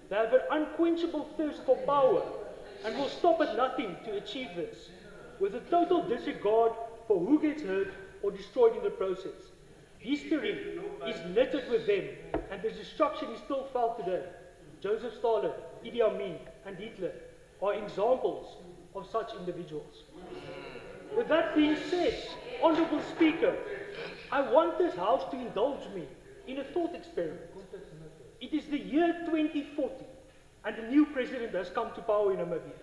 They have an unquenchable thirst for power and will stop at nothing to achieve this, with a total disregard for who gets hurt or destroyed in the process. History is littered with them, and the destruction is still felt today. Joseph Stalin, Idi Amin, and Hitler are examples of such individuals. With that being said, Honorable Speaker, I want this House to indulge me in a thought experiment. It is the year 2040, and a new president has come to power in Namibia.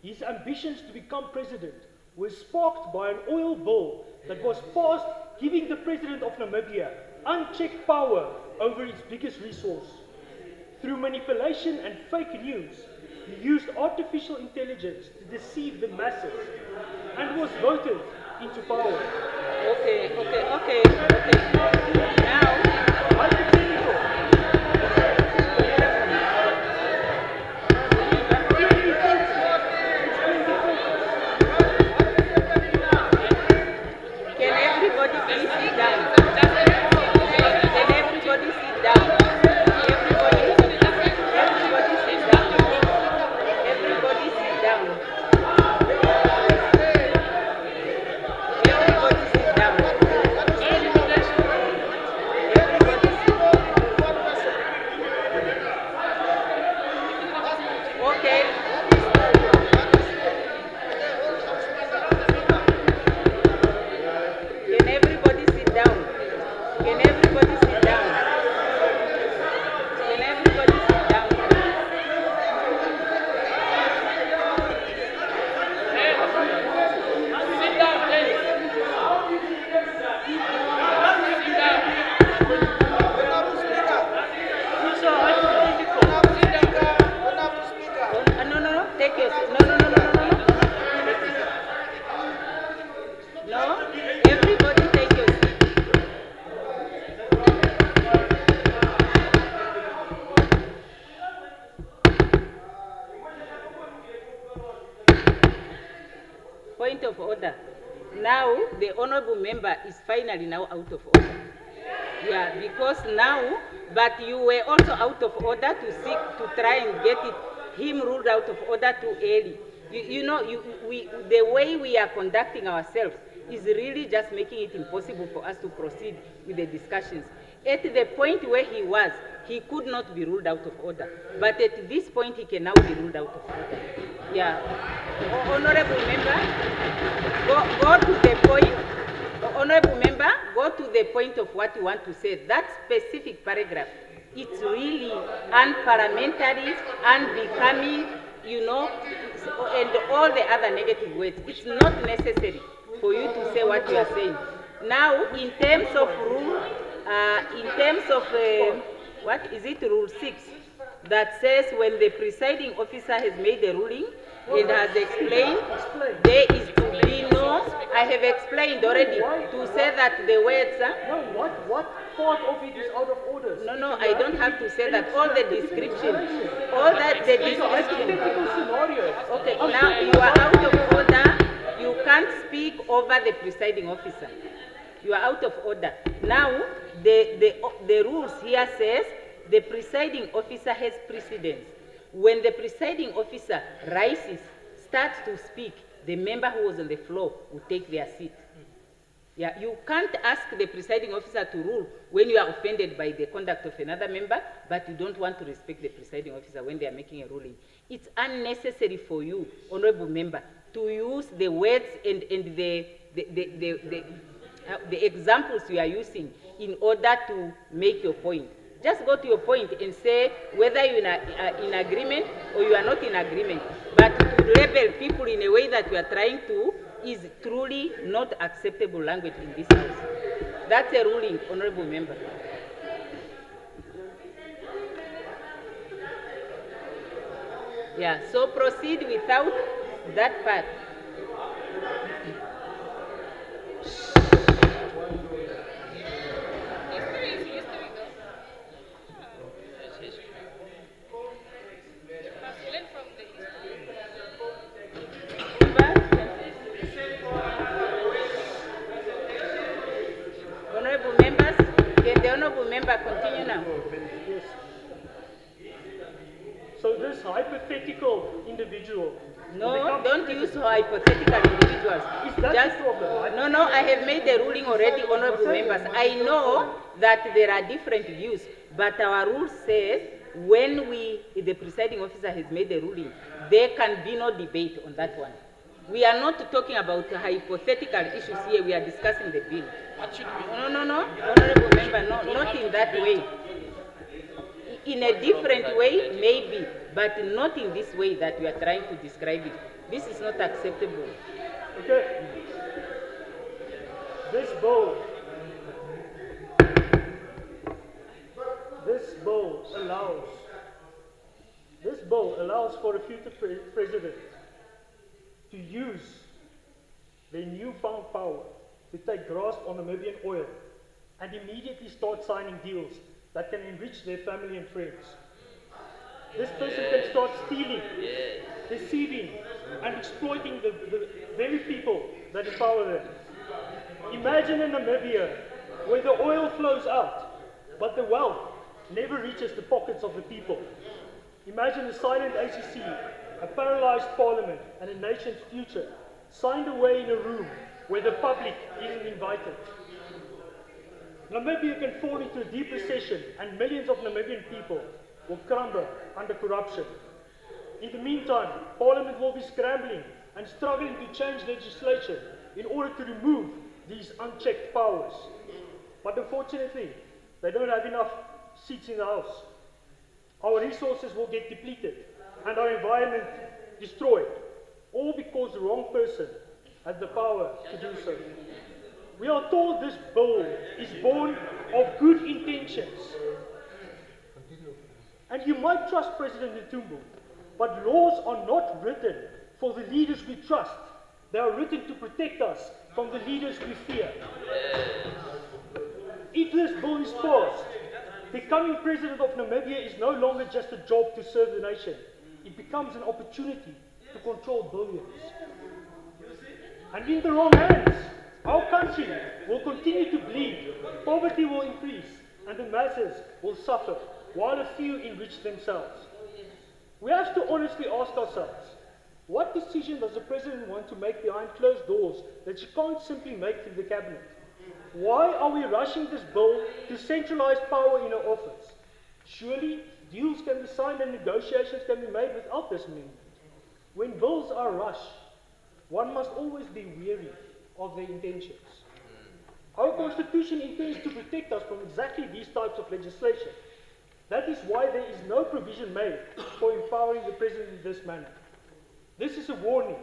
His ambitions to become president were sparked by an oil bill that was passed, giving the president of Namibia unchecked power over its biggest resource. Through manipulation and fake news, he used artificial intelligence to deceive the masses and was voted into power. Okay. Now, can everybody please sit down? Can everybody sit down? Everybody sit down. Everybody sit down. Everybody sit down. Okay. Can everybody sit down? Can everybody sit down? Can everybody sit down? Sit down, please. No, take your seat. No. No, everybody take your seat. Point of order. Now, the honorable member is finally now out of order. Yeah, because now, but you were also out of order to try and get him ruled out of order too early. The way we are conducting ourselves is really just making it impossible for us to proceed with the discussions. At the point where he was, he could not be ruled out of order. But at this point, he can now be ruled out of order. Yeah. Honorable member, go to the point. Honorable member, go to the point of what you want to say. That specific paragraph, it's really unparliamentary, unbecoming, and all the other negative words. It's not necessary for you to say what you are saying. Now, in terms of rule, what is it, Rule 6, that says when the presiding officer has made a ruling and has explained, there is to be no I have explained already to say that the words... No, what part of it is out of order? No, I don't have to say that. All the description, all that the description. Okay, now you are out of order. You can't speak over the presiding officer. You are out of order. Now, the rules here says the presiding officer has precedence. When the presiding officer rises, starts to speak, the member who was on the floor will take their seat. Yeah, you can't ask the presiding officer to rule when you are offended by the conduct of another member, but you don't want to respect the presiding officer when they are making a ruling. It's unnecessary for you, honorable member, to use the words and the examples you are using in order to make your point. Just go to your point and say whether you are in agreement or you are not in agreement. But to label people in a way that you are trying to is truly not acceptable language in this house. That's a ruling, honorable member. Yeah, so proceed without that part. Honorable members, can the honorable member continue now? Yes. So this hypothetical individual... No, don't use hypothetical individuals. Is that the problem? No, I have made the ruling already, honorable members. I know that there are different views, but our rule says when the presiding officer has made the ruling, there can be no debate on that one. We are not talking about hypothetical issues here. We are discussing the bill. No, honorable member, no, not in that way. In a different way, maybe, but not in this way that we are trying to describe it. This is not acceptable. Okay. This bill allows for a future president to use their newfound power to take grasp on Namibian oil and immediately start signing deals that can enrich their family and friends. This person can start stealing, deceiving, and exploiting the very people that empower them. Imagine in Namibia where the oil flows out, but the wealth never reaches the pockets of the people. Imagine a silent ACC, a paralyzed parliament, and a nation's future signed away in a room where the public isn't invited. Namibia can fall into a deep recession and millions of Namibian people will crumble under corruption. In the meantime, Parliament will be scrambling and struggling to change legislation in order to remove these unchecked powers. But unfortunately, they don't have enough seats in the House. Our resources will get depleted and our environment destroyed, all because the wrong person has the power to do so. We are told this bill is born of good intentions. And you might trust President Ntumbu, but laws are not written for the leaders we trust. They are written to protect us from the leaders we fear. If this bill is passed, becoming president of Namibia is no longer just a job to serve the nation. It becomes an opportunity to control billions. And in the wrong hands, our country will continue to bleed, poverty will increase, and the masses will suffer, while a few enrich themselves. We have to honestly ask ourselves, what decision does the president want to make behind closed doors that she can't simply make through the cabinet? Why are we rushing this bill to centralize power in her office? Surely, deals can be signed and negotiations can be made without this amendment. When bills are rushed, one must always be wary of their intentions. Our Constitution intends to protect us from exactly these types of legislation. That is why there is no provision made for empowering the President in this manner. This is a warning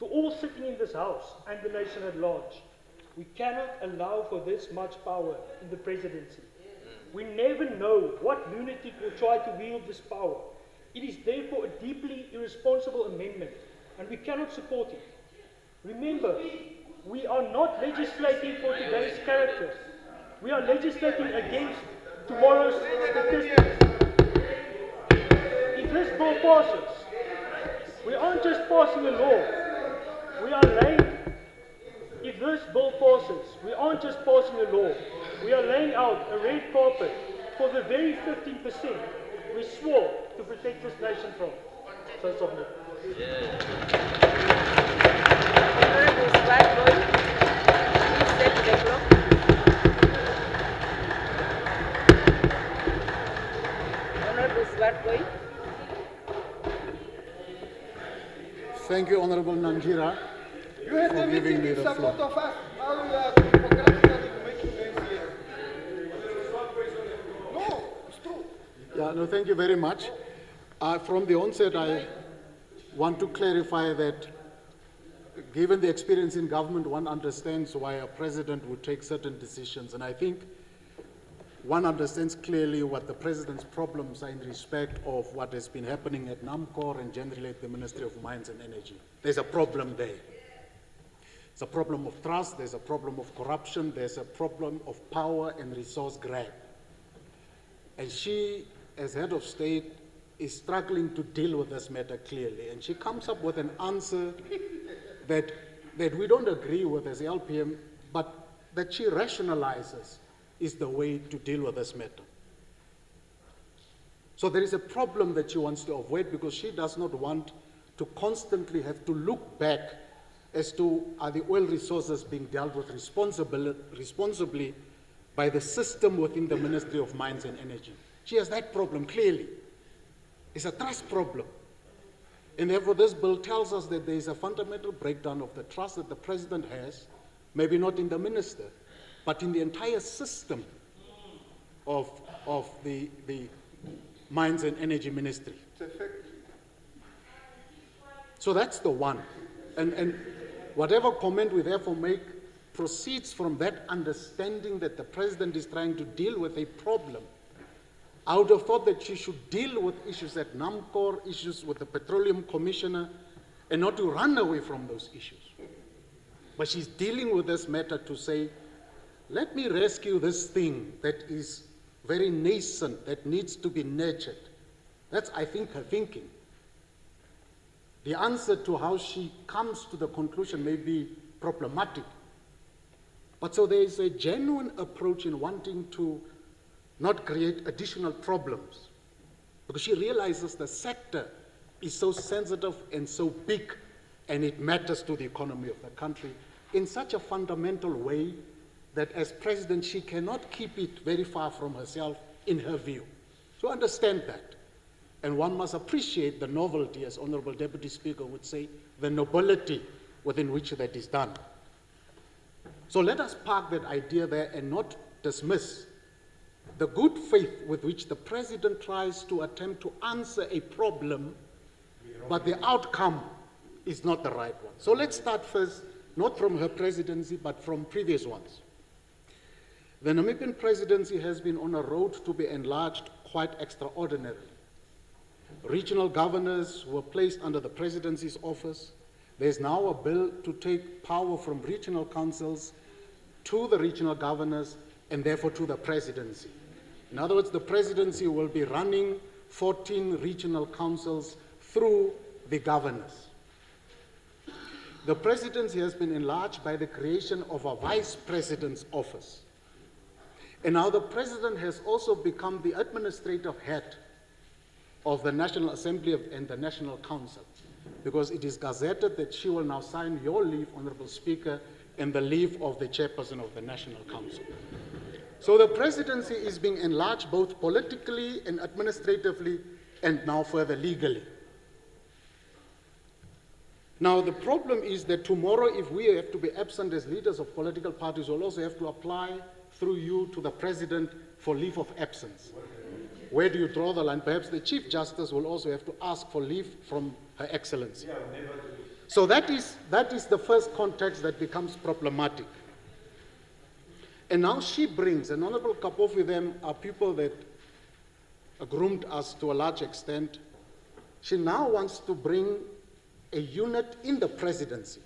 to all sitting in this House and the nation at large. We cannot allow for this much power in the presidency. We never know what lunatic will try to wield this power. It is therefore a deeply irresponsible amendment, and we cannot support it. Remember, We are not legislating for today's character. We are legislating against tomorrow's statistics. If this bill passes, we aren't just passing a law. We are if this bill passes, we aren't just passing a law. We are laying out a red carpet for the very 15% we swore to protect this nation from. So submit. Honorable Swartboy, please step to the clock. Honorable Swartboy. Thank you, Honorable Nanjira, You had for a giving meeting me in the support floor. of us. Now you are democratically making names here. No, it's true. Yeah, no, thank you very much. From the onset, I want to clarify that given the experience in government, one understands why a president would take certain decisions. And I think one understands clearly what the president's problems are in respect of what has been happening at NAMCOR and generally at the Ministry of Mines and Energy. There's a problem there. It's a problem of trust, there's a problem of corruption, there's a problem of power and resource grab. And she, as head of state, is struggling to deal with this matter clearly. And she comes up with an answer that we don't agree with as LPM, but that she rationalizes is the way to deal with this matter. So there is a problem that she wants to avoid because she does not want to constantly have to look back as to are the oil resources being dealt with responsibly by the system within the Ministry of Mines and Energy. She has that problem clearly. It's a trust problem. And therefore this bill tells us that there is a fundamental breakdown of the trust that the president has, maybe not in the minister, but in the entire system of the Mines and Energy Ministry. So that's the one. And whatever comment we therefore make proceeds from that understanding that the president is trying to deal with a problem. I would have thought that she should deal with issues at NAMCOR, issues with the Petroleum Commissioner, and not to run away from those issues. But she's dealing with this matter to say, let me rescue this thing that is very nascent, that needs to be nurtured. That's, I think, her thinking. The answer to how she comes to the conclusion may be problematic. But so there is a genuine approach in wanting to not create additional problems, because she realizes the sector is so sensitive and so big, and it matters to the economy of the country in such a fundamental way that as president she cannot keep it very far from herself in her view. So understand that. And one must appreciate the novelty, as Honorable Deputy Speaker would say, the nobility within which that is done. So let us park that idea there and not dismiss the good faith with which the president tries to attempt to answer a problem, but the outcome is not the right one. So let's start first, not from her presidency, but from previous ones. The Namibian presidency has been on a road to be enlarged quite extraordinarily. Regional governors were placed under the presidency's office. There's now a bill to take power from regional councils to the regional governors and therefore to the presidency. In other words, the presidency will be running 14 regional councils through the governors. The presidency has been enlarged by the creation of a vice president's office. And now the president has also become the administrative head of the National Assembly and the National Council, because it is gazetted that she will now sign your leave, Honorable Speaker, and the leave of the chairperson of the National Council. So the presidency is being enlarged both politically and administratively and now further legally. Now the problem is that tomorrow, if we have to be absent as leaders of political parties, we'll also have to apply through you to the president for leave of absence. Where do you draw the line? Perhaps the Chief Justice will also have to ask for leave from Her Excellency. So that is the first context that becomes problematic. And now she brings, and Honorable couple of them are people that groomed us to a large extent. She now wants to bring a unit in the presidency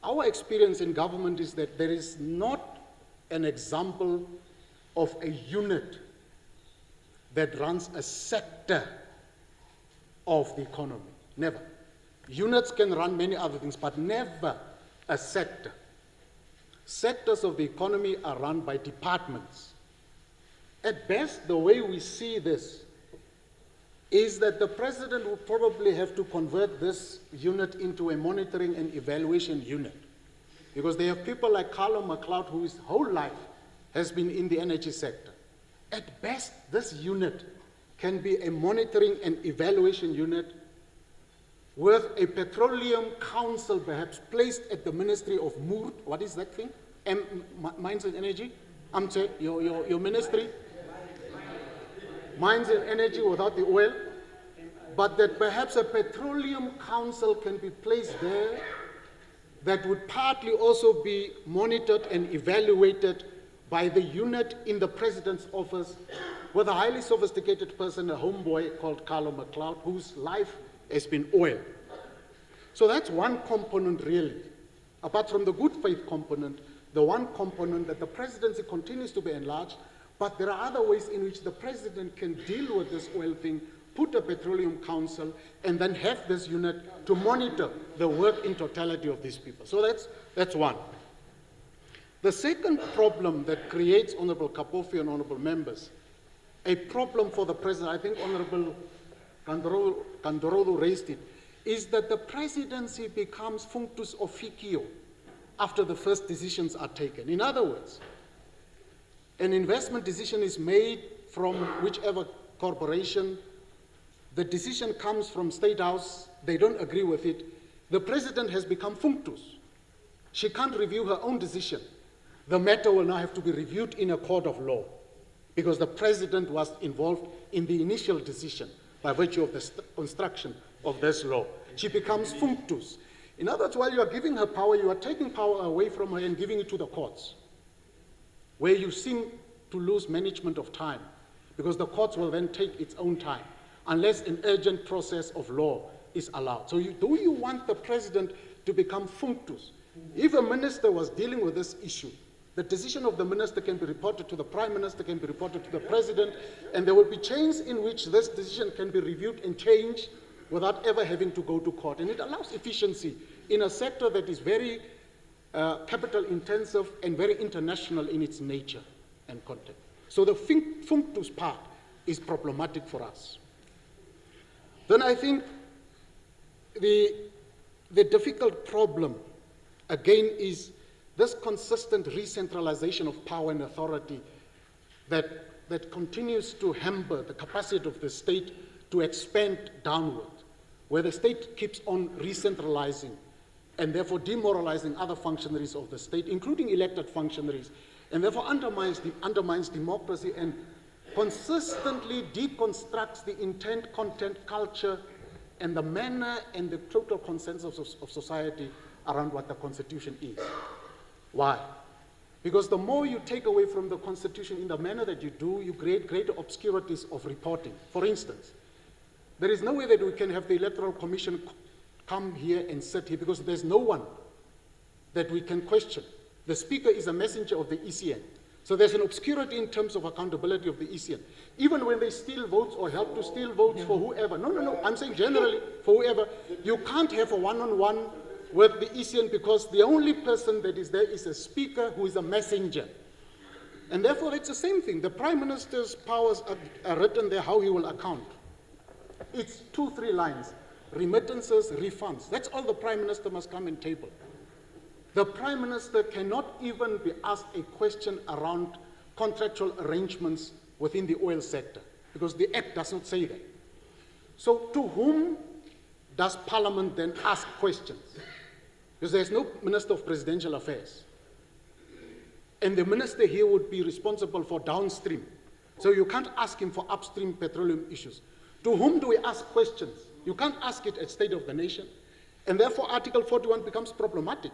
Our experience in government is that there is not an example of a unit that runs a sector of the economy. Never. Units can run many other things, but never a sector. Sectors of the economy are run by departments. At best, the way we see this is that the president will probably have to convert this unit into a monitoring and evaluation unit. Because they have people like Carlo McLeod, whose whole life has been in the energy sector. At best, this unit can be a monitoring and evaluation unit with a petroleum council perhaps placed at the Ministry of MURD. What is that thing? Mines and Energy? Your ministry? Mines and Energy without the oil. But that perhaps a petroleum council can be placed there that would partly also be monitored and evaluated by the unit in the president's office with a highly sophisticated person, a homeboy called Carlo McLeod, whose life has been oil. So that's one component really. Apart from the good faith component, the one component that the presidency continues to be enlarged, but there are other ways in which the president can deal with this oil thing, put a petroleum council, and then have this unit to monitor the work in totality of these people. So that's one. The second problem that creates, Honorable Kapofi and honorable members, a problem for the president, I think Honorable Kandorodo raised it, is that the presidency becomes functus officio after the first decisions are taken. In other words, an investment decision is made from whichever corporation, the decision comes from State House, they don't agree with it, the president has become functus. She can't review her own decision. The matter will now have to be reviewed in a court of law because the president was involved in the initial decision by virtue of the construction of this law. She becomes functus. In other words, while you are giving her power, you are taking power away from her and giving it to the courts, where you seem to lose management of time because the courts will then take its own time unless an urgent process of law is allowed. So do you want the president to become functus? If a minister was dealing with this issue, the decision of the minister can be reported to the prime minister, can be reported to the president, and there will be chains in which this decision can be reviewed and changed without ever having to go to court. And it allows efficiency in a sector that is very capital intensive and very international in its nature and content. So the functus part is problematic for us. Then I think the difficult problem, again, is this consistent re-centralization of power and authority that continues to hamper the capacity of the state to expand downward, where the state keeps on re-centralizing and therefore demoralizing other functionaries of the state, including elected functionaries, and therefore undermines democracy and consistently deconstructs the intent, content, culture, and the manner and the total consensus of society around what the Constitution is. Why? Because the more you take away from the Constitution in the manner that you do, you create greater obscurities of reporting. For instance, there is no way that we can have the Electoral Commission come here and sit here because there's no one that we can question. The Speaker is a messenger of the ECN. So there's an obscurity in terms of accountability of the ECN. Even when they steal votes or help to steal votes for whoever, no, I'm saying generally for whoever, you can't have a one-on-one with the ECN because the only person that is there is a speaker who is a messenger. And therefore it's the same thing. The Prime Minister's powers are written there how he will account. It's 2-3 lines. Remittances, refunds. That's all the Prime Minister must come and table. The Prime Minister cannot even be asked a question around contractual arrangements within the oil sector because the Act does not say that. So to whom does Parliament then ask questions? Because there's no Minister of Presidential Affairs. And the minister here would be responsible for downstream. So you can't ask him for upstream petroleum issues. To whom do we ask questions? You can't ask it at State of the Nation. And therefore Article 41 becomes problematic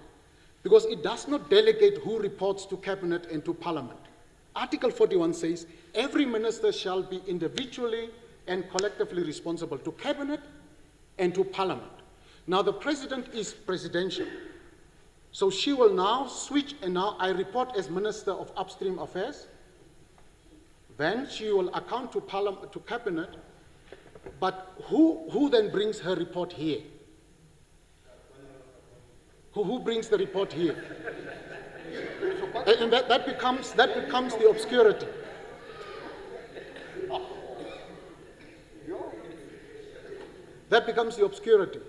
because it does not delegate who reports to Cabinet and to Parliament. Article 41 says every minister shall be individually and collectively responsible to Cabinet and to Parliament. Now the President is presidential. So she will now switch, and now I report as Minister of Upstream Affairs. Then she will account to Parliament, to Cabinet. But who then brings her report here? Who brings the report here? And that becomes the obscurity. That becomes the obscurity.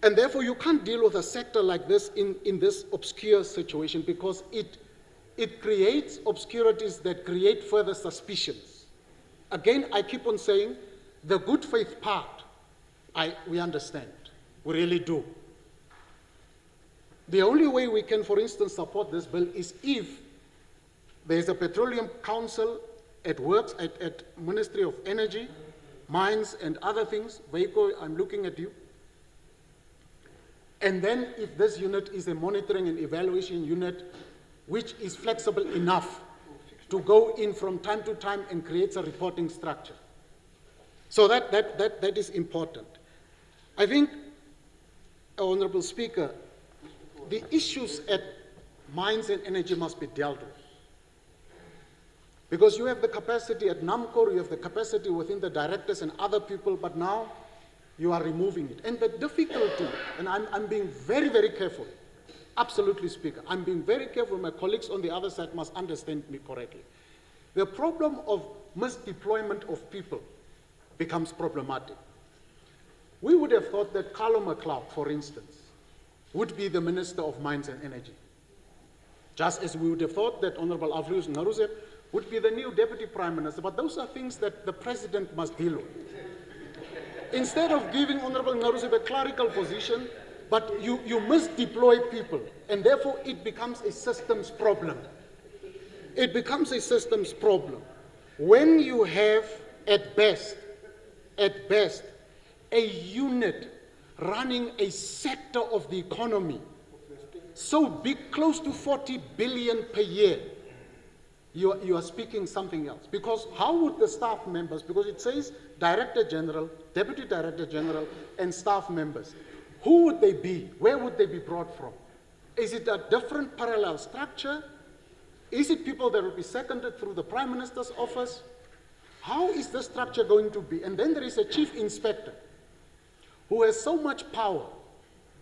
And therefore you can't deal with a sector like this in this obscure situation, because it creates obscurities that create further suspicions. Again, I keep on saying the good faith part, we understand. We really do. The only way we can, for instance, support this bill is if there is a Petroleum Council at works at Ministry of Energy, Mines and other things. Veiko, I'm looking at you. And then if this unit is a monitoring and evaluation unit which is flexible enough to go in from time to time and creates a reporting structure. So that is important. I think, Honorable Speaker, the issues at Mines and Energy must be dealt with. Because you have the capacity at NAMCOR, you have the capacity within the directors and other people, but now you are removing it. And the difficulty, and I'm being very, very careful, absolutely, Speaker, I'm being very careful, my colleagues on the other side must understand me correctly. The problem of misdeployment of people becomes problematic. We would have thought that Carlo McLeod, for instance, would be the Minister of Mines and Energy. Just as we would have thought that Honorable Avlius Ngaruze would be the new Deputy Prime Minister, but those are things that the President must deal with. Instead of giving Honorable Ngaruze a clerical position, but you misdeploy people, and therefore it becomes a systems problem. It becomes a systems problem. When you have, at best, a unit running a sector of the economy so big, close to 40 billion per year, you are speaking something else. Because how would the staff members, because it says Director General, Deputy Director General, and staff members, who would they be? Where would they be brought from? Is it a different parallel structure? Is it people that will be seconded through the Prime Minister's office? How is the structure going to be? And then there is a Chief Inspector who has so much power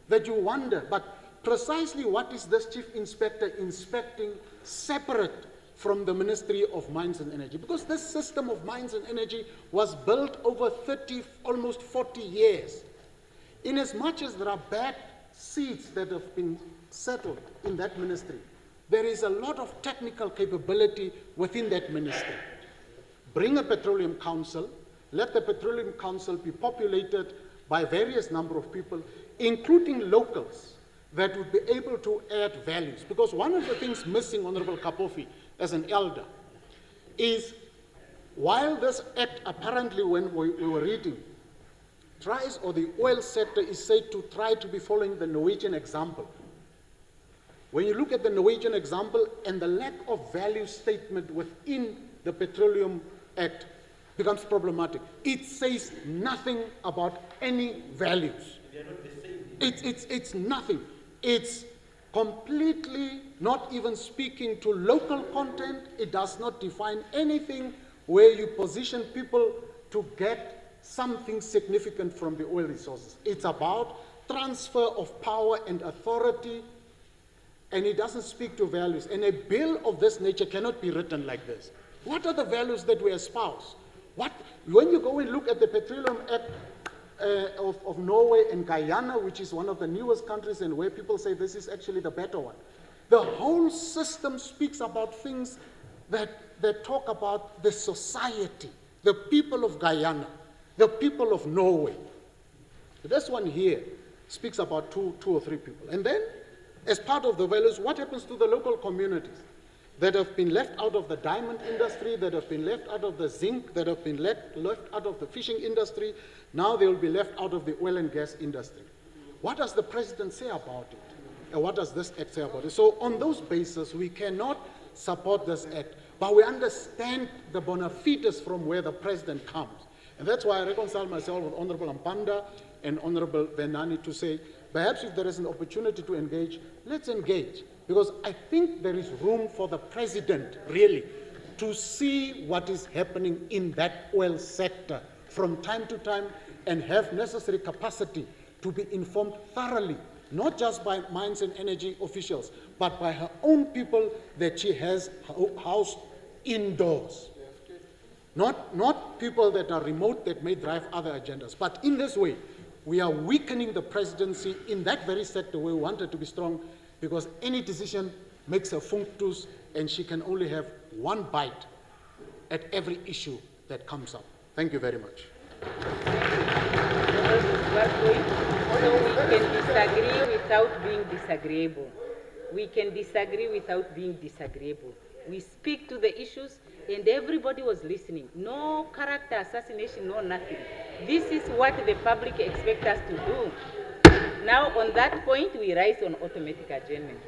that you wonder, but precisely what is this Chief Inspector inspecting separate from the Ministry of Mines and Energy? Because this system of mines and energy was built over 30, almost 40 years. In as much as there are bad seeds that have been settled in that ministry, there is a lot of technical capability within that ministry. Bring a Petroleum Council, let the Petroleum Council be populated by various number of people, including locals, that would be able to add values. Because one of the things missing, Honorable Kapofi, as an elder, is while this act apparently, when we were reading, tries, or the oil sector is said to try to be following the Norwegian example. When you look at the Norwegian example and the lack of value statement within the Petroleum Act becomes problematic. It says nothing about any values. It's nothing. It's completely not even speaking to local content. It does not define anything where you position people to get something significant from the oil resources. It's about transfer of power and authority, and it doesn't speak to values. And a bill of this nature cannot be written like this. What are the values that we espouse? When you go and look at the Petroleum Act of Norway and Guyana, which is one of the newest countries and where people say this is actually the better one, the whole system speaks about things that talk about the society, the people of Guyana, the people of Norway. This one here speaks about two or three people. And then, as part of the values, what happens to the local communities that have been left out of the diamond industry, that have been left out of the zinc, that have been left out of the fishing industry? Now they will be left out of the oil and gas industry. What does the President say about it? And what does this act say about it? So on those bases, we cannot support this act, but we understand the bona fides from where the President comes. And that's why I reconcile myself with Honorable Ampanda and Honorable Venani to say Perhaps if there is an opportunity to engage, let's engage. Because I think there is room for the president, really, to see what is happening in that oil sector from time to time and have necessary capacity to be informed thoroughly, not just by mines and energy officials, but by her own people that she has housed indoors. Not people that are remote that may drive other agendas. But in this way, we are weakening the presidency in that very sector where we want her to be strong, because any decision makes her functus, and she can only have one bite at every issue that comes up. Thank you very much. So we can disagree without being disagreeable. We can disagree without being disagreeable. We speak to the issues, and everybody was listening. No character assassination, no nothing. This is what the public expects us to do. Now, on that point, we rise on automatic adjournment.